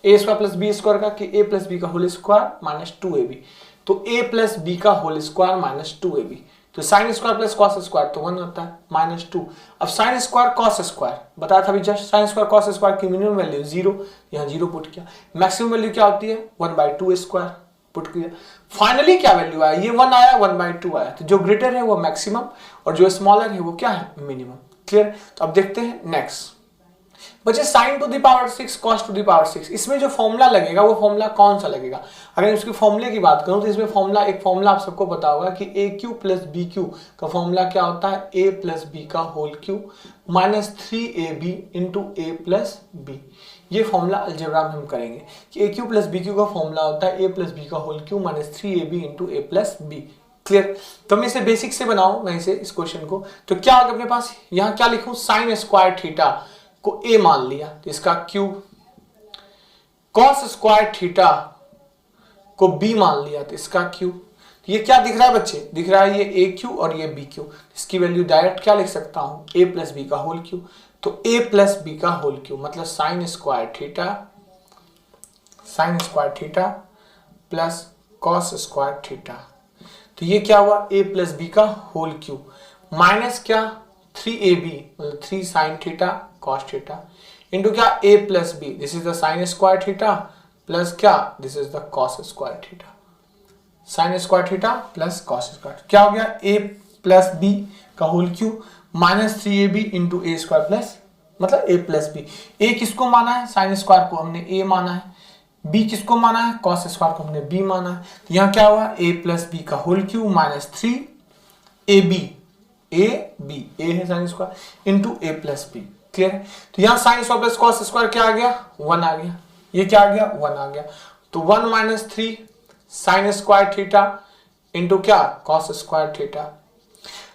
ए स्क्वायर प्लस बी स्क्वायर का कि ए प्लस बी का होल स्क्वायर माइनस 2ab, तो ए प्लस बी का होल स्क्वायर माइनस 2ab, तो sign square plus cos square तो 1 होता है माइनस 2। अब साइन स्क्वायर कॉस स्क्वायर बताया था अभी just, sine square cos square की मिनिमम वैल्यू 0, यहाँ 0 पुट किया, मैक्सिमम वैल्यू क्या होती है 1/2 स्क्वायर पुट किया, फाइनली क्या वैल्यू आया, ये 1 आया 1/2 आया, तो जो ग्रेटर है वो मैक्सिमम और जो स्मॉलर है वो क्या है मिनिमम। क्लियर। तो अब देखते हैं नेक्स्ट बच्चे, sign to the power 6 cos two the power 6, इसमें जो फॉर्मूला लगेगा वो फॉर्मूला कौन सा लगेगा। अगर इसके फॉर्मूले की बात करूं तो इसमें फॉर्मूला, एक फॉर्मूला आप सबको पता होगा कि A cube plus B cube का फॉर्मूला क्या होता है, ए प्लस बी का whole cube minus 3ab into ए प्लस बी। ये फॉर्मूला अलजेब्रा में हम करेंगे कि A cube plus B cube का फॉर्मूला होता है ए प्लस बी का whole cube minus 3ab into ए प्लस बी। क्लियर। तो मैं इसे बेसिक से बनाऊं मैं इसे इस क्वेश्चन को, तो क्या होगा अपने पास, यहां क्या लिखूं, साइन स्क्वायर थीटा को ए मान लिया तो इसका क्यू, कॉस स्क्वायर थीटा को बी मान लिया तो इसका क्यू। तो ये क्या दिख रहा है बच्चे, दिख रहा है ये ए क्यू और ये बी क्यू, इसकी वैल्यू डायरेक्ट क्या लिख सकता हूं, ए प्लस बी का होल क्यू, तो ए प्लस बी का होल क्यू मतलब sine square theta plus cos square theta, तो ये क्या हुआ ए प्लस बी का होल क्यू माइनस क्या 3ab मतलब 3 sine theta cos theta into क्या A plus B, this is the sine square theta plus क्या, this is the cos square theta, sine square theta plus cos square, क्या हो गया ए प्लस बी का whole cube minus 3ab into a square plus मतलब ए प्लस बी। ए किसको माना है, साइन स्क्वायर को हमने ए माना है, बी किसको माना है, कॉस स्क्वायर को हमने बी माना है, तो यहाँ क्या हुआ ए प्लस बी का होल क्यू माइनस 3ab, ए है साइन स्क्वायर इंटू ए प्लस बी। क्लियर है। तो यहाँ sign square plus cos square क्या आ गया 1 आ गया, ये क्या आ गया 1 आ गया, तो 1 minus 3 sine square theta into क्या कॉस स्क्वायर थीटा,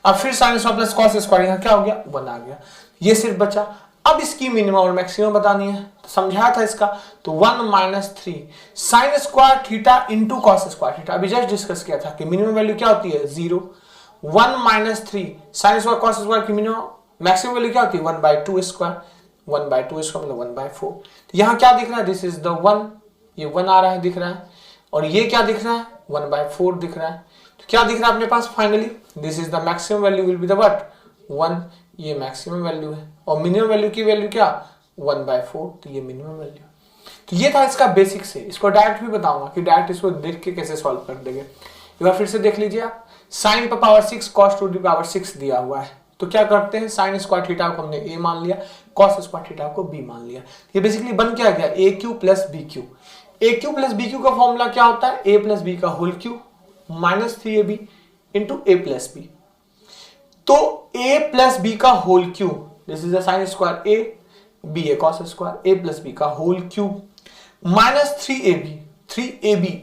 अब फिर sign square plus cos square यहाँ क्या हो गया 1 आ गया, ये सिर्फ बचा। अब इसकी मिनिमम और मैक्सिमम बतानी है, तो समझाया था इसका, तो 1 minus 3 sine square theta into cos square theta, अभी जस्ट डिस्कस किया था कि मिनिमम वैल्यू क्या होती है 0, 1 minus 3 sine square cos square की मिनिमम मैक्सिमम वैल्यू क्या होती है 1/2 स्क्वायर, 1/2 स्क्वायर मतलब 1/4। तो यहाँ क्या दिख रहा है, दिस इज द 1, ये 1 आ रहा है दिख रहा है, और ये क्या दिख रहा है 1/4 दिख रहा है, तो क्या दिख रहा है अपने पास finally, this is the maximum value will be the what 1, ये मैक्सिमम वैल्यू है, और मिनिमम वैल्यू की वैल्यू क्या 1/4, तो ये मिनिमम वैल्यू। तो ये था इसका बेसिक से, इसको डायरेक्ट भी बताऊंगा कि डायरेक्ट इसको देख के कैसे सॉल्व कर देंगे। एक बार फिर से देख लीजिए आप, साइन पर power 6 cos two the power 6 दिया हुआ है, तो क्या करते हैं साइन स्क्वायर थीटा को हमने ए मान लिया, कॉस स्क्वायर थीटा को बी मान लिया, ये बेसिकली बन क्या गया a cube plus B cube. A cube plus B cube का फॉर्मूला क्या होता है, ए प्लस बी का whole cube minus 3ab into ए प्लस बी, तो a प्लस बी का whole cube, this is the sine square A, b a cos square, a plus B का whole cube minus 3ab,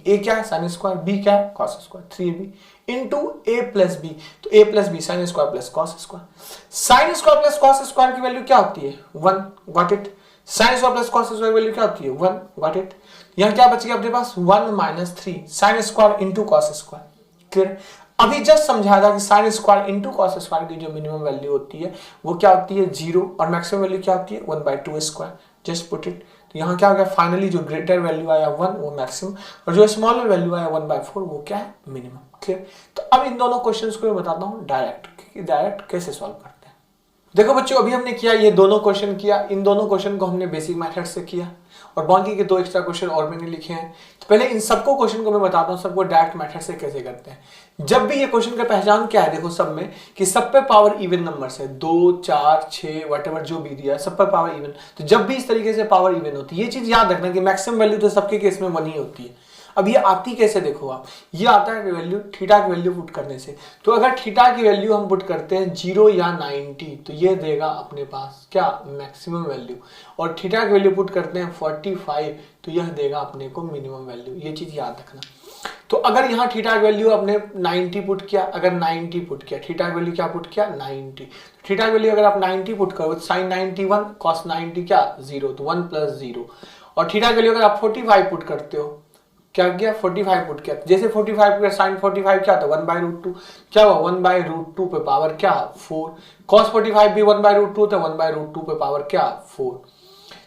a क्या है साइन स्क्वायर, बी क्या है cos square, 3ab into a plus B, तो a प्लस बी sine square plus cos square, sine square plus cos square की वैल्यू क्या होती है 1, got it, sine square plus cos square value क्या होती है 1, गॉट इट। यहाँ क्या बच गया अपने पास 1 minus 3 sine square into cos square. Clear. अभी जस्ट समझाया था कि sine square into cos square की जो मिनिमम वैल्यू होती है वो क्या होती है 0, और मैक्सिमम वैल्यू क्या होती है 1/2 स्क्वायर, जस्ट पुट इट। तो यहाँ क्या हो गया फाइनली जो ग्रेटर वैल्यू आया 1 वो मैक्सिमम, और जो स्मॉलर वैल्यू आया 1/4 वो क्या है मिनिमम। क्लियर। तो अब इन दोनों क्वेश्चंस को मैं बताता हूँ डायरेक्ट कैसे सॉल्व करते हैं। देखो बच्चों, अभी हमने किया ये दोनों क्वेश्चन किया, इन दोनों क्वेश्चन को हमने बेसिक मेथड से किया, और बाकी के 2 एक्स्ट्रा क्वेश्चन और मैंने लिखे हैं। तो पहले इन सबको क्वेश्चन को मैं बताता हूँ सबको डायरेक्ट मेथड से कैसे करते हैं। जब भी ये क्वेश्चन का पहचान क्या है, देखो सब में कि सब पे पावर इवन नंबर्स है, 2 4 6 व्हाटएवर जो भी दिया है सब पे पावर इवन। तो जब भी इस तरीके से पावर इवन होती है, ये चीज याद रखना कि मैक्सिमम वैल्यू तो सबके केस में 1 ही होती है। अब ये आती कैसे देखो आप, ये आता है वैल्यू थीटा की वैल्यू पुट करने से। तो अगर थीटा की वैल्यू हम पुट करते हैं 0 या 90 तो ये देगा अपने पास क्या मैक्सिमम वैल्यू, और थीटा की वैल्यू पुट करते हैं 45 तो यह देगा अपने को मिनिमम वैल्यू। ये चीज याद रखना। तो अगर यहाँ थीटा की वैल्यू आपने 90 पुट किया, अगर 90 पुट किया, थीटा की वैल्यू क्या पुट किया 90, थीटा की वैल्यू अगर आप 90 पुट करो साइन 91 कॉस 90 क्या 0, तो 1 + 0, और थीटा की वैल्यू अगर आप 45 पुट करते हो क्या किया 45 पुट किया, जैसे 45 का साइन 45 क्या था 1/√2, क्या हुआ 1/√2 पे पावर क्या 4, cos 45 भी 1/√2 था, 1/√2 पे पावर क्या 4।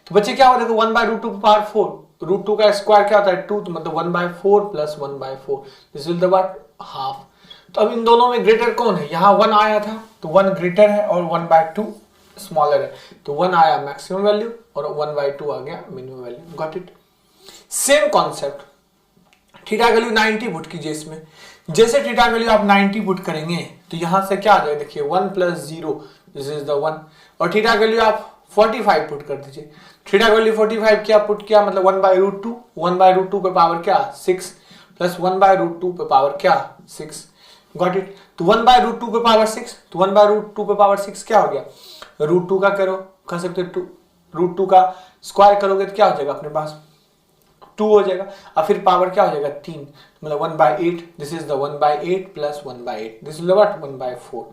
तो बच्चे क्या हो देखो 1/√2 पे पावर 4, रूट 2 का स्क्वायर क्या होता है 2, तो मतलब 1/4 plus 1/4, this will the what half. तो अब इन दोनों में ग्रेटर कौन है, यहाँ 1 आया था तो 1 ग्रेटर है और 1/2 स्मॉलर है, तो 1 आया मैक्सिमम वैल्यू और 1/2 आ गया minimum value. Got it. Same concept, theta value 90 put कीजिए इसमें। जैसे थीटा वैल्यू आप 90 पुट करेंगे तो यहां से क्या आ जाएगा, देखिए 1 + 0 दिस इज द 1, और थीटा वैल्यू आप 45 पुट कर दीजिए। थीटा वैल्यू 45 क्या पुट किया, मतलब 1/√2, 1/√2 पे पावर क्या 6 प्लस 1/√2 पे पावर क्या 6। Got it. तो 1/√2 पे पावर 6, तो 1/√2 पे पावर 6 क्या हो गया, √2 का करो कर सकते हो, √2 का स्क्वायर करोगे तो क्या हो जाएगा अपने पास 2 हो जाएगा, और फिर पावर क्या हो जाएगा 3, मतलब 1/8, this is the 1/8 plus 1/8, this is what 1/4,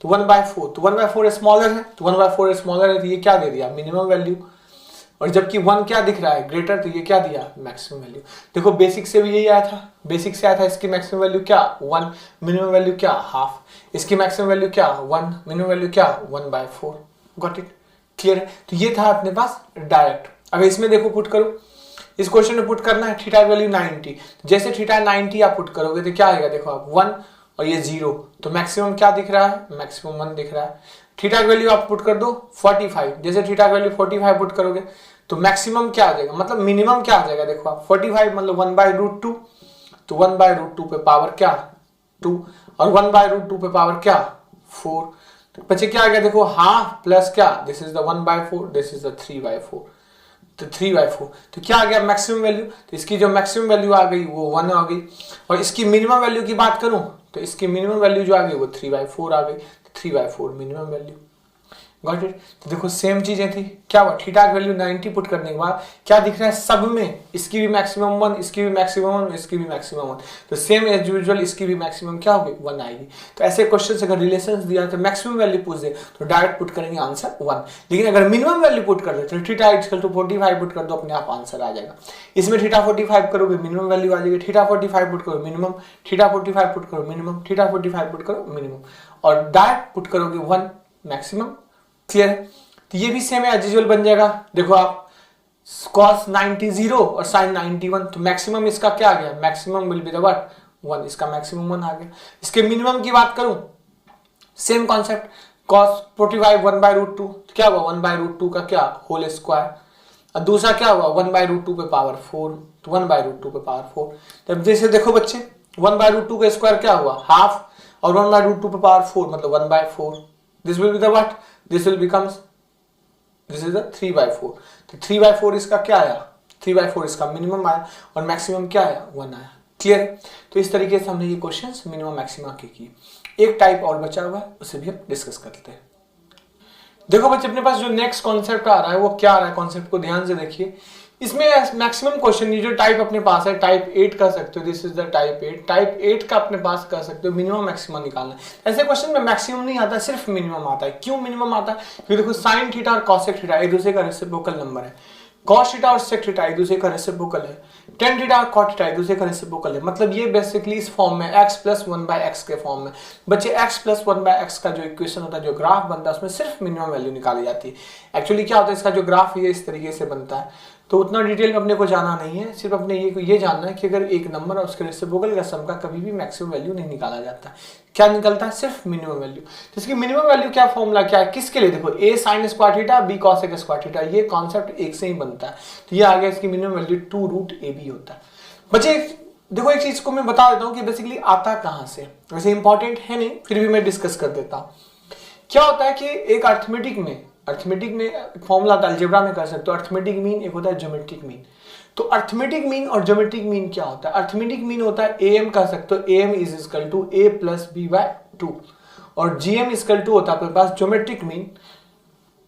तो 1/4, तो 1/4 स्मॉलर है, तो 1/4 स्मॉलर है तो ये क्या दे दिया मिनिमम वैल्यू, और जबकि 1 क्या दिख रहा है ग्रेटर, तो ये क्या दिया मैक्सिमम वैल्यू। देखो बेसिक से भी यही आया था, बेसिक से आया था इसकी मैक्सिमम वैल्यू क्या 1, मिनिमम वैल्यू क्या हाफ, इसकी मैक्सिमम वैल्यू क्या 1, मिनिमम वैल्यू क्या 1/4। गॉट इट, क्लियर है। तो ये था अपने पास डायरेक्ट। अब इसमें देखो पुट करो, इस क्वेश्चन में पुट करना है थीटा वैल्यू 90, जैसे थीटा 90 आप पुट करोगे तो क्या आएगा, देखो आप 1 और ये 0, तो मैक्सिमम क्या दिख रहा है, मैक्सिमम 1 दिख रहा है। थीटा वैल्यू आप पुट कर दो 45, जैसे थीटा वैल्यू 45 पुट करोगे तो मैक्सिमम क्या आ जाएगा, मतलब मिनिमम क्या आ जाएगा, देखो आप 45 मतलब 1/√2, तो 1/√2 पे पावर क्या 2, और 1/√2 पे पावर क्या 4, तो बचे क्या आ गया, देखो हाफ प्लस क्या, this is the 1/4, this is the 3/4, तो 3/4, तो क्या आ गया मैक्सिमम वैल्यू, तो इसकी जो मैक्सिमम वैल्यू आ गई वो 1 आ गई, और इसकी मिनिमम वैल्यू की बात करूं तो इसकी मिनिमम वैल्यू जो आ गई वो 3/4 आ गई, 3/4 मिनिमम वैल्यू। Got it. तो देखो सेम चीजें थी, क्या हुआ थीटा की वैल्यू 90 पुट करने के बाद क्या दिख रहा है सब में, इसकी भी मैक्सिमम 1, इसकी भी मैक्सिमम 1, इसकी भी मैक्सिमम 1, तो सेम एज यूजुअल इसकी भी मैक्सिमम क्या होगी 1 आएगी। तो ऐसे क्वेश्चन अगर रिलेशंस दिया तो मैक्सिमम वैल्यू पूछ दे तो डायरेक्ट पुट करेंगे आंसर 1, लेकिन अगर मिनिमम वैल्यू पुट कर दे तो थीटा इक्वल टू 45 पुट कर दो अपने आप आंसर आ जाएगा। इसमें थीटा 45 करोगे मिनिमम वैल्यू आ जाएगी, थीटा 45 पुट करो मिनिमम, थीटा 45 पुट करो मिनिमम, थीटा 45 पुट करो मिनिमम, और डायरेक्ट पुट करोगे 1 मैक्सिमम। क्लियर है। तो ये भी सेम है एज यूजुअल बन जाएगा। देखो आप cos 90 0 और sin 90 1, तो मैक्सिमम इसका क्या आ गया, maximum will be the what 1, इसका मैक्सिमम 1 आ गया। इसके मिनिमम की बात करूं सेम कॉन्सेप्ट, cos 45 1/√2, तो क्या हुआ 1/√2 का क्या होल स्क्वायर, और दूसरा क्या हुआ 1/√2 पे पावर 4, तो 1/√2 पे पावर 4। तब जैसे देखो बच्चे 1/√2 का स्क्वायर क्या हुआ हाफ, और 1/√2 पे पावर 4 मतलब 1/4, this will be the what, this will becomes this is the 3/4, तो 3/4 इसका क्या आया 3/4 इसका मिनिमम आया, और मैक्सिमम क्या आया 1 आया। क्लियर। तो इस तरीके से हमने ये क्वेश्चंस मिनिमम मैक्सिमा की। एक टाइप और बचा हुआ है उसे भी हम डिस्कस करते हैं। देखो बच्चे अपने पास जो नेक्स्ट कॉन्सेप्ट आ रहा है वो क्या आ रहा है, कॉन्सेप्ट को ध्यान से देखिए। इसमें मैक्सिमम क्वेश्चन ये जो टाइप अपने पास है टाइप 8 कर सकते हो, this is the type 8, type 8 का अपने पास कर सकते हो मिनिमम मैक्सिमम निकालना है। ऐसे क्वेश्चन में मैक्सिमम नहीं आता, सिर्फ मिनिमम आता है। क्यों मिनिमम आता है, क्योंकि देखो साइन थीटा और कॉसेक थीटा एक दूसरे का रेसिप्रोकल नंबर है, cos थीटा और sec थीटा एक दूसरे का रेसिप्रोकल है, tan थीटा और cot थीटा एक दूसरे का रेसिप्रोकल है। मतलब ये बेसिकली इस फॉर्म में x + 1/x के फॉर्म में बच्चे x + 1/x का जो इक्वेशन होता है, जो ग्राफ बनता है उसमें सिर्फ मिनिमम वैल्यू निकाली जाती है। एक्चुअली क्या होता है इसका जो ग्राफ ये इस तरीके से बनता है, तो उतना डिटेल में अपने को जाना नहीं है, सिर्फ अपने ये जानना है कि अगर एक नंबर और उसके रेसिप्रोकल का सम का कभी भी मैक्सिमम वैल्यू नहीं निकाला जाता, क्या निकलता है सिर्फ मिनिमम वैल्यू। तो इसकी मिनिमम वैल्यू क्या फॉर्मूला क्या है, किसके लिए, देखो a sin square theta b cos square theta, ये कॉन्सेप्ट एक से ही बनता है। तो ये आ गया इसकी मिनिमम वैल्यू 2√ab होता है। बच्चे देखो एक चीज को मैं बता देता हूँ कि बेसिकली आता कहाँ से, वैसे इंपॉर्टेंट है नहीं फिर भी मैं डिस्कस कर देता हूँ। क्या होता है कि एक अर्थमेटिक में फॉर्मूला अलजेब्रा में कर सकते हो, अर्थमेटिक मीन एक होता है ज्योमेट्रिक मीन। तो अर्थमेटिक मीन और ज्योमेट्रिक मीन क्या होता है, अर्थमेटिक मीन होता है am कर सकते हो, am = a + b/2, और gm = होता है अपने पास ज्योमेट्रिक मीन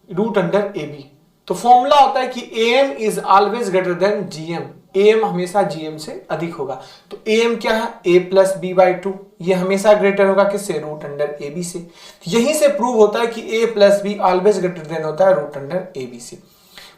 √ab। तो फॉर्मूला होता है कि am is always greater than gm, am हमेशा gm से अधिक होगा। तो am क्या है a + b/2, ये हमेशा ग्रेटर होगा किससे √ab से। यहीं से प्रूव होता है कि a + b always greater then होता है √ab से।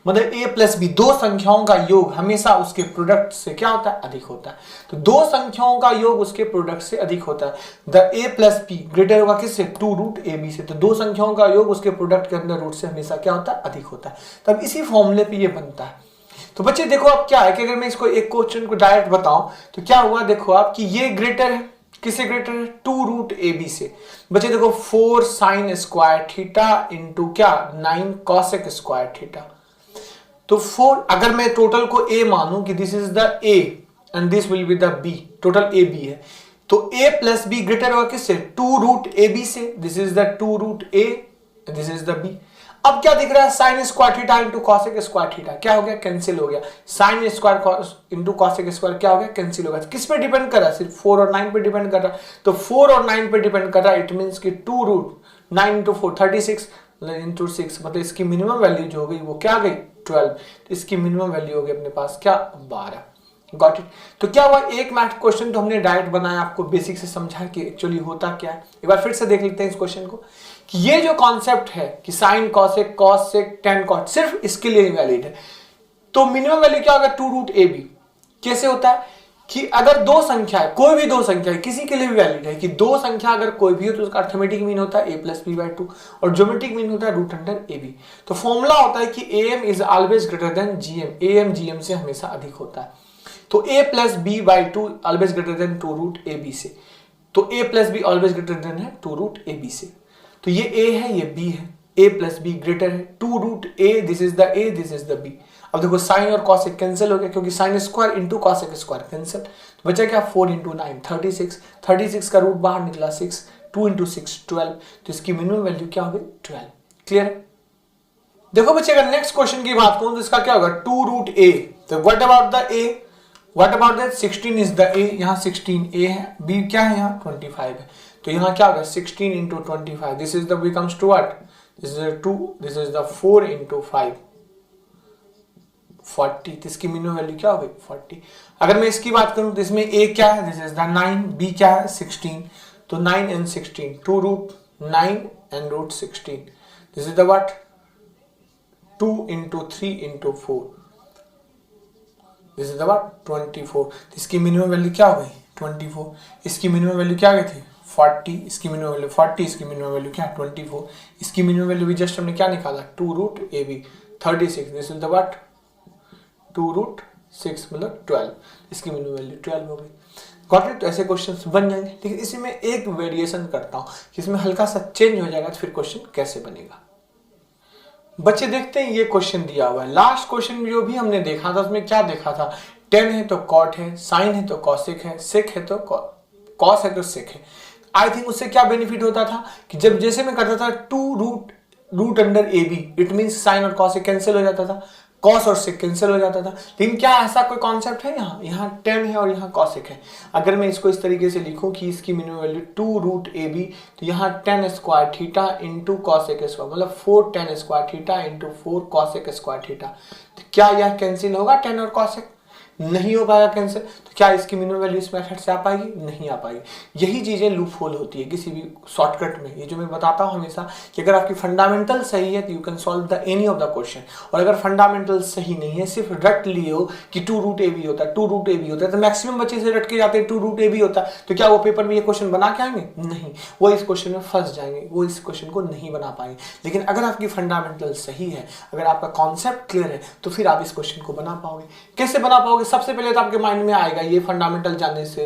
मतलब a + b दो संख्याओं का योग हमेशा उसके प्रोडक्ट से क्या होता है अधिक होता है। तो दो संख्याओं का योग उसके प्रोडक्ट से अधिक होता है। द a + b ग्रेटर होगा किससे 2√ab से। तो दो संख्याओं का योग उसके प्रोडक्ट के अंदर रूट से हमेशा क्या होता है अधिक होता है। तब इसी फॉर्मूले पे ये बनता है। तो तो बच्चे देखो अब क्या है कि अगर मैं इसको एक क्वेश्चन को डायरेक्ट बताऊं तो क्या हुआ, देखो आप कि ये ग्रेटर है, किससे ग्रेटर है, 2 रूट ए बी से। बच्चे देखो 4 साइन स्क्वायर थीटा इंटू क्या 9 कॉसेक स्क्वायर थीटा। तो 4 अगर मैं टोटल को a मानूं कि this is the a and this will be the b, total a b है, तो a प्लस b ग्रेटर होगा किससे, 2 रूट ए बी से। This is the 2 root a and this is the b। अब क्या दिख रहा है, sine square theta into cosec square theta क्या हो गया, कैंसिल हो गया। Sine square into cosec square क्या हो गया, कैंसिल हो गया। किस पे डिपेंड कर रहा है, सिर्फ 4 और 9 पे डिपेंड कर रहा है। तो 4 और 9 पे डिपेंड कर रहा है, इट मींस कि 2 रूट 9 इंटू 4 36 इंटू 6, मतलब इसकी मिनिमम वैल्यू जो हो गई वो क्या आ गई 12। तो इसकी मिनिमम वैल्यू हो गई अपने पास क्या 12। Got it. तो क्या हुआ, एक मैथ क्वेश्चन तो हमने डायरेक्ट बनाया, आपको बेसिक से समझा कि एक्चुअली होता क्या है। एक बार फिर से देख लेते हैं इस क्वेश्चन को कि ये जो कॉन्सेप्ट है कि sine cosec cosec tan cot सिर्फ इसके लिए वैलिड है। तो मिनिमम वैल्यू क्या होगा 2 रूट ए बी। कैसे होता है कि अगर दो संख्या है, कोई भी दो संख्या है, किसी के लिए भी वैलिड है कि दो संख्या अगर कोई भी हो तो उसका अर्थमेटिक मीन होता है a प्लस बी बाई 2 और ज्योमेट्रिक मीन होता है रूट अंडर ए बी। तो फॉर्मूला होता है कि am is always greater then gm, am gm से हमेशा अधिक होता है। तो a plus B by 2 always greater than 2 root A B से। तो a plus B always greater than है 2 रूट ए बी से। तो ये a है, ये b है, a प्लस बी ग्रेटर है 2 root a, this is the a, this is the b। अब देखो साइन और कॉसेक कैंसिल हो गया क्योंकि sine square into cosec square cancel. तो बचा क्या 4 इंटू 9 36, 36 का रूट बाहर निकला 6, 2 इंटू 6 12। तो इसकी मिनिमम वैल्यू क्या होगी 12। क्लियर है। देखो बच्चे अगर नेक्स्ट क्वेश्चन की बात करूं तो इसका क्या होगा 2 रूट a। तो what about the a, what about that 16 is the a, यहाँ 16a है, b क्या है यहाँ 25 है। तो यहाँ क्या होगा 16 into 25, this is the becomes to what, this is 2, this is the 4 into 5 40। तो इसकी मिनिमम वैल्यू क्या होगी 40। अगर मैं इसकी बात करूं तो इसमें a क्या है, दिस इज द 9, b क्या है 16। तो 9 and 16, 2 root 9 and root 16, this is the what 2 into 3 into 4, this is the what 24। इसकी मिनिमम वैल्यू क्या हो गई 24। इसकी मिनिमम वैल्यू क्या गई थी 40, इसकी मिनिमम वैल्यू 40, इसकी मिनिमम वैल्यू क्या 24। इसकी मिनिमम वैल्यू भी जस्ट हमने क्या निकाला 2 root A B 36, this is the what 2 root 6 मतलब 12। इसकी मिनिमम वैल्यू 12 हो गई। Got it. तो ऐसे क्वेश्चंस बन जाएंगे। लेकिन इसी में एक वेरिएशन करता हूं कि इसमें हल्का सा चेंज हो जाएगा तो फिर क्वेश्चन कैसे बनेगा। बच्चे देखते हैं ये क्वेश्चन दिया हुआ है, लास्ट क्वेश्चन जो भी हमने देखा था उसमें क्या देखा था, टेन है तो कॉट है, साइन है तो कॉसेक है, सेक है तो कॉस है तो सेक है। आई थिंक उससे क्या बेनिफिट होता था कि जब जैसे मैं करता था 2 root under A B, it mean sine और कॉस कैंसिल हो जाता था, कॉस और सेक कैंसिल हो जाता था। लेकिन क्या ऐसा कोई कॉन्सेप्ट है यहाँ टेन है और यहाँ कॉसेक है। अगर मैं इसको इस तरीके से लिखूं कि इसकी minimum value 2 root A B, तो यहाँ tan square theta into cosec square मतलब 4 tan square theta into 4 cosec square theta. तो क्या यह कैंसिल होगा टेन और कॉसेक, नहीं हो पाएगा कैंसिल। तो क्या इसकी मिनिमम वैल्यू इस मेथड से आ पाएगी, नहीं आ पाएगी। यही चीजें लूप होल होती है किसी भी शॉर्टकट में। ये जो मैं बताता हूं हमेशा कि अगर आपकी फंडामेंटल सही है तो you can solve the any of the question, और अगर फंडामेंटल सही नहीं है, सिर्फ रट लिए हो कि 2 रूट ए बी होता है 2 रूट ए बी होता है, तो मैक्सिमम बच्चे से रट के जाते हैं 2 रूट ए बी होता है, तो क्या वो पेपर में ये क्वेश्चन बना के आएंगे, नहीं, वो इस क्वेश्चन में फंस जाएंगे, वो इस क्वेश्चन को नहीं बना पाएंगे। लेकिन अगर आपकी फंडामेंटल सही है, अगर आपका कॉन्सेप्ट क्लियर है, तो फिर आप इस क्वेश्चन को बना पाओगे। कैसे बना पाओगे, सबसे पहले तो आपके माइंड में आएगा ये फंडामेंटल जानने से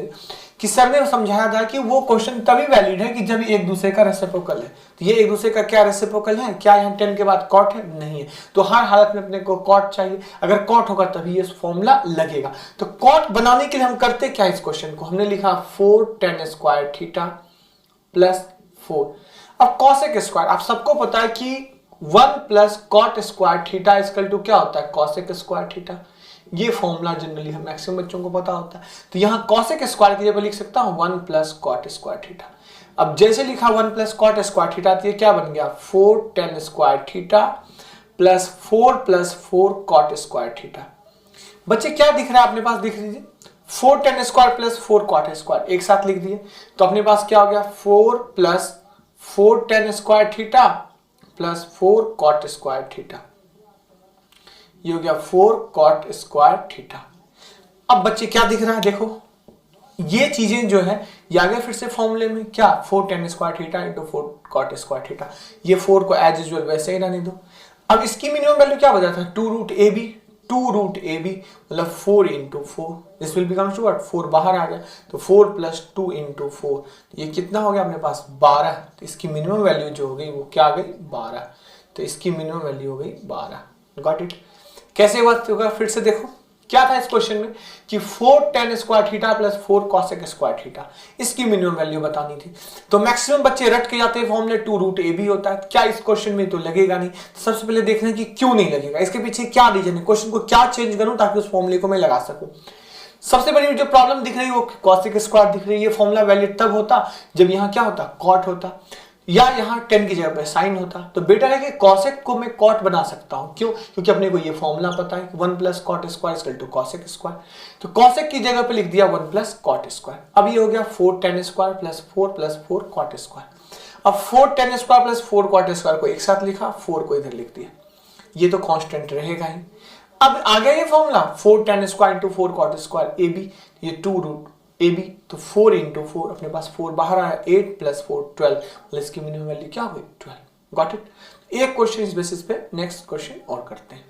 कि सर ने समझाया था कि वो क्वेश्चन तभी वैलिड है कि जब एक दूसरे का रेसिप्रोकल है। तो ये एक दूसरे का क्या रेसिप्रोकल है, क्या यहाँ 10 के बाद कॉट है, नहीं है। तो हर हालत में अपने को कॉट चाहिए, अगर कॉट होगा तभी ये फॉर्मूला लगेगा। तो कॉट बनाने के लिए हम करते क्या, इस क्वेश्चन को हमने लिखा 4 टेन स्क्वायर थीटा प्लस 4। अब कॉसेक स्क्वायर आप सबको पता है कि 1 plus cot square theta equal to क्या होता है कॉसेक स्क्वायर थीटा। ये फॉर्मूला जनरली हम मैक्सिमम बच्चों को पता होता है। तो यहां कॉसेक स्क्वायर की जगह लिख सकता हूं 1 प्लस कॉट स्क्वायर थीटा। अब जैसे लिखा 1 प्लस कॉट स्क्वायर थीटा, तो ये क्या बन गया 4 tan square theta plus 4 cot square theta. बच्चे क्या दिख रहा है अपने पास, दिख लीजिए 4 tan square plus 4 cot square एक साथ लिख दिए, तो अपने पास क्या हो गया 4 plus 4 tan square theta plus 4 cot square theta. ये हो गया 4 कॉट स्क्वायर थीटा। अब बच्चे क्या दिख रहा है, देखो ये चीजें जो है ये आ गया फिर से फॉर्मूले में क्या 4 tan square theta into 4 cot square theta. ये 4 को एज यूजुअल वैसे ही रहने दो। अब इसकी मिनिमम वैल्यू क्या बचा था 2 root A B, two root A B मतलब 4 into 4, this will become to what, 4 बाहर आ गया तो 4 प्लस 2 इंटू 4, ये कितना हो गया अपने पास 12। तो इसकी मिनिमम वैल्यू जो हो गई वो क्या आ गई 12, तो इसकी मिनिमम वैल्यू हो गई 12। Got it. कैसे बात होगा फिर से देखो, क्या था इस क्वेश्चन में कि 4 tan square theta plus 4 cosec square theta, इसकी मिनिमम वैल्यू बतानी थी। तो मैक्सिमम बच्चे रट के जाते हैं फॉर्मूले 2 रूट ए बी होता है, क्या इस क्वेश्चन में तो लगेगा नहीं। तो सबसे पहले देखना कि क्यों नहीं लगेगा, इसके पीछे क्या रीजन है, क्वेश्चन को क्या चेंज करूं ताकि उस फॉर्मूले को मैं लगा सकूं। सबसे बड़ी जो प्रॉब्लम दिख रही है वो cosec स्क्वायर दिख रही है। ये फॉर्मूला वैलिड तब होता जब यहाँ क्या होता कॉट होता या यहाँ 10 की जगह पे साइन होता। तो बेटर है कि कॉसेक को मैं कॉट बना सकता हूं, क्यों, क्योंकि अपने को ये फॉर्मूला पता है 1 plus cot square equal to cosec square. तो कॉसेक की जगह पे लिख दिया 1 प्लस कॉट स्क्वायर। अब ये हो गया 4 tan square plus 4 cot square. अब 4 tan square plus 4 cot square को एक साथ लिखा, 4 को इधर लिख दिया, ये तो कांस्टेंट रहेगा ही। अब आ गया ये formula 4 tan square into 4 cot square ए बी, ये 2 रूट ए बी, तो 4 इंटू 4 अपने पास 4 बाहर आया, 8 प्लस 4 12, मतलब इसकी मिनिमम वैल्यू क्या हुई 12। Got it. एक क्वेश्चन इस बेसिस पे नेक्स्ट क्वेश्चन और करते हैं।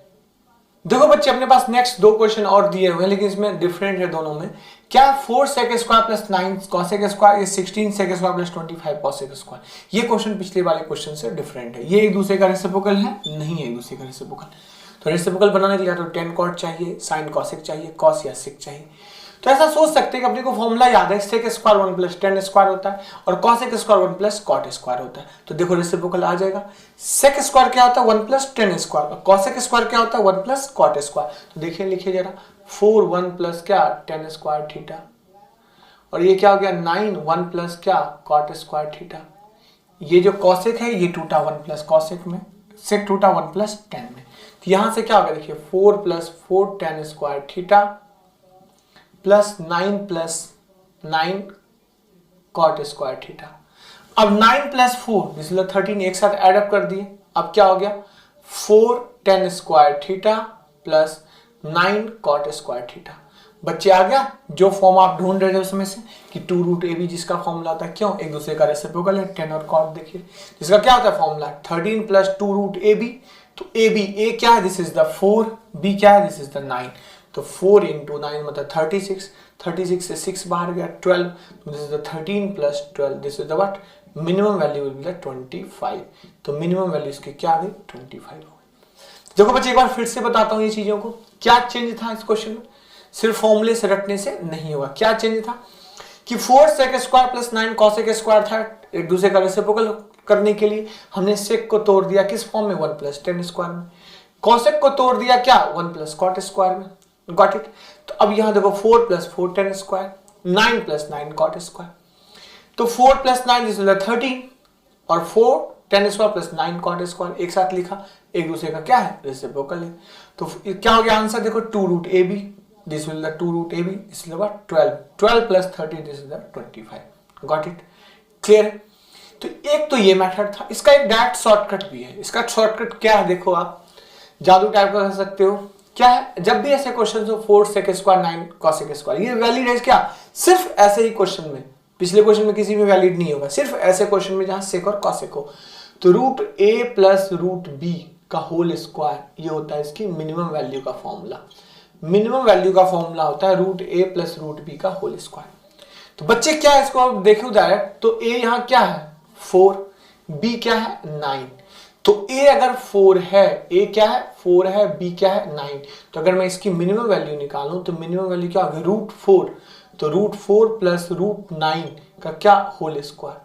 देखो बच्चे अपने पास नेक्स्ट 2 क्वेश्चन और दिए हुए हैं, लेकिन इसमें डिफरेंट है दोनों में। क्या 4 sec square plus 9 cosec square, ये 16 sec square plus 25 cosec square, ये क्वेश्चन पिछले वाले क्वेश्चन से डिफरेंट है। ये एक दूसरे का रेसिप्रोकल है, नहीं है एक दूसरे का रेसिप्रोकल। तो रेसिप्रोकल बनाने के लिए तो tan cot चाहिए, sin cosec चाहिए, cos या sec चाहिए। तो ऐसा सोच सकते हैं कि अपने को फॉर्मूला याद है, sec square 1 plus tan square होता है और cosec square 1 plus cot square होता है। तो देखो रेसिप्रोकल आ जाएगा, sec स्क्वायर क्या होता है 1 प्लस tan स्क्वायर और cosec स्क्वायर क्या होता है 1 प्लस cot स्क्वायर। तो देखिए लिखिए जरा 4 1 प्लस क्या tan स्क्वायर थीटा, और ये क्या हो गया 9 1 प्लस क्या cot स्क्वायर थीटा। ये जो cosec है ये टूटा 1 प्लस cosec में, sec टूटा 1 प्लस tan में। तो यहां से क्या होगा देखिए 4 plus 4 tan square theta plus 9 plus 9 cot square theta. अब 9 प्लस 4 मतलब 13 एक साथ ऐड अप कर दिए। अब क्या हो गया 4 tan square theta plus 9 cot square theta. बच्चे आ गया जो फॉर्म आप ढूंढ रहे थे उसमें से कि 2 रूट ए बी जिसका फॉर्मूला होता है, क्यों एक दूसरे का रेसिप्रोकल है, tan और cot। देखिए जिसका क्या होता है formula 13 plus 2 root A B, तो ए बी ए क्या है दिस इज द 4, बी क्या है दिस इज द 9। तो 4 इंटू 9 मतलब 36, 36 से 6 बाहर गया 12, this is the 13 plus 12, this is the what minimum value will be the 25। तो मिनिमम वैल्यू इसकी क्या आ गई 25 हो गई। देखो बच्चे एक बार फिर से बताता हूं ये चीजों को, क्या चेंज था इस क्वेश्चन में, सिर्फ फॉर्मूले से रटने से नहीं होगा। क्या चेंज था कि 4 sec square plus 9 cosec square था, एक दूसरे का रेसिप्रोकल करने के लिए हमने sec को तोड़ दिया किस फॉर्म में 1 प्लस tan स्क्वायर में, cosec को तोड़ दिया क्या 1 प्लस cot स्क्वायर में। Got it. तो अब यहां देखो 4 plus 4 tan square, 9 plus 9 cot square, तो 4 प्लस 9 दिस इज 13 और 4 tan square plus 9 cot square एक साथ लिखा, एक दूसरे का क्या है रेसिप्रोकल है। तो क्या हो गया आंसर देखो 2 root A B, this will the 2 root A B, this will the 12 plus 30 this is the 25। Got it, clear. तो एक तो ये मेथड था, इसका एक डायरेक्ट शॉर्टकट भी है। इसका शॉर्टकट क्या है देखो, आप जादू टाइप कर सकते हो। क्या है, जब भी ऐसे क्वेश्चन हो 4 sec स्क्वायर 9 cosec स्क्वायर, ये वैलिड है क्या सिर्फ ऐसे ही क्वेश्चन में, पिछले क्वेश्चन में किसी में वैलिड नहीं होगा, सिर्फ ऐसे क्वेश्चन में जहां sec और cosec हो। तो root a plus root b का होल स्क्वायर ये होता है इसकी मिनिमम वैल्यू का फॉर्मूला। मिनिमम वैल्यू का फॉर्मूला होता है root a plus root b का होल स्क्वायर। तो बच्चे क्या है इसको आप देखो डायरेक्ट, तो a यहां क्या है 4, b क्या है 9। तो a अगर 4 है, a क्या है 4 है, b क्या है 9, तो अगर मैं इसकी मिनिमम वैल्यू निकालूं तो मिनिमम वैल्यू क्या होगी रूट 4, तो रूट 4 प्लस रूट 9 का क्या होल स्क्वायर।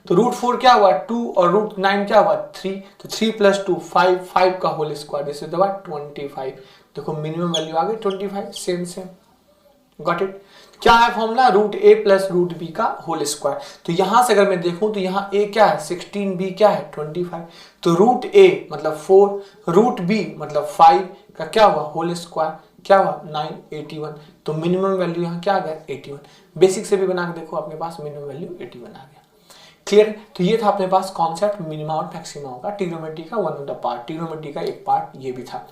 तो रूट 4 क्या हुआ 2 और रूट 9 क्या हुआ 3, तो 3 प्लस 2 5, 5 का whole square this is the 25। देखो मिनिमम वैल्यू आ गई 25, सेम सेम। Got it. क्या है formula root a plus root b का होल स्क्वायर। तो यहां से अगर मैं देखूं तो यहां a क्या है 16, b क्या है 25, तो रूट a मतलब 4, रूट b मतलब 5 का क्या हुआ होल स्क्वायर, क्या हुआ 9 81। तो मिनिमम वैल्यू यहां क्या आ गया 81। बेसिक से भी बना के देखो अपने पास मिनिमम वैल्यू 81 आ गया। क्लियर। तो ये था अपने पास कॉन्सेप्ट मिनिमम और मैक्सिमम का, ट्रिग्नोमेट्री का one of the part, trigonometry का एक पार्ट ये भी था।